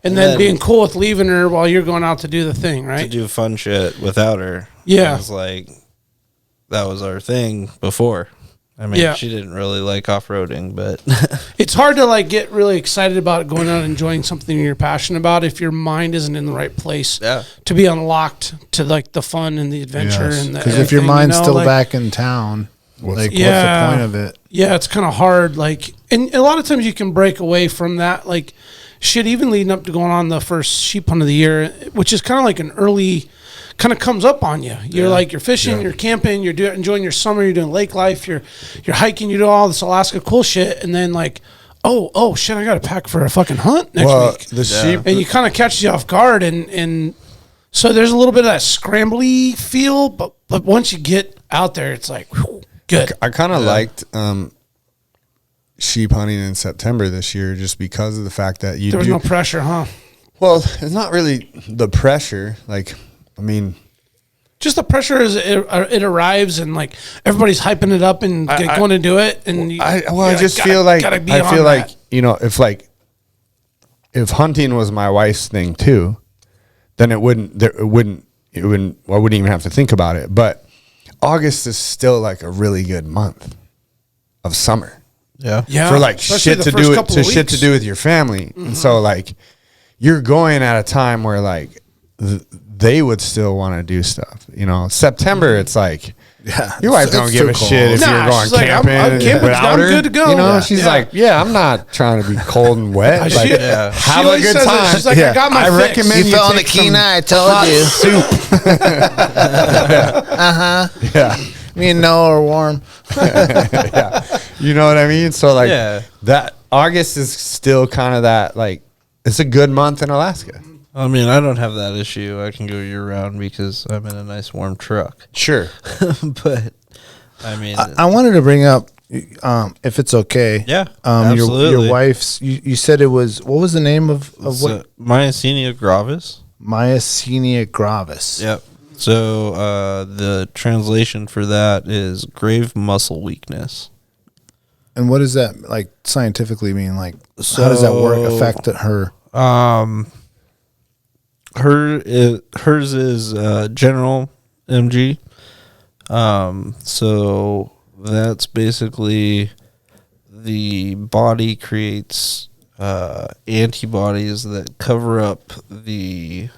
and then being cool with leaving her while you're going out to do the thing, right? To do fun shit without her. Yeah, it's like that was our thing before. I mean, she didn't really like off-roading, but it's hard to like get really excited about going out and enjoying something you're passionate about if your mind isn't in the right place to be unlocked to like the fun and the adventure. And because if your mind's still like, back in town, what's the point of it? Yeah, it's kind of hard. Like, and a lot of times you can break away from that. Like, shit, even leading up to going on the first sheep hunt of the year, which is kind of like an early, kind of comes up on you. You're like, you're fishing, you're camping, you're enjoying your summer, you're doing lake life, you're hiking, you do all this Alaska cool shit, and then like, oh shit, I got to pack for a fucking hunt next week. The sheep, and you kind of catch you off guard, and so there's a little bit of that scrambly feel, but once you get out there, it's like, whew, good. I kind of liked sheep hunting in September this year just because of the fact that there was no pressure, huh? Well, it's not really the pressure. Like, I mean, just the pressure as it arrives and like everybody's hyping it up and going to do it. And I just feel like you know, if hunting was my wife's thing too, then I wouldn't even have to think about it. But August is still like a really good month of summer. Yeah. For like shit to do with your family. And so like you're going at a time where like they would still want to do stuff. You know, September it's like your wife don't give a shit if you're going camping. I'm good to go. You know, she's like, I'm not trying to be cold and wet. Like, have a good time. She's like, I got my fix. Recommend you fell in the Kenai. I told you. Soup. Yeah. Me and Noah are warm. You know what I mean? So like that August is still kind of that, like, it's a good month in Alaska. I mean, I don't have that issue. I can go year round because I'm in a nice warm truck. Sure. But I mean, I wanted to bring up, if it's okay. Yeah. Absolutely. Your wife's, you said it was, what was the name of what? Myasthenia Gravis. Myasthenia Gravis. Yep. So the translation for that is grave muscle weakness. And what does that like scientifically mean? Like, how does that affect her? Hers is general MG. So that's basically the body creates antibodies that cover up the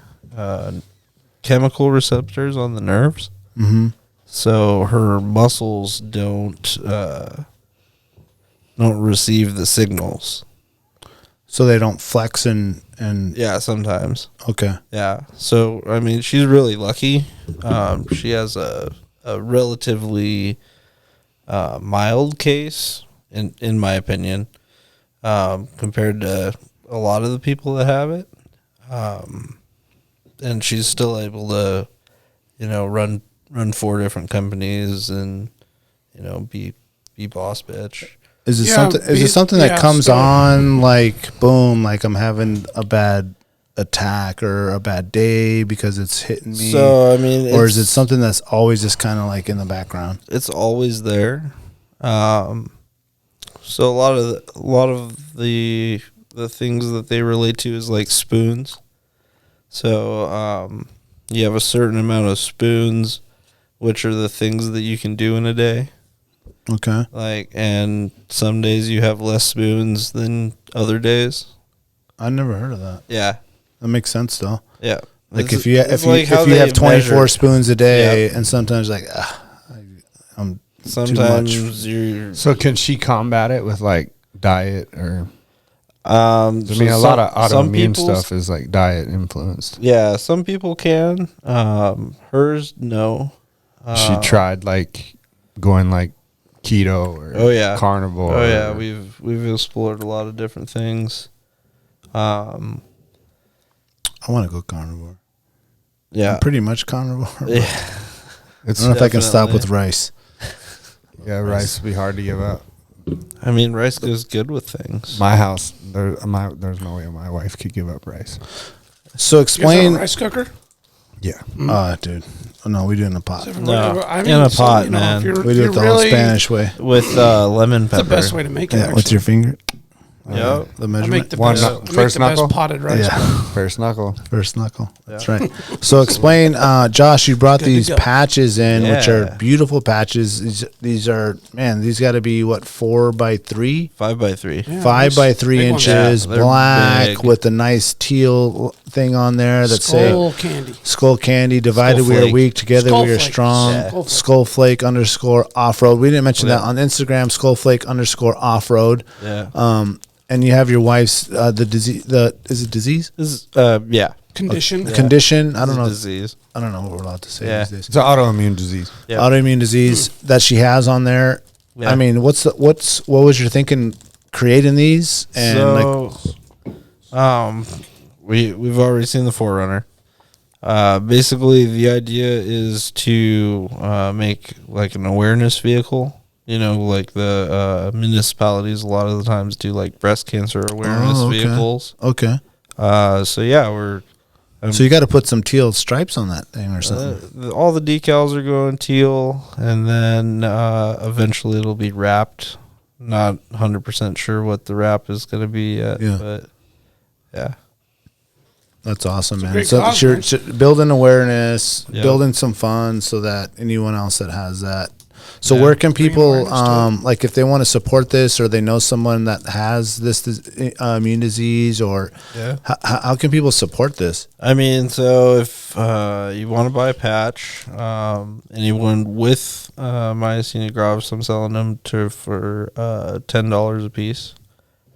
chemical receptors on the nerves. Mm-hmm. So her muscles don't receive the signals. So they don't flex and yeah, sometimes. Okay. Yeah. So I mean, she's really lucky. She has a relatively mild case, in my opinion, compared to a lot of the people that have it. And she's still able to, run 4 different companies and, be boss bitch. Is it something that comes on like boom, like I'm having a bad attack or a bad day because it's hitting me? So I mean, or is it something that's always just kind of like in the background? It's always there. So a lot of the things that they relate to is like spoons. So you have a certain amount of spoons, which are the things that you can do in a day. Okay. Like, and some days you have less spoons than other days. I never heard of that. Yeah. That makes sense though. Yeah. Like if you have 24 spoons a day and sometimes like I'm sometimes too much. So can she combat it with like diet or I mean a lot of autoimmune stuff is like diet influenced. Yeah, some people can. Hers no. She tried like going like keto or carnivore. Oh yeah, we've explored a lot of different things. I want to go carnivore. Yeah, I'm pretty much carnivore. Yeah. I don't know if I can stop with rice. Yeah, rice would be hard to give up. I mean, rice goes good with things. My house, there's no way my wife could give up rice. So explain. Rice cooker? Yeah. Dude. Oh, no, we do it in a pot. No, I in a pot, you know, man. if you're- We if do it you're the old Spanish way. with lemon pepper. That's the best way to make it. Yeah, with your finger. Yep. The I measurement. make the One best, knuckle- I make first the best knuckle? potted rice. Yeah. First knuckle. First knuckle. That's right. So explain, Josh, you brought Good to these go. patches in, which are Yeah. beautiful patches. These are, man, these got to be what, 4x3? 5x3. Yeah, 5x3 big ones. inches, Yeah, they're black big. with a nice teal thing on there that say Skull candy. Skull Candy. Divided Skull we are Flake. weak, together Skull we are Flake. strong. Yeah. Skull Flake _ off-road. We didn't mention Yeah. that on Instagram. Skull Flake _ off-road. Yeah. And you have your wife's the disease. Is it disease? This is, yeah. Condition. Condition? I don't know. Disease. I don't know what we're allowed to say Yeah. these days. It's an autoimmune disease. Yeah. Autoimmune disease that she has on there. Yeah. I mean, what was your thinking creating these? And We've already seen the Forerunner. Basically, the idea is to make like an awareness vehicle. You know, like the municipalities a lot of the times do like breast cancer awareness vehicles. Okay. So yeah, we're So you got to put some teal stripes on that thing or something. all the decals are going teal, and then eventually it'll be wrapped. Not 100% sure what the wrap is going to be yet, Yeah. but yeah. That's awesome, man. great So cause, you're man. building awareness, Yeah. building some fun, so that anyone else that has that. So Yeah. where can people, awareness to like if they want to support this, or they know someone that has this immune disease, or Yeah. how can people support this? I mean, so if you want to buy a patch, anyone with Myasthenia Gravis, I'm selling them for $10 a piece.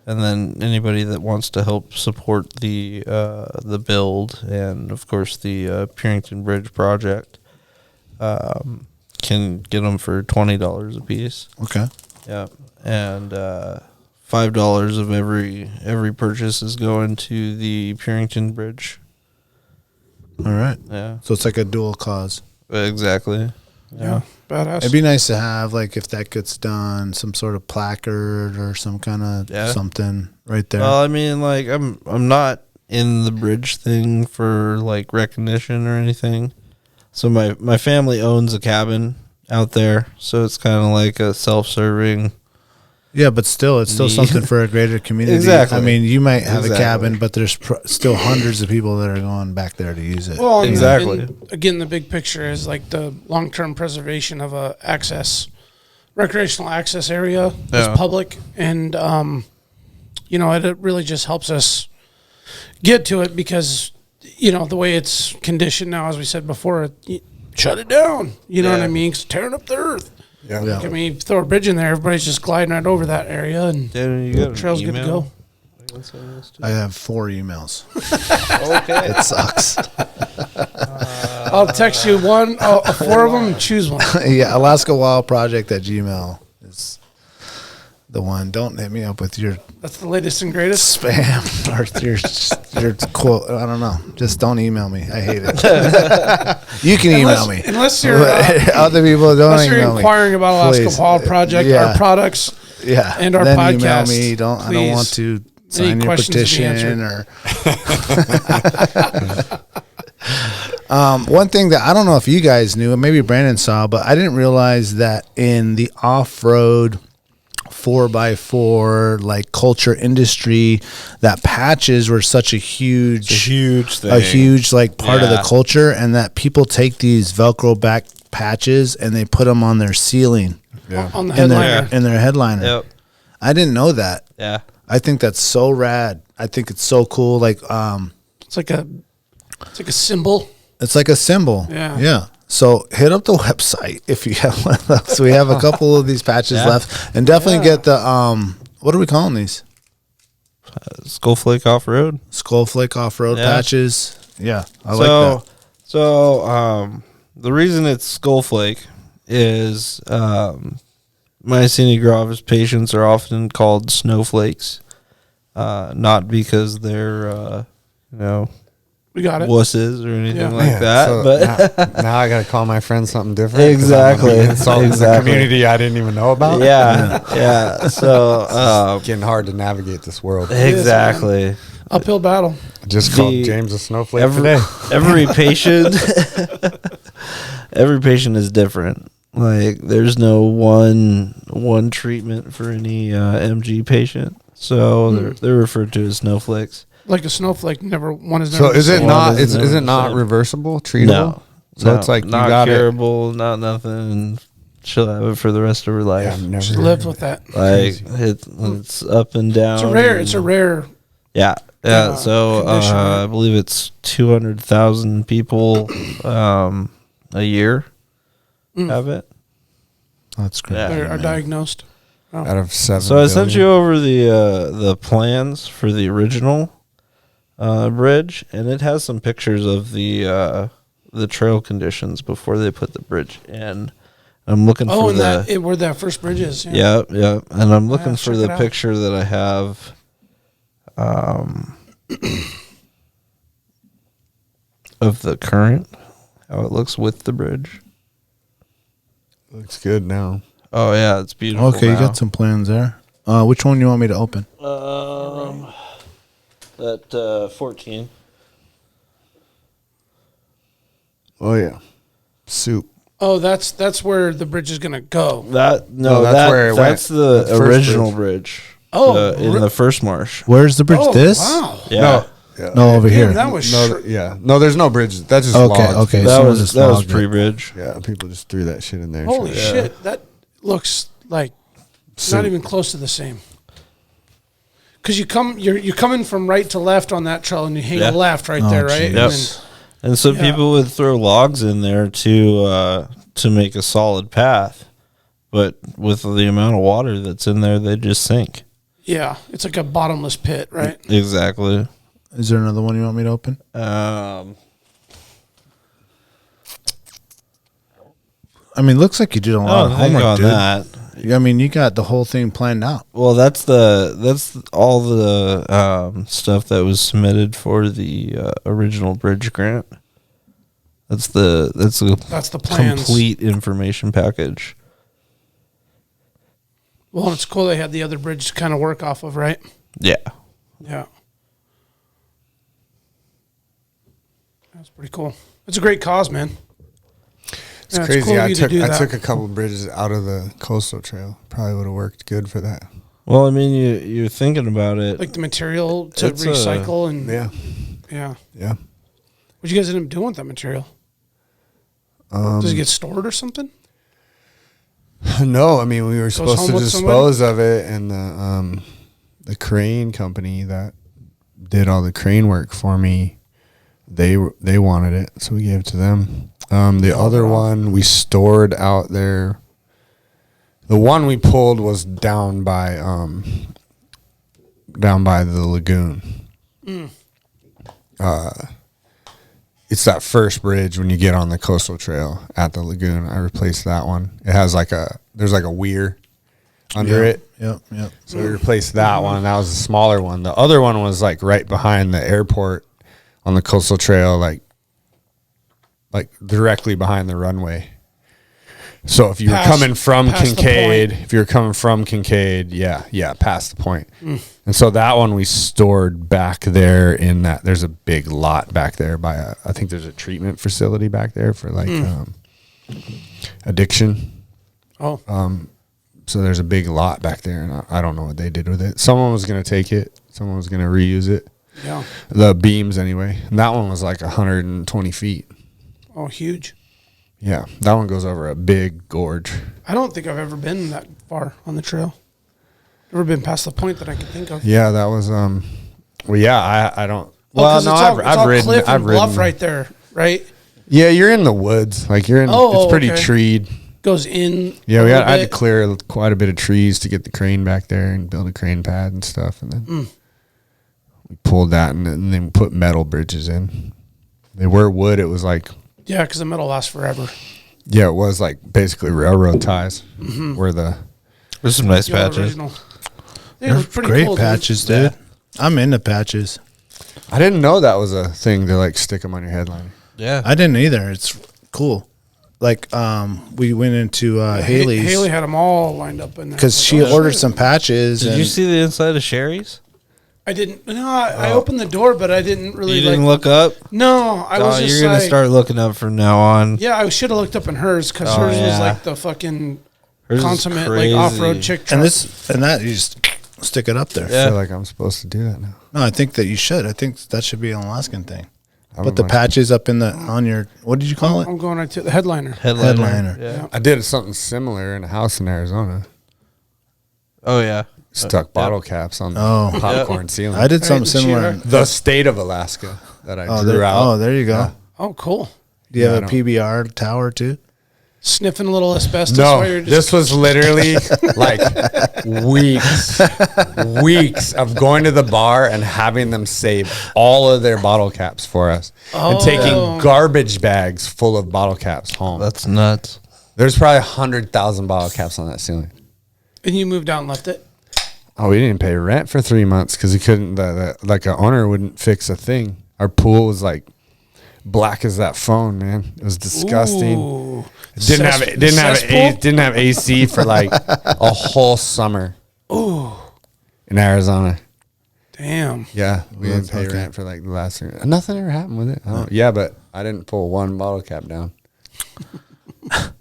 And then anybody that wants to help support the build and, of course, the Purington Bridge project can get them for $20 a piece. Okay. Yeah, and $5 of every purchase is going to the Purington Bridge. All right. Yeah, So it's like a dual cause. exactly. Yeah. Badass. It'd be nice to have, like, if that gets done, some sort of placard or some kind of Yeah. something right there. Well, I mean, like I'm not in the bridge thing for like recognition or anything. So my family owns a cabin out there, so it's kind of like a self-serving. Yeah, but still, it's still Me. something for a greater community. Exactly. I mean, you might have a Exactly. cabin, but there's still hundreds of people that are going back there to use it. Well, and- Exactly. and again, the big picture is like the long-term preservation of a recreational access area Yeah. is public, and it really just helps us get to it because the way it's conditioned now, as we said before, shut it down. You know what Yeah. I mean? It's tearing up the earth. Yeah. Yeah. I mean, you throw a bridge in there, everybody's just gliding right over that area, and Then you got an trail's good to email? go. I have 4 emails. Okay. It sucks. I'll text you 4 of them, and choose one. Yeah, Alaska Wild Project at Gmail is the one. Don't hit me up with your That's the latest and greatest. spam or your quote. I don't know. Just don't email me. I hate it. You can email me. Unless you're Other people don't unless you're email me. inquiring about Alaska Please. Wild Project, Yeah. our products, Yeah, and our then podcast, email me. I don't please. want to sign Any your questions to be petition or. One thing that I don't know if you guys knew, and maybe Brandon saw, but I didn't realize that in the off-road 4x4 like culture industry, that patches were such a huge thing. like part of the Yeah. culture, and that people take these Velcro back patches and they put them on their ceiling on the in headliner. their headliner. Yep. I didn't know that. Yeah. I think that's so rad. I think it's so cool. Like, It's like a symbol. it's like a symbol. Yeah. Yeah. So hit up the website if you have one of those. We have a couple of these patches Yeah. left, and definitely get the what are we calling these? Skull Flake Off-road. Skull Flake Off-road Yeah. patches. Yeah, I like that. So the reason it's Skull Flake is Myasthenia Gravis patients are often called snowflakes, not because they're We got it. wusses or anything Yeah. like Yeah, that. so But now I got to call my friend something different. 'cause Exactly, I'm insulting the exactly. community I didn't even know about. yeah. So Getting hard to navigate this world. exactly. Uphill battle. Just called James a snowflake today. Every patient, every patient is different. Like, there's no one treatment for any MG patient. So they're referred to as snowflakes. Like a snowflake, one is So never. is it not? Is Is it not reversible, treatable? No. So it's like not you got curable, not nothing. She'll have it for the rest of her life. Yeah, I've never She lived with that. Like it's up and down. It's a rare. Yeah. So condition, right? I believe it's 200,000 people a year have it. That's great. Yeah. Are diagnosed. out of 7 So I sent you over the plans for the original bridge, and it has some pictures of the trail conditions before they put the bridge in. I'm looking for where that first bridge is. Yeah, and I'm looking for check the it out. picture that I have. Of the current, how it looks with the bridge. Looks good now. Oh yeah, it's beautiful. Okay, you now. got some plans there. Which one you want me to open? That 14. Oh yeah, soup. Oh, that's where the bridge is gonna go. That's where it that's went. the That's the first original bridge. Oh, in the first marsh. Where's the bridge? Oh, This? wow. Yeah. No, yeah. No, over here. That was No, there's no bridge. That's just Okay, logs. okay. That someone was just that was logged it. pre-bridge. Yeah, people just threw that shit in there. holy So- shit. That looks like Soup. not even close to the same. Because you're coming from right to left on that trail, and you hang Yeah. a left right Oh, there, right? geez. And Yep. then- And some Yeah. people would throw logs in there to make a solid path, but with the amount of water that's in there, they just sink. yeah, it's like a bottomless pit, right? Exactly. Is there another one you want me to open? I mean, looks like you did a lot of think homework, on dude. that. I mean, you got the whole thing planned out. Well, that's all the stuff that was submitted for the original bridge grant. That's the That's the plans. complete information package. Well, it's cool they had the other bridge to kind of work off of, right? Yeah. Yeah. That's pretty cool. It's a great cause, man. It's Yeah, crazy. cool of I you to took do I that. took a couple bridges out of the coastal trail. Probably would have worked good for that. Well, I mean, you're thinking about it. Like the material to It's, recycle and Yeah, yeah. yeah. What'd you guys end up doing with that material? Does it get stored or something? No, I mean we were supposed home to with dispose of it, and the crane company that did all the crane work for me, they wanted it, so we gave it to them. The other one we stored out there. The one we pulled was down by the lagoon. It's that first bridge when you get on the coastal trail at the lagoon. I replaced that one. It has there's like a weir under it. Yep. So we replaced that one. That was the smaller one. The other one was like right behind the airport on the coastal trail, like directly behind the runway. So if you were coming from past the Kincaid, yeah, past the point. And so that one we stored back there in that. There's a big lot back there by I think there's a treatment facility back there for addiction. Oh, So there's a big lot back there, and I don't know what they did with it. Someone was going to take it. Someone was going to reuse it. yeah. The beams anyway. And that one was like 120 feet. Oh, huge. Yeah, that one goes over a big gorge. I don't think I've ever been that far on the trail. Never been past the point that I could think of. Yeah, that was well, yeah, I don't. Well, 'cause I've ridden. cliff I've and bluff ridden. right there, right? Yeah, you're in the woods. Like you're in. It's pretty okay. treed. Goes in. Yeah, a I little had to bit. clear quite a bit of trees to get the crane back there and build a crane pad and stuff, and then we pulled that and then put metal bridges in. They were wood. It was like. Yeah, because the metal lasts forever. Yeah, it was like basically railroad ties. Where There's some nice The old patches. original. Yeah, it was pretty Great cool, dude. patches, dude. I'm into patches. I didn't know that was a thing to like stick them on your headliner. Yeah. I didn't either. It's cool. Like, we went into Haley's Haley had them all lined up in there. because she ordered some patches. Did and you see the inside of Sherry's? I didn't. No, I opened the door, but I didn't really. You didn't look up? No, I was just you're going to start looking up from now on. Yeah, I should have looked up in hers because hers was like the fucking hers consummate like off-road chick truck. And that you just stick it up there. I feel like I'm supposed to do that now. No, I think that you should. I think that should be an Alaskan thing. Put the patches up on your, what did you call it? I'm going right to the headliner. Headliner. Yeah. I did something similar in a house in Arizona. Oh, yeah. Stuck bottle caps on the popcorn ceiling. I did something similar. The state of Alaska that I drew out. Oh, there you go. Yeah. Oh, cool. Do you have a PBR tower too? Sniffing a little asbestos. No, while you're this was literally like weeks of going to the bar and having them save all of their bottle caps for us and taking garbage bags full of bottle caps home. That's nuts. There's probably 100,000 bottle caps on that ceiling. And you moved out and left it? Oh, we didn't pay rent for 3 months because he couldn't, like an owner wouldn't fix a thing. Our pool was like black as that phone, man. It was disgusting. Ooh. It didn't have AC for like a whole summer. Ooh. In Arizona. Damn. Yeah, we didn't pay rent for like the last year. Nothing ever happened with it. Yeah, but I didn't pull one bottle cap down.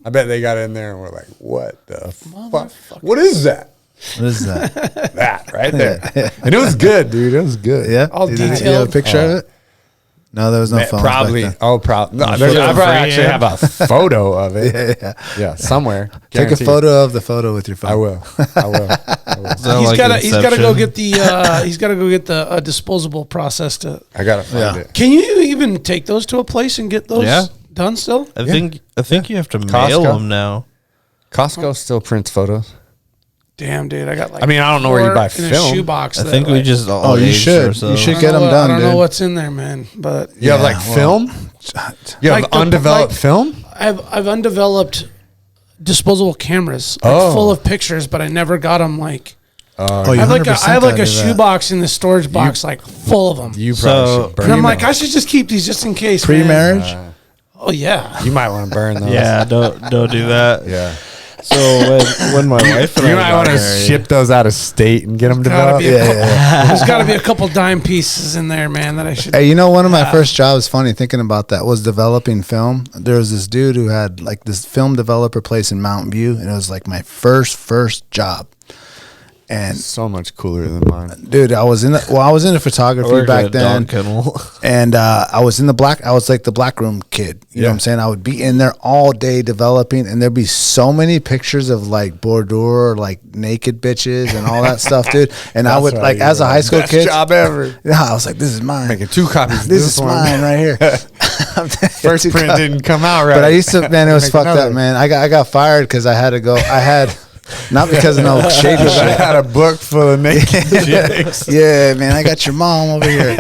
I bet they got in there and were like, "What the fuck? What is that? What is that?" That right there. And it was good, dude. It was good. Yeah. All detailed. You have a picture of it? No, there was no phone. Probably. Back then. Oh, probably. No, I probably actually have a photo of it. Yeah, somewhere. Take a photo of the photo with your phone. I will. He's got to go get the disposable process to. I gotta find it. Can you even take those to a place and get those done still? I think you have to mail them now. Costco still prints photos. Damn, dude, I got like. I mean, I don't know where you buy in film. a shoebox. I think we just all. Oh, you should. Ourselves. You should get them done, I don't dude. know what's in there, man. But You have like film. You have Like undeveloped film. I've undeveloped disposable cameras full of pictures, but I never got them like. Oh, I you have like 100% a shoebox in the storage box, like full of them. You probably should burn And I'm them. like, I should just keep these just in case. Pre-marriage? Man. Oh yeah. You might want to burn those. Yeah, don't do that. Yeah. So when my wife and You I might got want to married- ship those out of state and get them Gotta developed. be a couple, There's got to be a couple dime pieces in there, man. That I should. Hey, you know, one of my first jobs, funny thinking about that, was developing film. There was this dude who had like this film developer place in Mountain View, and it was like my first job. And So much cooler than mine. dude, I was into photography Worked at back a then. dog kennel. And I was like the black room kid. You know what I'm saying? I would be in there all day developing, and there'd be so many pictures of like boudoir, like naked bitches and all that stuff, dude. And I would like, as a high school Best kid, job ever. yeah, I was like, this is mine. Making 2 copies. of This is one. mine right here. First print didn't come out right. But I used to, man, it was Make fucked another. up, man. I got fired because I had to go. Not because of no shady I shit. had a book full of naked chicks. Yeah, man, I got your mom over here.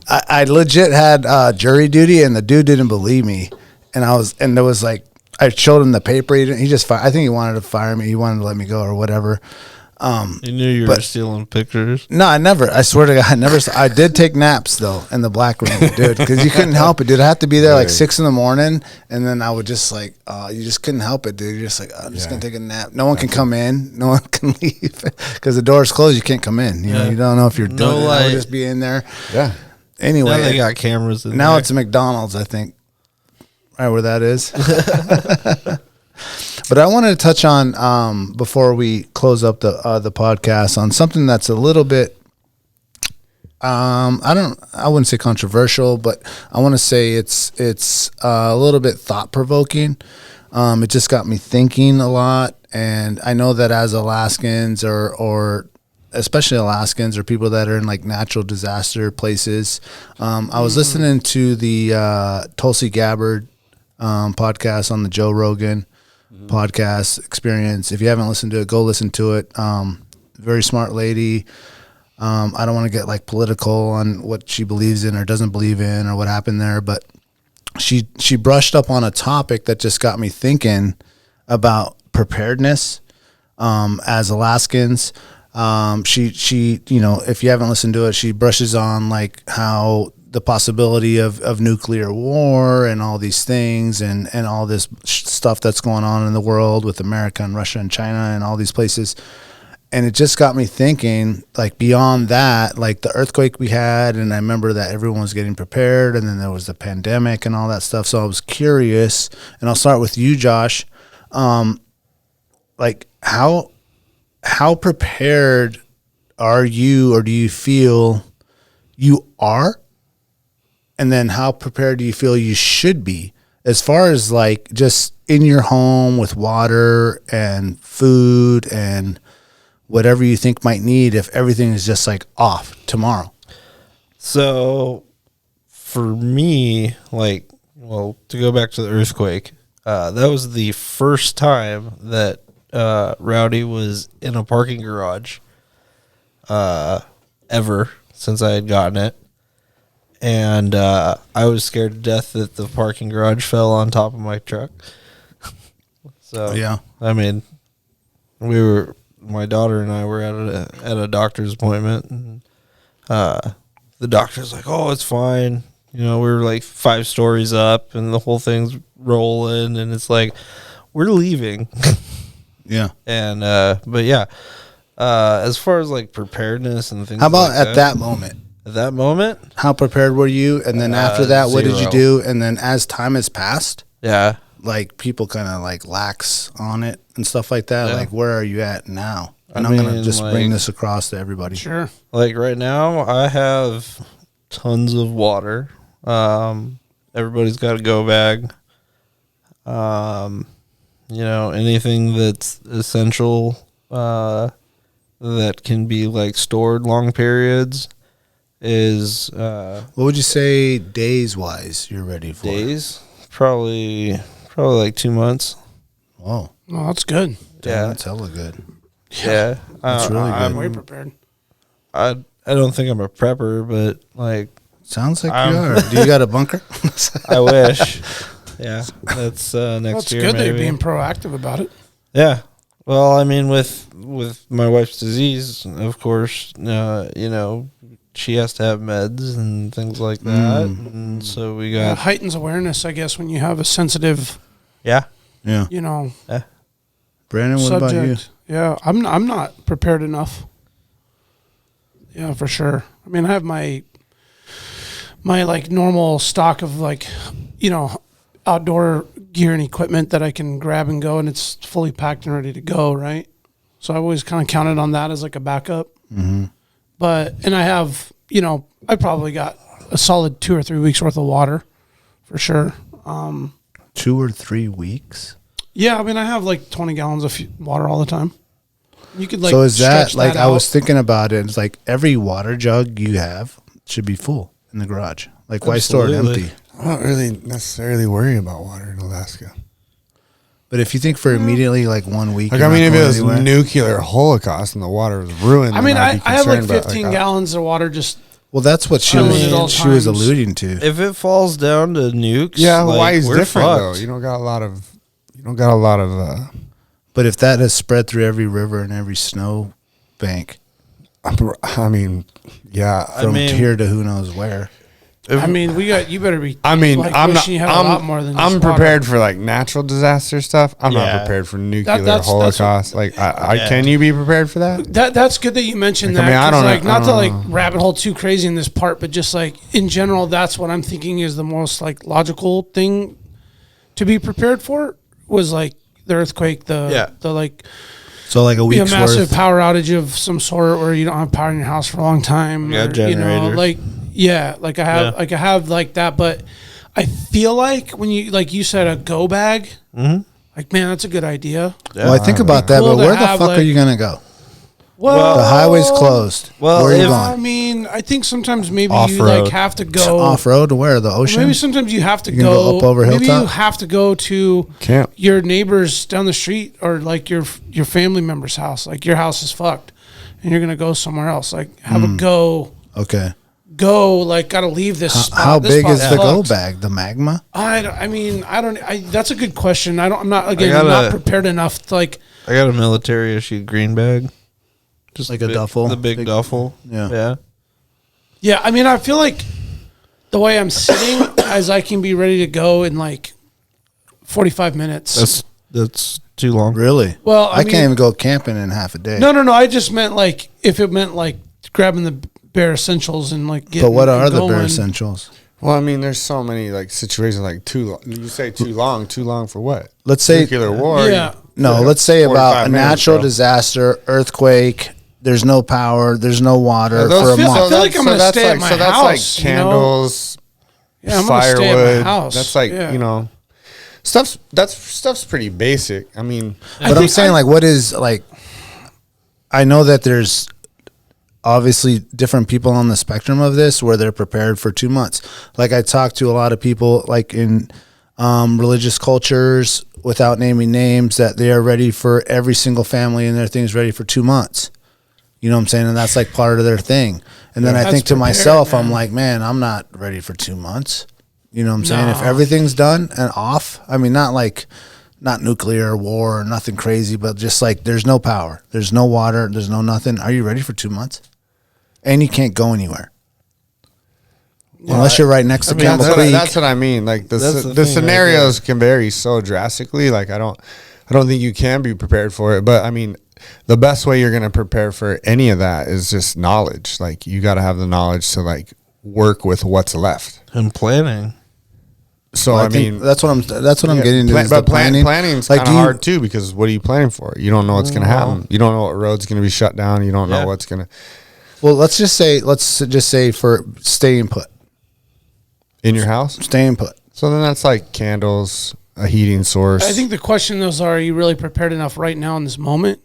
I legit had jury duty, and the dude didn't believe me. And there was like, I showed him the paper. He just fired. I think he wanted to fire me. He wanted to let me go or whatever. You knew you were stealing pictures. No, I never. I swear to God, I never. I did take naps though in the black room, dude, because you couldn't help it, dude. I had to be there like 6 a.m, and then I would just like, you just couldn't help it, dude. You're just like, I'm just gonna take a nap. No one can come in. No one can leave because the door's closed. You can't come in. You know, you don't know if you're done. I would just be in there. Yeah. Anyway, Now they got cameras in now there. it's a McDonald's, I think, right where that is. But I wanted to touch on before we close up the podcast on something that's a little bit I wouldn't say controversial, but I want to say it's a little bit thought provoking. It just got me thinking a lot, and I know that as Alaskans or especially Alaskans or people that are in like natural disaster places, I was listening to the Tulsi Gabbard podcast on the Joe Rogan podcast experience. If you haven't listened to it, go listen to it. Very smart lady. I don't want to get like political on what she believes in or doesn't believe in or what happened there, but she brushed up on a topic that just got me thinking about preparedness as Alaskans. She you know, if you haven't listened to it, she brushes on like how the possibility of nuclear war and all these things and all this stuff that's going on in the world with America and Russia and China and all these places. And it just got me thinking, like, beyond that, like the earthquake we had, and I remember that everyone was getting prepared, and then there was the pandemic and all that stuff. So I was curious, and I'll start with you, Josh. Like, how prepared are you, or do you feel you are? And then how prepared do you feel you should be, as far as like just in your home with water and food and whatever you think might need if everything is just like off tomorrow? So for me, like, well, to go back to the earthquake, that was the first time that Rowdy was in a parking garage ever since I had gotten it. And I was scared to death that the parking garage fell on top of my truck. So, Yeah. I mean, my daughter and I were at a doctor's appointment, and the doctor's like, "Oh, it's fine." You know, we were like 5 stories up, and the whole thing's rolling, and it's like, we're leaving. Yeah. And but yeah, as far as like preparedness and things, How about like at that moment? At that moment, How prepared were you? And then after that, what did you 0. do? And then as time has passed, yeah, like people kind of like lax on it and stuff like that. Yeah. Like, where are you at now? And I I'm going to mean, just bring like- this across to everybody. Sure. like right now, I have tons of water. Everybody's got a go bag. You know, anything that's essential that can be like stored long periods is What would you say days wise you're ready for? days. Probably like 2 months. Whoa. Well, that's good. Damn, Yeah. that's hella good. Yeah, That's really good. I'm way prepared. I don't think I'm a prepper, but like Sounds like I'm- you are. Do you got a bunker? I wish. Yeah, that's next Well, it's year. good that you're maybe. being proactive about it. Yeah. Well, I mean, with my wife's disease, of course, you know, she has to have meds and things like that, and so we It got heightens awareness, I guess, when you have a sensitive, yeah. Yeah. you know, Brandon, what about you? subject. Yeah, I'm not prepared enough. Yeah, for sure. I mean, I have my like normal stock of like, you know, outdoor gear and equipment that I can grab and go, and it's fully packed and ready to go, right? So I've always kind of counted on that as like a backup. Mm-hmm. But, and I have, you know, I probably got a solid 2 or 3 weeks worth of water for sure. 2 or 3 weeks? Yeah, I mean, I have like 20 gallons of water all the time. You could like, So is that stretch like, that I was out. thinking about it. It's like every water jug you have should be full in the garage. Like, why store it Absolutely. empty? I don't really necessarily worry about water in Alaska. But if you think for immediately like 1 week, Like, you're I mean, not if it going was anywhere. nuclear holocaust and the water was ruined, I mean, then I'd be I have like concerned, but, 15 I- gallons of water just, Well, that's what she I was mean, at all she was times. alluding to. If it falls down to nukes, Yeah, like, Hawaii's we're different fucked. though. You don't got a lot of. But if that has spread through every river and every snow bank I mean, yeah. from mean- here to who knows where. I mean, you better be. I mean, like, I'm not. wishing you had a lot more than I'm just water. prepared for like natural disaster stuff. I'm Yeah. not prepared for nuclear that's- holocaust. Like, Yeah. can you be prepared for that? That's good that you mentioned Like, that. I mean, I 'cause, don't know- like, I not to don't like know. rabbit hole too crazy in this part, but just like in general, that's what I'm thinking is the most like logical thing to be prepared for was like the earthquake, the like So like a a week's massive worth. power outage of some sort where you don't have power in your house for a long time. Yeah, or, you know, generator. like like I have like that, but I feel like when you like you said a go bag, like man, that's a good idea. Well, I think about that, Cool but to where the have, fuck are like- you gonna go? Well, The highway's closed. well, where are you if- I going? mean, I think sometimes maybe you Off-road. like have to go Off road to where? The ocean? Maybe sometimes you have to You can go, go up over maybe you hilltop? have to go to Camp. your neighbors down the street or like your family member's house. Like your house is fucked, and you're gonna go somewhere else. Like have a go, Okay. like gotta leave this. spot. How This big is spot's the go fucked. bag? The magma? I mean, that's a good question. I'm not again. I I'm gotta- not prepared enough to like. I got a military issued green bag, just Like a big- duffel? the big duffel. Yeah. Yeah. Yeah, I mean, I feel like the way I'm sitting, as I can be ready to go in like 45 minutes. That's too long. Really? Well, I can't even go camping in half a day. No. I just meant like if it meant like grabbing the bare essentials and like getting. But what are the going. bare essentials? Well, I mean, there's so many like situations like too long. You say too long for what? Let's say nuclear war. Yeah. No, let's say about a 45 minutes, natural bro. disaster, earthquake. There's no power. There's no water for a I month. feel like I'm gonna stay at my so that's house, like candles, Yeah, I'm gonna stay at my firewood. house. That's like Yeah. you know, stuff's pretty basic. I mean, But I'm saying, like, what is, like, I know that there's obviously different people on the spectrum of this where they're prepared for 2 months. Like, I talk to a lot of people, like, in religious cultures, without naming names, that they are ready for every single family and their thing's ready for 2 months. You know what I'm saying? And that's, like, part of their thing. And then I think to myself, I'm like, man, I'm not ready for 2 months. You know what I'm saying? If everything's done and off, I mean, not nuclear war or nothing crazy, but just like there's no power, there's no water, there's no nothing. Are you ready for 2 months? And you can't go anywhere. Unless you're right next to Campbell Creek. that's what I mean. Like the thing scenarios can vary so drastically. Like I don't think you can be prepared for it. But I mean, the best way you're going to prepare for any of that is just knowledge. Like you got to have the knowledge to like work with what's left. And planning. So Well, I mean, that's what I'm getting to. Is the but planning. planning's Like, kind do of you- hard too because what are you planning for? You don't know what's going to happen. You don't know what road's going to be shut down. You don't know what's going to. Well, let's just say for staying put. In your house? Staying put. So then that's like candles, a heating source. I think the question is, are you really prepared enough right now in this moment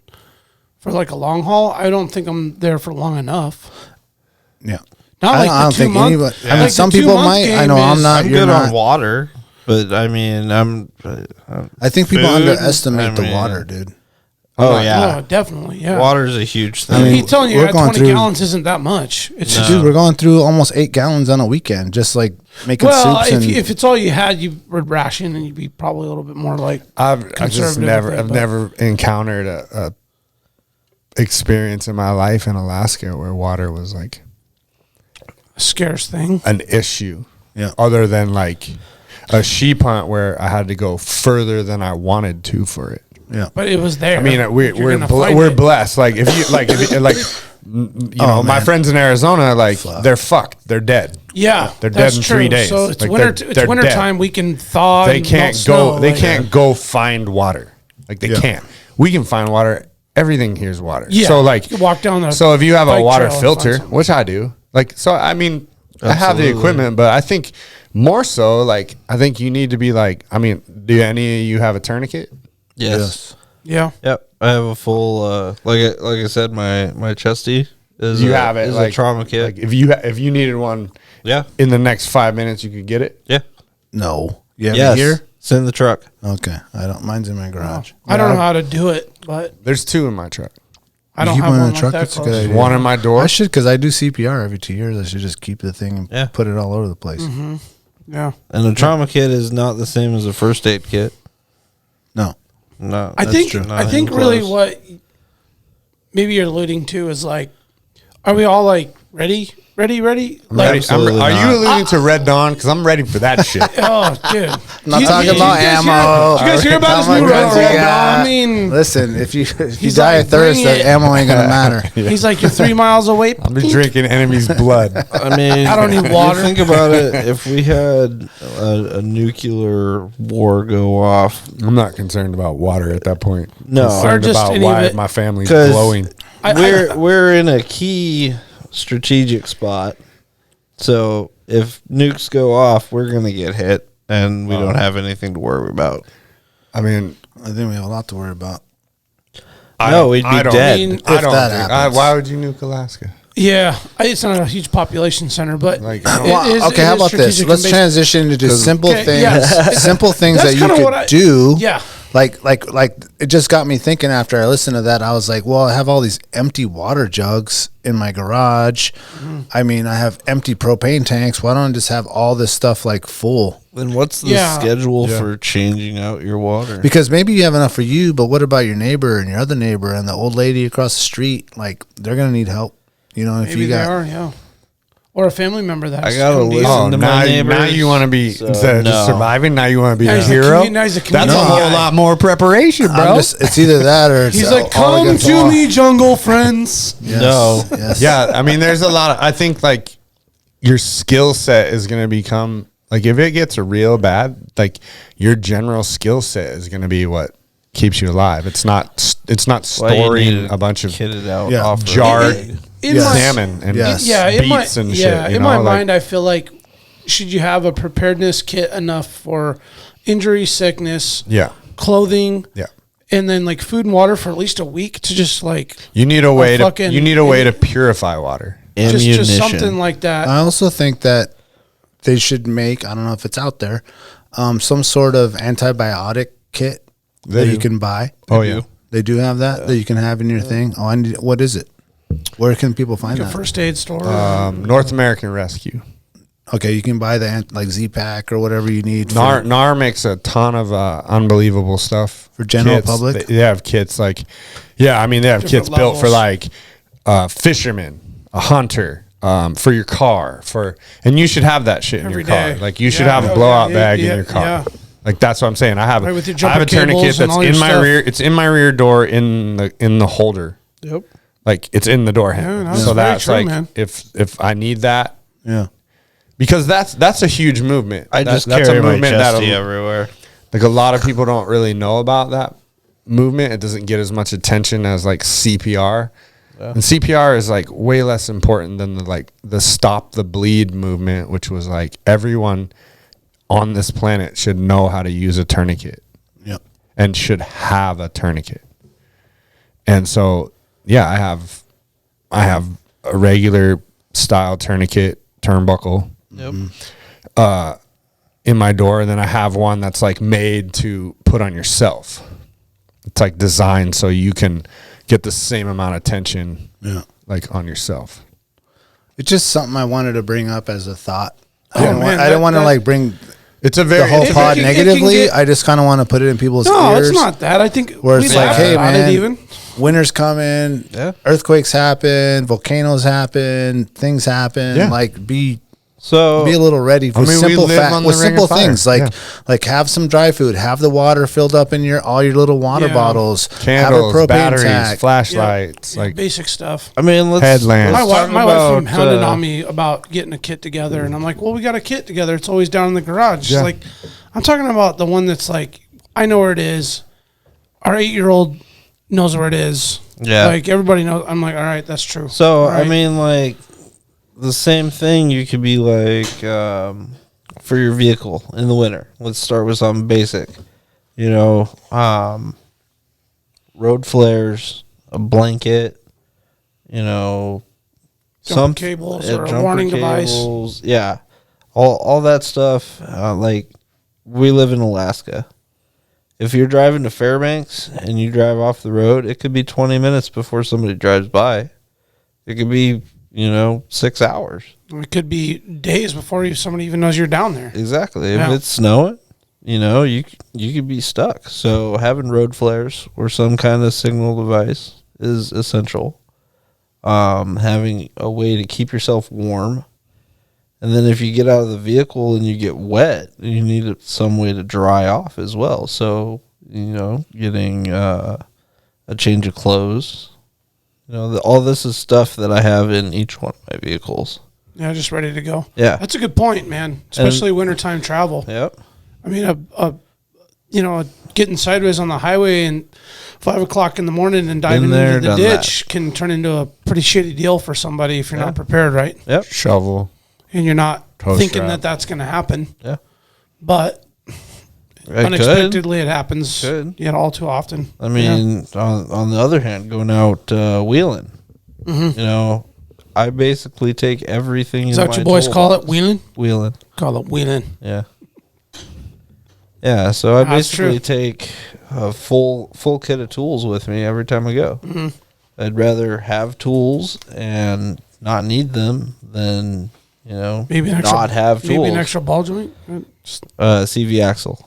for like a long haul? I don't think I'm there for long enough. Yeah. Not like I don't the think 2 month. anybody. I like mean, the some 2 people month might. I game know I'm is- not. I'm You're good not. on water, but I mean, I think people Food, underestimate I the mean- water, dude. Oh, definitely. Yeah. water's a huge thing. I mean, He's telling you we're that going 20 through- gallons isn't that much. It's just, Dude, we're going through almost 8 gallons on a weekend, just like making well, soups. if it's all you had, you would ration and you'd be probably a little bit more like I've just conservative never, with it, I've but- never encountered a experience in my life in Alaska where water was like a scarce thing. an issue. Yeah. Other than like a sheep hunt where I had to go further than I wanted to for it. yeah. But it was there. I mean, You're gonna find we're it. blessed. Like if you know, my man. friends in Arizona, like they're fucked. They're dead. Yeah, They're that's dead in true. 3 days. So it's Like, winter. they're It's winter dead. time. We can thaw. They and can't melt go. snow, They like- can't go find water. Like they can't. We can find water. Everything here is water. Yeah, So like, you can walk down the So if you have a bike water trail and filter, find something. which I do, like, so I mean, I have the Absolutely. equipment, but I think more so, like, I think you need to be like, I mean, do any of you have a tourniquet? yes. Yeah. Yep. I have a full like I said, my chesty is You have it, is like a trauma kit. Like if you needed one yeah. in the next 5 minutes, you could get it. Yeah. No. You have Yes. it here? It's in the truck. Okay. I don't. Mine's in my garage. I don't know how to do it, but There's 2 in my truck. I don't keep have one in one the like truck? that That's a good close. idea. One in my door. I should, because I do CPR every 2 years. I should just keep the thing and Yeah. put it all over the place. Yeah. And a trauma kit is not the same as a first aid kit. No. No, I that's think true. I Not think even really close. what maybe you're alluding to is like, are we all like ready? Like, Absolutely Are not. you alluding to Red Dawn? Because I'm ready for that shit. oh, dude. Not You- talking you about guys hear- ammo. Did you guys hear about this How new much guns you Red got? Dawn? I mean, Listen, if you He's die like, of thirst, bring that it. ammo ain't gonna matter. he's like, you're 3 miles away. I've been drinking enemy's blood. I mean, I don't need water. You think about it. If we had a nuclear war go off, I'm not concerned about water at that point. No. I'm concerned Or just about any of why it. my family's 'Cause- glowing. we're in a key strategic spot. So if nukes go off, we're gonna get hit, and we don't have anything to worry about. I mean, I think we have a lot to worry about. No, we'd be I don't- dead. I mean, I don't that think. happens. Why would you nuke Alaska? Yeah, it's not a huge population center, but Like, I don't- it Well, is- okay, it how is about this? strategic Let's and transition into simple Okay, things. yes. Simple things That's that you kinda could what I- do. Yeah. Like it just got me thinking after I listened to that. I was like, well, I have all these empty water jugs in my garage. I mean, I have empty propane tanks. Why don't I just have all this stuff like full? Then what's the Yeah. schedule for changing out your water? Because maybe you have enough for you, but what about your neighbor and your other neighbor and the old lady across the street? Like, they're gonna need help. You know, if Maybe you they got are, yeah. or a family member that's I gotta come to you. listen to my neighbors. Now you want to be so, instead of just surviving. Now you want to be a hero. Now he's a That's community a whole guy. lot more preparation, bro. It's either that or it's He's like, all come against the to wall." me, jungle friends. Yes, No. Yes. Yeah, I mean, there's a lot of. I think like your skill set is going to become like if it gets real bad, like your general skill set is going to be what keeps you alive. It's not Why you storing need a bunch of kitted out Yeah. off-road. jarred In my- salmon and Yes. Yeah, beets and shit. in my mind, I feel like should you have a preparedness kit enough for injury, sickness, yeah, clothing, yeah. and then like food and water for at least a week to just like You need a way to fucking- purify water. just something like that. I also think that they should make, I don't know if it's out there, some sort of antibiotic kit They that you do. can buy. Oh yeah. They do have that you can have in your thing. Oh, what is it? Where can people find Like a that? first aid store. North American Rescue. Okay, you can buy the like Z-Pack or whatever you need. NAR makes a ton of unbelievable stuff For general kits. public? They have kits like, yeah, I mean they have Different kits built for levels. like fishermen, a hunter, for your car, and you should have that shit in Every your car. day. Like you should Yeah, have a oh, blowout yeah, bag yeah, in your car. yeah. Like that's what I'm saying. I have Right, with your I have a jumper cables tourniquet and that's all your in my stuff. rear. It's in my rear door in the holder. Yep. Like it's in the door handle. that's So very that's true, like man. if I need that. Yeah. Because that's a huge movement. I just that's carry a my movement chesty that'll- everywhere. like a lot of people don't really know about that movement. It doesn't get as much attention as like CPR. And CPR is like way less important than the stop the bleed movement, which was like everyone on this planet should know how to use a tourniquet Yep. and should have a tourniquet. And so, yeah, I have a regular style tourniquet turnbuckle Yep. in my door, and then I have one that's like made to put on yourself. It's like designed so you can get the same amount of tension Yeah. like on yourself. It's just something I wanted to bring up as a thought. I Oh, didn't man, want that- to like bring It's a the very whole It pod can- it can negatively. get- I just kind of want to put it in people's No, ears. it's not that. I think Where it's we've like, laughed hey about man, it even. winter's coming, Yeah. earthquakes happen, volcanoes happen, things happen. Yeah. Like be So a little ready for I mean, we simple live on the with ring simple of fire. things like Yeah. like have some dry food, have the water filled up in all your little water Yeah. bottles, candles, have a propane batteries, tank. flashlights, Yeah, like basic stuff. I mean, let's Headlamps. My let's wife, talk my wife about, hounded on me about getting a kit together, and I'm like, "Well, we got a kit together. It's always down in the garage." She's Yeah. like, "I'm talking about the one that's like, I know where it is. Our 8-year-old knows where it is. Yeah. like everybody knows." I'm like, "All right, that's true." So All right. I mean, like the same thing. You could be like for your vehicle in the winter. Let's start with something basic. You know, road flares, a blanket. You know, Jumper cables or a warning device. Yeah, all that stuff. Like we live in Alaska. If you're driving to Fairbanks and you drive off the road, it could be 20 minutes before somebody drives by. It could be, 6 hours. It could be days before somebody even knows you're down there. Exactly. Yeah. If it's snowing, you could be stuck. So having road flares or some kind of signal device is essential. Having a way to keep yourself warm. And then if you get out of the vehicle and you get wet, you need some way to dry off as well. So, getting a change of clothes. All this is stuff that I have in each one of my vehicles. Yeah, just ready to go. Yeah. That's a good point, man. Especially wintertime travel. Yep. I mean, getting sideways on the highway and 5 o'clock in the morning and diving there, into the done ditch can turn into a pretty shitty deal for somebody if you're not prepared, right? Yep. shovel. And you're not Toe thinking strap. that that's going to happen. Yeah. But It unexpectedly it happens. Could. Yet all too often. I mean, on the other hand, going out wheeling, I basically take everything. Is that what you boys call it? Wheeling? Wheeling. Call it wheeling. Yeah. Yeah. So I That's basically true. take a full kit of tools with me every time I go. Mm-hmm. I'd rather have tools and not need them than Maybe an extra, not have tools. Maybe an extra ball joint. CV axle.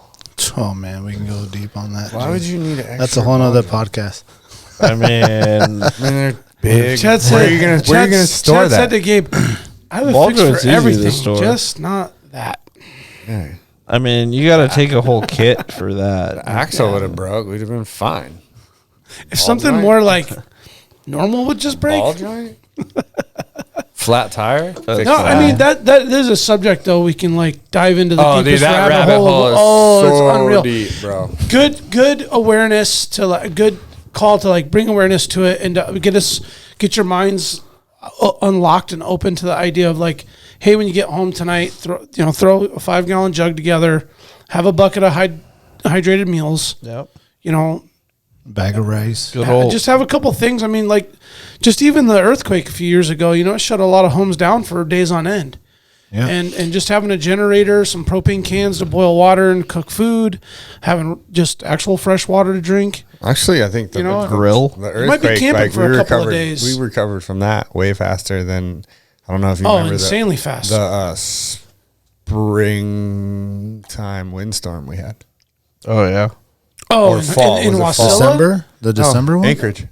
Oh man, we can go deep on that. Why would you need an extra? That's a whole nother podcast. I mean, I mean, they're big. Chad where are you gonna store Chad that? said to Gabe, I have a Ball fix joint's for easy to everything, store. just not that. Yeah. I mean, you got to take a whole kit for that. Axle would have broke. We'd have been fine. If something joint? more like normal would just break. Ball joint? Flat tire? No, I mean that is a subject though. We can like dive into the Oh, dude, deepest that rabbit hole. is It's so unreal. deep, bro. Good awareness to like good call to like bring awareness to it and to get your minds unlocked and open to the idea of like, hey, when you get home tonight, throw a 5-gallon jug together, have a bucket of hydrated meals. Yep. You know, Bag of rice. Good old. just have a couple things. I mean, like, just even the earthquake a few years ago, you know, it shut a lot of homes down for days on end. Yeah. And just having a generator, some propane cans to boil water and cook food, having just actual fresh water to drink. Actually, I think the grill. the might be earthquake, camping like for a we couple of recovered, days. we recovered from that way faster than I don't know if you Oh, remember insanely fast. the springtime windstorm we had. Oh, yeah. Oh, or fall. in Was it fall? Wasilla? December? The December one? Anchorage.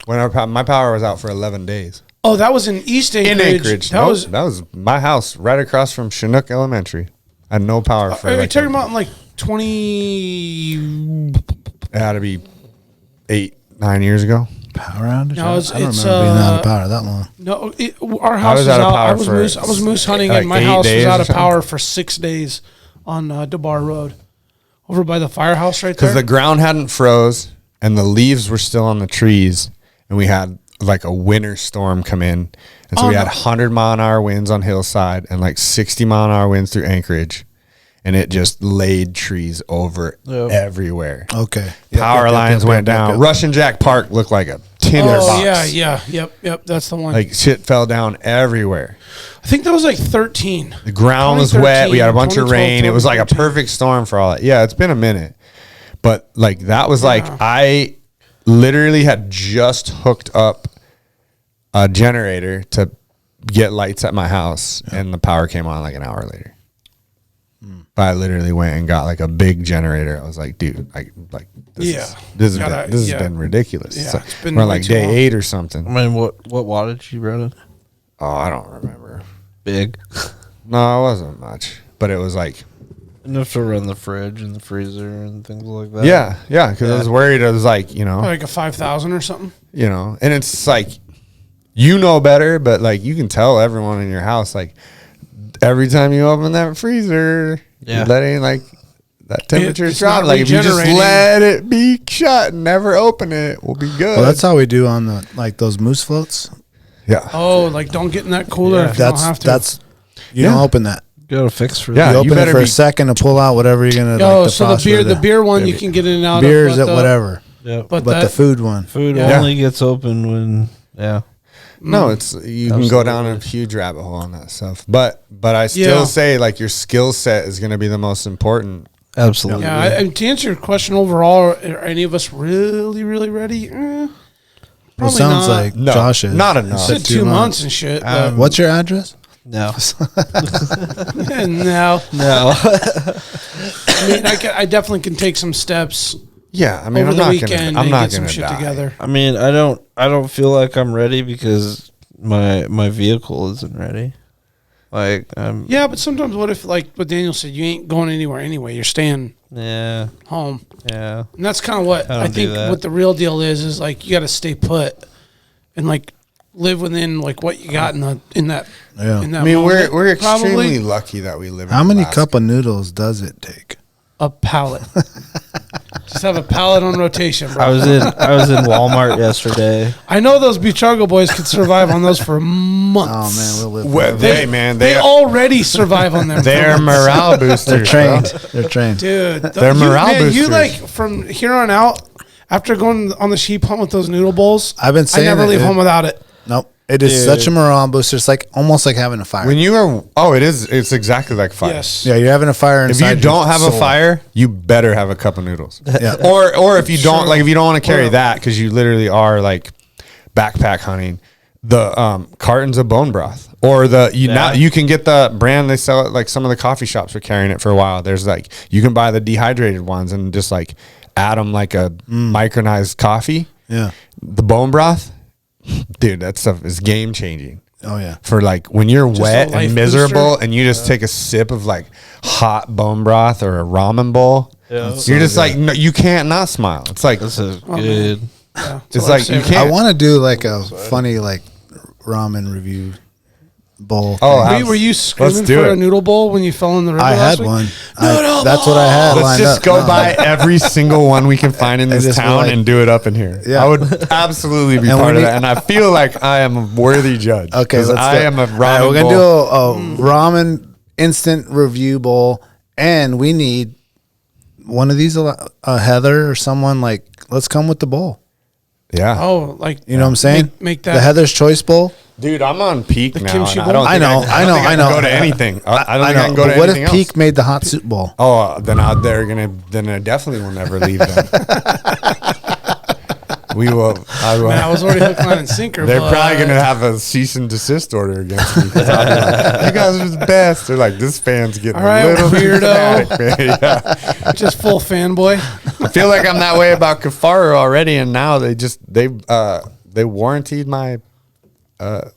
When my power was out for 11 days. Oh, that was in East Anchorage. In Anchorage. That was. That was my house right across from Chinook Elementary. I had no power for Are you like talking about in like 20? it had to be 8-9 years ago. Power outage? No, I it's- don't remember it's, being out of power that long. No, our house was out out. of power I was for moose hunting, like and my 8 house was days out or of something. power for 6 days on DeBar Road, over by the firehouse right Because there. the ground hadn't froze and the leaves were still on the trees, and we had like a winter storm come in, and so Oh, we had no. 100-mile-an-hour winds on Hillside and like 60-mile-an-hour winds through Anchorage, and it just laid trees over everywhere. Okay. Power lines went down. Russian Jack Park looked like a tinderbox. Oh yeah, yep. That's the one. Like shit fell down everywhere. I think that was like 13. The ground was wet. We had a bunch of 2013, rain. It was like a 2014. perfect storm for all that. Yeah, it's been a minute. But like that was like I literally had just hooked up a generator to get lights at my house, and the power came on like an hour later. But I literally went and got like a big generator. I was like, dude, this has been ridiculous. Yeah, So it's been we're way like too day long. 8 or something. I mean, what wattage you running? Oh, I don't remember. Big. No, it wasn't much, but it was like, Enough to run the fridge and the freezer and things like that. yeah, because I was worried. I was like, Like a 5,000 or something. and it's like, you know better, but like you can tell everyone in your house, like every time you open that freezer, you're letting like that temperature It's drop. not Like if you just regenerating. let it be shut and never open it, we'll be good. Well, that's how we do on the like those moose floats. yeah. Oh, like don't get in that cooler if you don't have to. You Yeah. don't open that. Got a fix for Yeah, You that. open it better for be- a second to pull out whatever you're gonna. Oh, like, so the defrost beer, with the it. beer one you can get in and out beers of. at whatever, Yep. But but the that, food one. Food Yeah. only gets open when, No, it's you can go down a huge rabbit hole on that stuff. But I still Yeah. say like your skill set is going to be the most important. Absolutely. yeah, to answer your question overall, are any of us really, really ready? Well, Probably sounds not. like No, Josh is. not You enough. said 2 months and shit. But What's your address? No. no, No. I mean, I definitely can take some steps Yeah, I mean, over I'm the not weekend gonna. I'm and not get some gonna shit die. together. I mean, I don't feel like I'm ready because my vehicle isn't ready. Like, Yeah, but sometimes what if, like what Daniel said, you ain't going anywhere anyway. You're staying yeah. home. Yeah. And that's kind of what I don't I do think that. what the real deal is like you got to stay put and like live within like what you got in that Yeah. in that I mean, moment, we're extremely probably lucky that we live. How in many Alaska. cup of noodles does it take? a pallet. Just have a pallet on rotation, bro. I was in Walmart yesterday. I know those Buitrago boys could survive on those for Oh months. man, we'll live. Well, forever. hey man, They already survive on them. for they're months. morale boosters. They're trained. They're trained. Dude. They're morale You boosters. like from here on out, after going on the sheep hunt with those noodle bowls, I've been saying I never it, leave dude. home without it. Nope. It is such a morale booster. It's like almost like having a fire. When you are, it is. It's exactly like fire. Yes. yeah, you're having a fire If inside. you don't your have a soul. fire, you better have a cup of noodles. Yeah. Or if you don't True. like, if you don't want to carry Or- that because you literally are like backpack hunting, the cartons of bone broth or now you can get the brand they sell it like some of the coffee shops were carrying it for a while. There's like you can buy the dehydrated ones and just like add them like a micronized coffee. Yeah. The bone broth, dude, that stuff is game changing. Oh yeah. For like when you're Just wet a life and miserable booster? and you just take a sip of like hot bone broth or a ramen bowl, Yeah. you're just like, no, you can't not smile. It's like, That's a good. Yeah, it's like you I can't. want to do like a funny like ramen review bowl. Oh, thing. Were you Let's screaming do for it. a noodle bowl when you fell in the river? I last had week? one. Noodle That's what I had. Let's lined just up. go No. buy every single one we can find in this just be town like- and do it up in here. Yeah. I would absolutely be And part we of need- that. And I feel like I am a worthy judge. Okay, 'Cause let's I do it. am a All ramen right, we're gonna bowl. do a ramen instant review bowl, and we need one of these. Heather or someone like, let's come with the bowl. Yeah. Oh, like You know what I'm saying? Make that the Heather's Choice Bowl. Dude, I'm on peak now. kimchi And bowl? I don't think I know. can go to anything. I don't think I can go but to what if anything Peak else. made the hot soup bowl? Oh, then I definitely will never leave them. We will. I will. Man, I was already hook, line, and sinker. They're but, probably going to have a cease and desist order against me. 'Cause I'll be like, you guys are the best. They're like, this fan's getting All right, a little too weirdo. fanatic, man. Yeah. just full fanboy. I feel like I'm that way about Kafaro already, and now they warranted my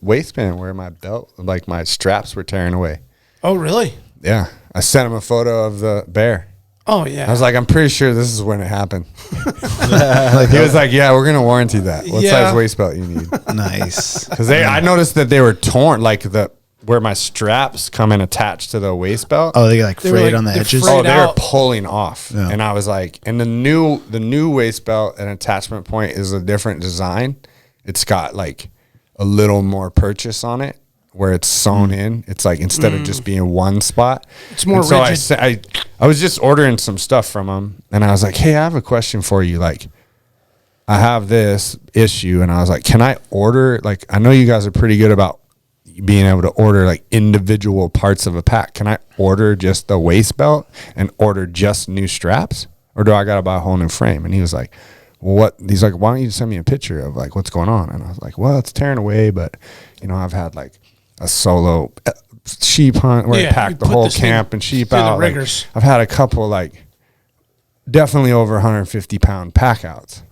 waistband where my belt, like my straps were tearing away. Oh, really? Yeah, I sent him a photo of the bear. Oh, yeah. I was like, I'm pretty sure this is when it happened. He was like, yeah, we're gonna warranty that. What Yeah. size waist belt you need? Nice. Because I noticed that they were torn, like where my straps come in attached to the waist belt. Oh, they like They were frayed like- on the they're edges. frayed. Oh, they were out. pulling off, Yeah. and I was like, and the new waist belt and attachment point is a different design. It's got like a little more purchase on it, where it's sewn in. It's like instead of just being one spot, It's more And so rigid. I was just ordering some stuff from him, and I was like, hey, I have a question for you. Like, I have this issue, and I was like, can I order? Like, I know you guys are pretty good about being able to order like individual parts of a pack. Can I order just the waist belt and order just new straps, or do I got to buy a whole new frame? And he was like, well, what? He's like, why don't you send me a picture of like what's going on? And I was like, well, it's tearing away, but you know, I've had like a solo sheep hunt where Yeah, I packed you the put whole this thing camp and sheep through the out. Like, rigors. I've had a couple like definitely over 150 pound pack outs,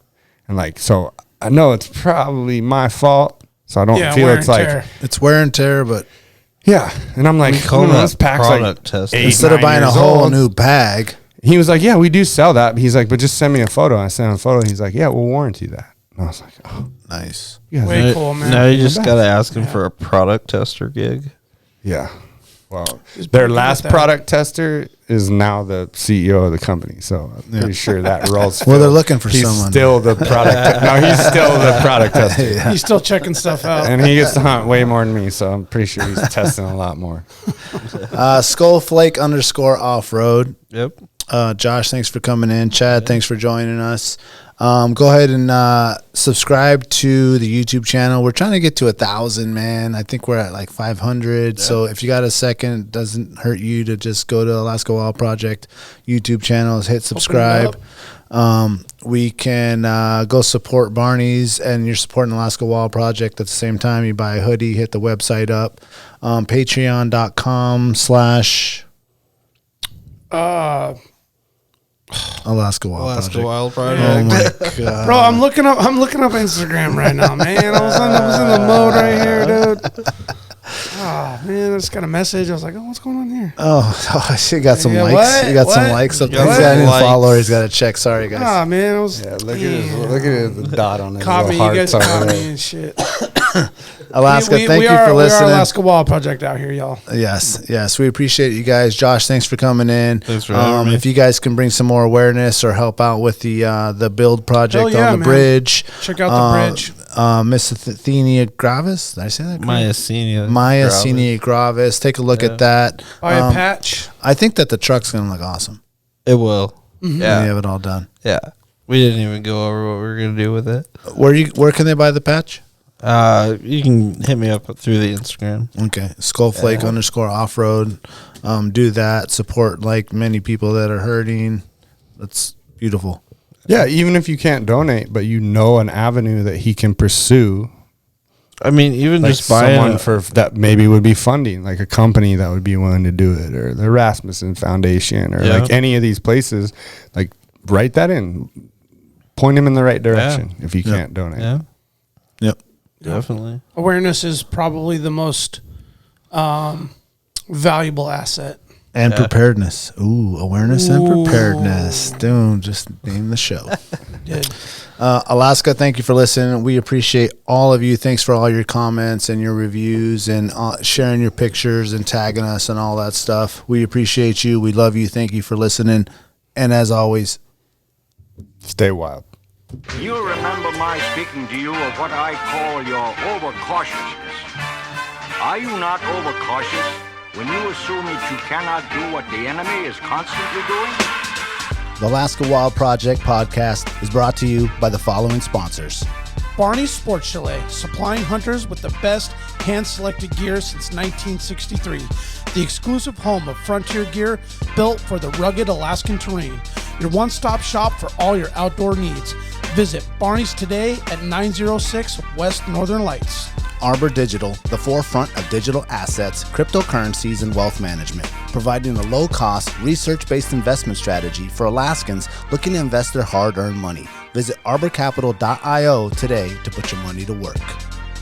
and like, so I know it's probably my fault. So I don't Yeah, feel wear it's and like, tear. It's wear and tear, but yeah. And I'm like, call this that pack's like product test. 8, instead of 9 buying a years whole old. new bag, He was like, yeah, we do sell that. He's like, but just send me a photo. I sent him a photo. He's like, yeah, we'll warranty that. And I was like, oh, nice. you guys Way are- cool, man. Now you just best. got to ask him for a product tester gig. yeah. Well, Just their pretty good last at that. product tester is now the CEO of the company. So I'm pretty sure that rolls. Well, they're Phil. looking for he's someone. still the product. No, he's still the product tester. He's still checking stuff out. And he gets to hunt way more than me. So I'm pretty sure he's testing a lot more. Skull Flake _off-road. Yep. Josh, thanks for coming in. Chad, thanks for joining us. Go ahead and subscribe to the YouTube channel. We're trying to get to 1,000, man. I think we're at like 500. So if you got a second, it doesn't hurt you to just go to Alaska Wild Project YouTube channels, hit subscribe. We can go support Barney's, and you're supporting Alaska Wild Project at the same time. You buy a hoodie, hit the website up. Patreon.com/ Alaska Wild Alaska Project. Wild Oh Project. my god, Bro, I'm looking up Instagram right now, man. I was in the mode right here, dude. Oh man, I just got a message. I was like, oh, what's going on here? Oh, she got some Yeah, likes. what? You got some What? likes up You there. got He's got a new likes. follower. He's got to check. Sorry, guys. Ah, man, I was. Yeah, look at the dot on his Caught me, little you guys hearts caught over me there. and shit. Alaska, thank you are, for listening. We are Alaska Wild Project out here, y'all. Yes, we appreciate you guys. Josh, thanks for coming in. Thanks for having me. If you guys can bring some more awareness or help out with the build project Hell yeah, on the man. bridge. Check out the bridge. Myasthenia Gravis. Did I say that? correct? Myasthenia Gravis. Take a look at that. Buy a patch. I think that the truck's gonna look awesome. It will. When Yeah. we have it all done. Yeah. We didn't even go over what we were going to do with it. Where can they buy the patch? You can hit me up through the Instagram. Okay, Skull Flake _off-road. Do that. Support like many people that are hurting. That's beautiful. Yeah, even if you can't donate, but you know an avenue that he can pursue, I mean, even like just buying someone for that maybe would be funding, like a company that would be willing to do it, or the Rasmussen Foundation, or Yeah. like any of these places. Like, write that in, point him in the right direction if you can't donate. Yeah. Yep. Definitely. Awareness is probably the most valuable asset. And preparedness. Ooh, awareness and preparedness. Dude, just name the show. Good. Alaska, thank you for listening. We appreciate all of you. Thanks for all your comments and your reviews and sharing your pictures and tagging us and all that stuff. We appreciate you. We love you. Thank you for listening. And as always, Stay wild. You remember my speaking to you of what I call your overcautiousness. Are you not overcautious when you assume that you cannot do what the enemy is constantly doing? the Alaska Wild Project podcast is brought to you by the following sponsors. Barney's Sports Chalet, supplying hunters with the best hand-selected gear since 1963. The exclusive home of frontier gear built for the rugged Alaskan terrain. Your one-stop shop for all your outdoor needs. Visit Barney's today at 906 West Northern Lights. Arbor Digital, the forefront of digital assets, cryptocurrencies, and wealth management, providing a low-cost, research-based investment strategy for Alaskans looking to invest their hard-earned money. Visit arborcapital.io today to put your money to work.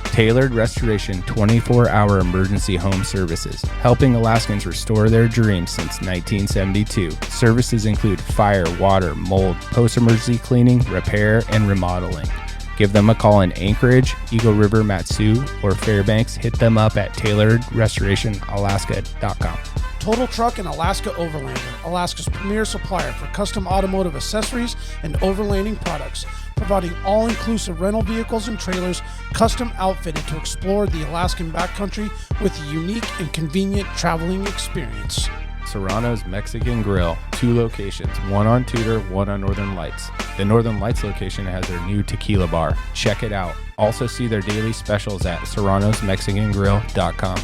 Tailored Restoration 24-hour emergency home services, helping Alaskans restore their dreams since 1972. Services include fire, water, mold, post-emergency cleaning, repair, and remodeling. Give them a call in Anchorage, Eagle River, Matsu, or Fairbanks. Hit them up at tailoredrestorationalaska.com. Total Truck and Alaska Overlander, Alaska's premier supplier for custom automotive accessories and overlanding products, providing all-inclusive rental vehicles and trailers custom outfitted to explore the Alaskan backcountry with a unique and convenient traveling experience. Serrano's Mexican Grill, 2 locations, one on Tudor, one on Northern Lights. The Northern Lights location has their new tequila bar. Check it out. Also see their daily specials at serranosmexicangrill.com.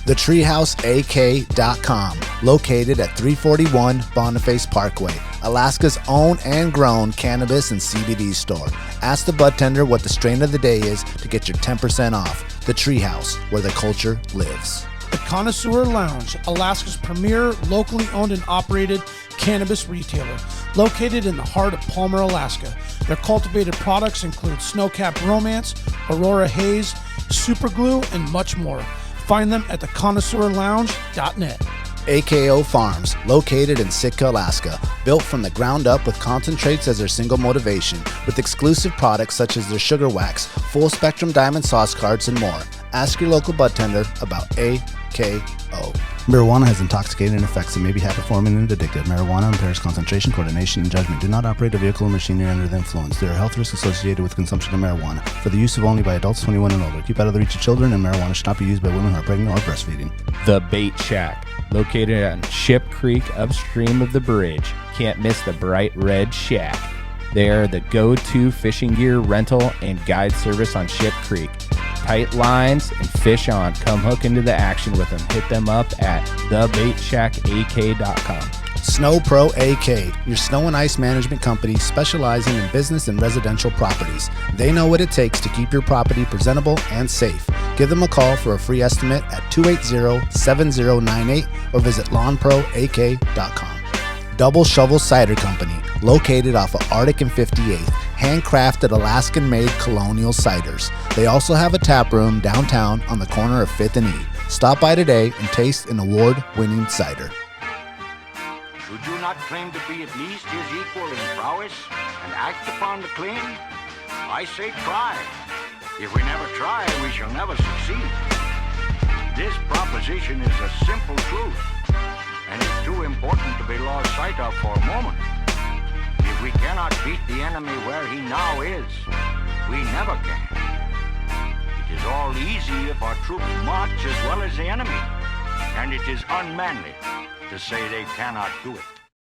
TheTreehouseAK.com, located at 341 Boniface Parkway, Alaska's own and grown cannabis and CBD store. Ask the bud tender what the strain of the day is to get your 10% off. The Treehouse, where the culture lives. The Connoisseur Lounge, Alaska's premier locally owned and operated cannabis retailer, located in the heart of Palmer, Alaska. Their cultivated products include Snowcap Romance, Aurora Haze, Super Glue, and much more. Find them at theconnoisseurlounge.net. AKO Farms, located in Sitka, Alaska, built from the ground up with concentrates as their single motivation, with exclusive products such as their sugar wax, full spectrum diamond sauce cards, and more. Ask your local bud tender about AKO. Marijuana has intoxicating effects and may be habit-forming and addictive. Marijuana impairs concentration, coordination, and judgment. Do not operate a vehicle or machinery under the influence. There are health risks associated with consumption of marijuana. For the use of only by adults 21 and older. Keep out of the reach of children, and marijuana should not be used by women who are pregnant or breastfeeding. The Bait Shack, located on Ship Creek upstream of the bridge. Can't miss the bright red shack. They are the go-to fishing gear rental and guide service on Ship Creek. Tight lines and fish on. Come hook into the action with them. Hit them up at thebaitshackak.com. Snow Pro AK, your snow and ice management company specializing in business and residential properties. They know what it takes to keep your property presentable and safe. Give them a call for a free estimate at 280-7098 or visit lawnproak.com. Double Shovel Cider Company, located off of Arctic and 58th, handcrafted Alaskan-made colonial ciders. They also have a tap room downtown on the corner of 5th and E. Stop by today and taste an award-winning cider. Should you not claim to be at least his equal in prowess and act upon the claim? I say try. If we never try, we shall never succeed. This proposition is a simple truth, and it's too important to be lost sight of for a moment. If we cannot beat the enemy where he now is, we never can. It is all easy if our troops march as well as the enemy, and it is unmanly to say they cannot do it.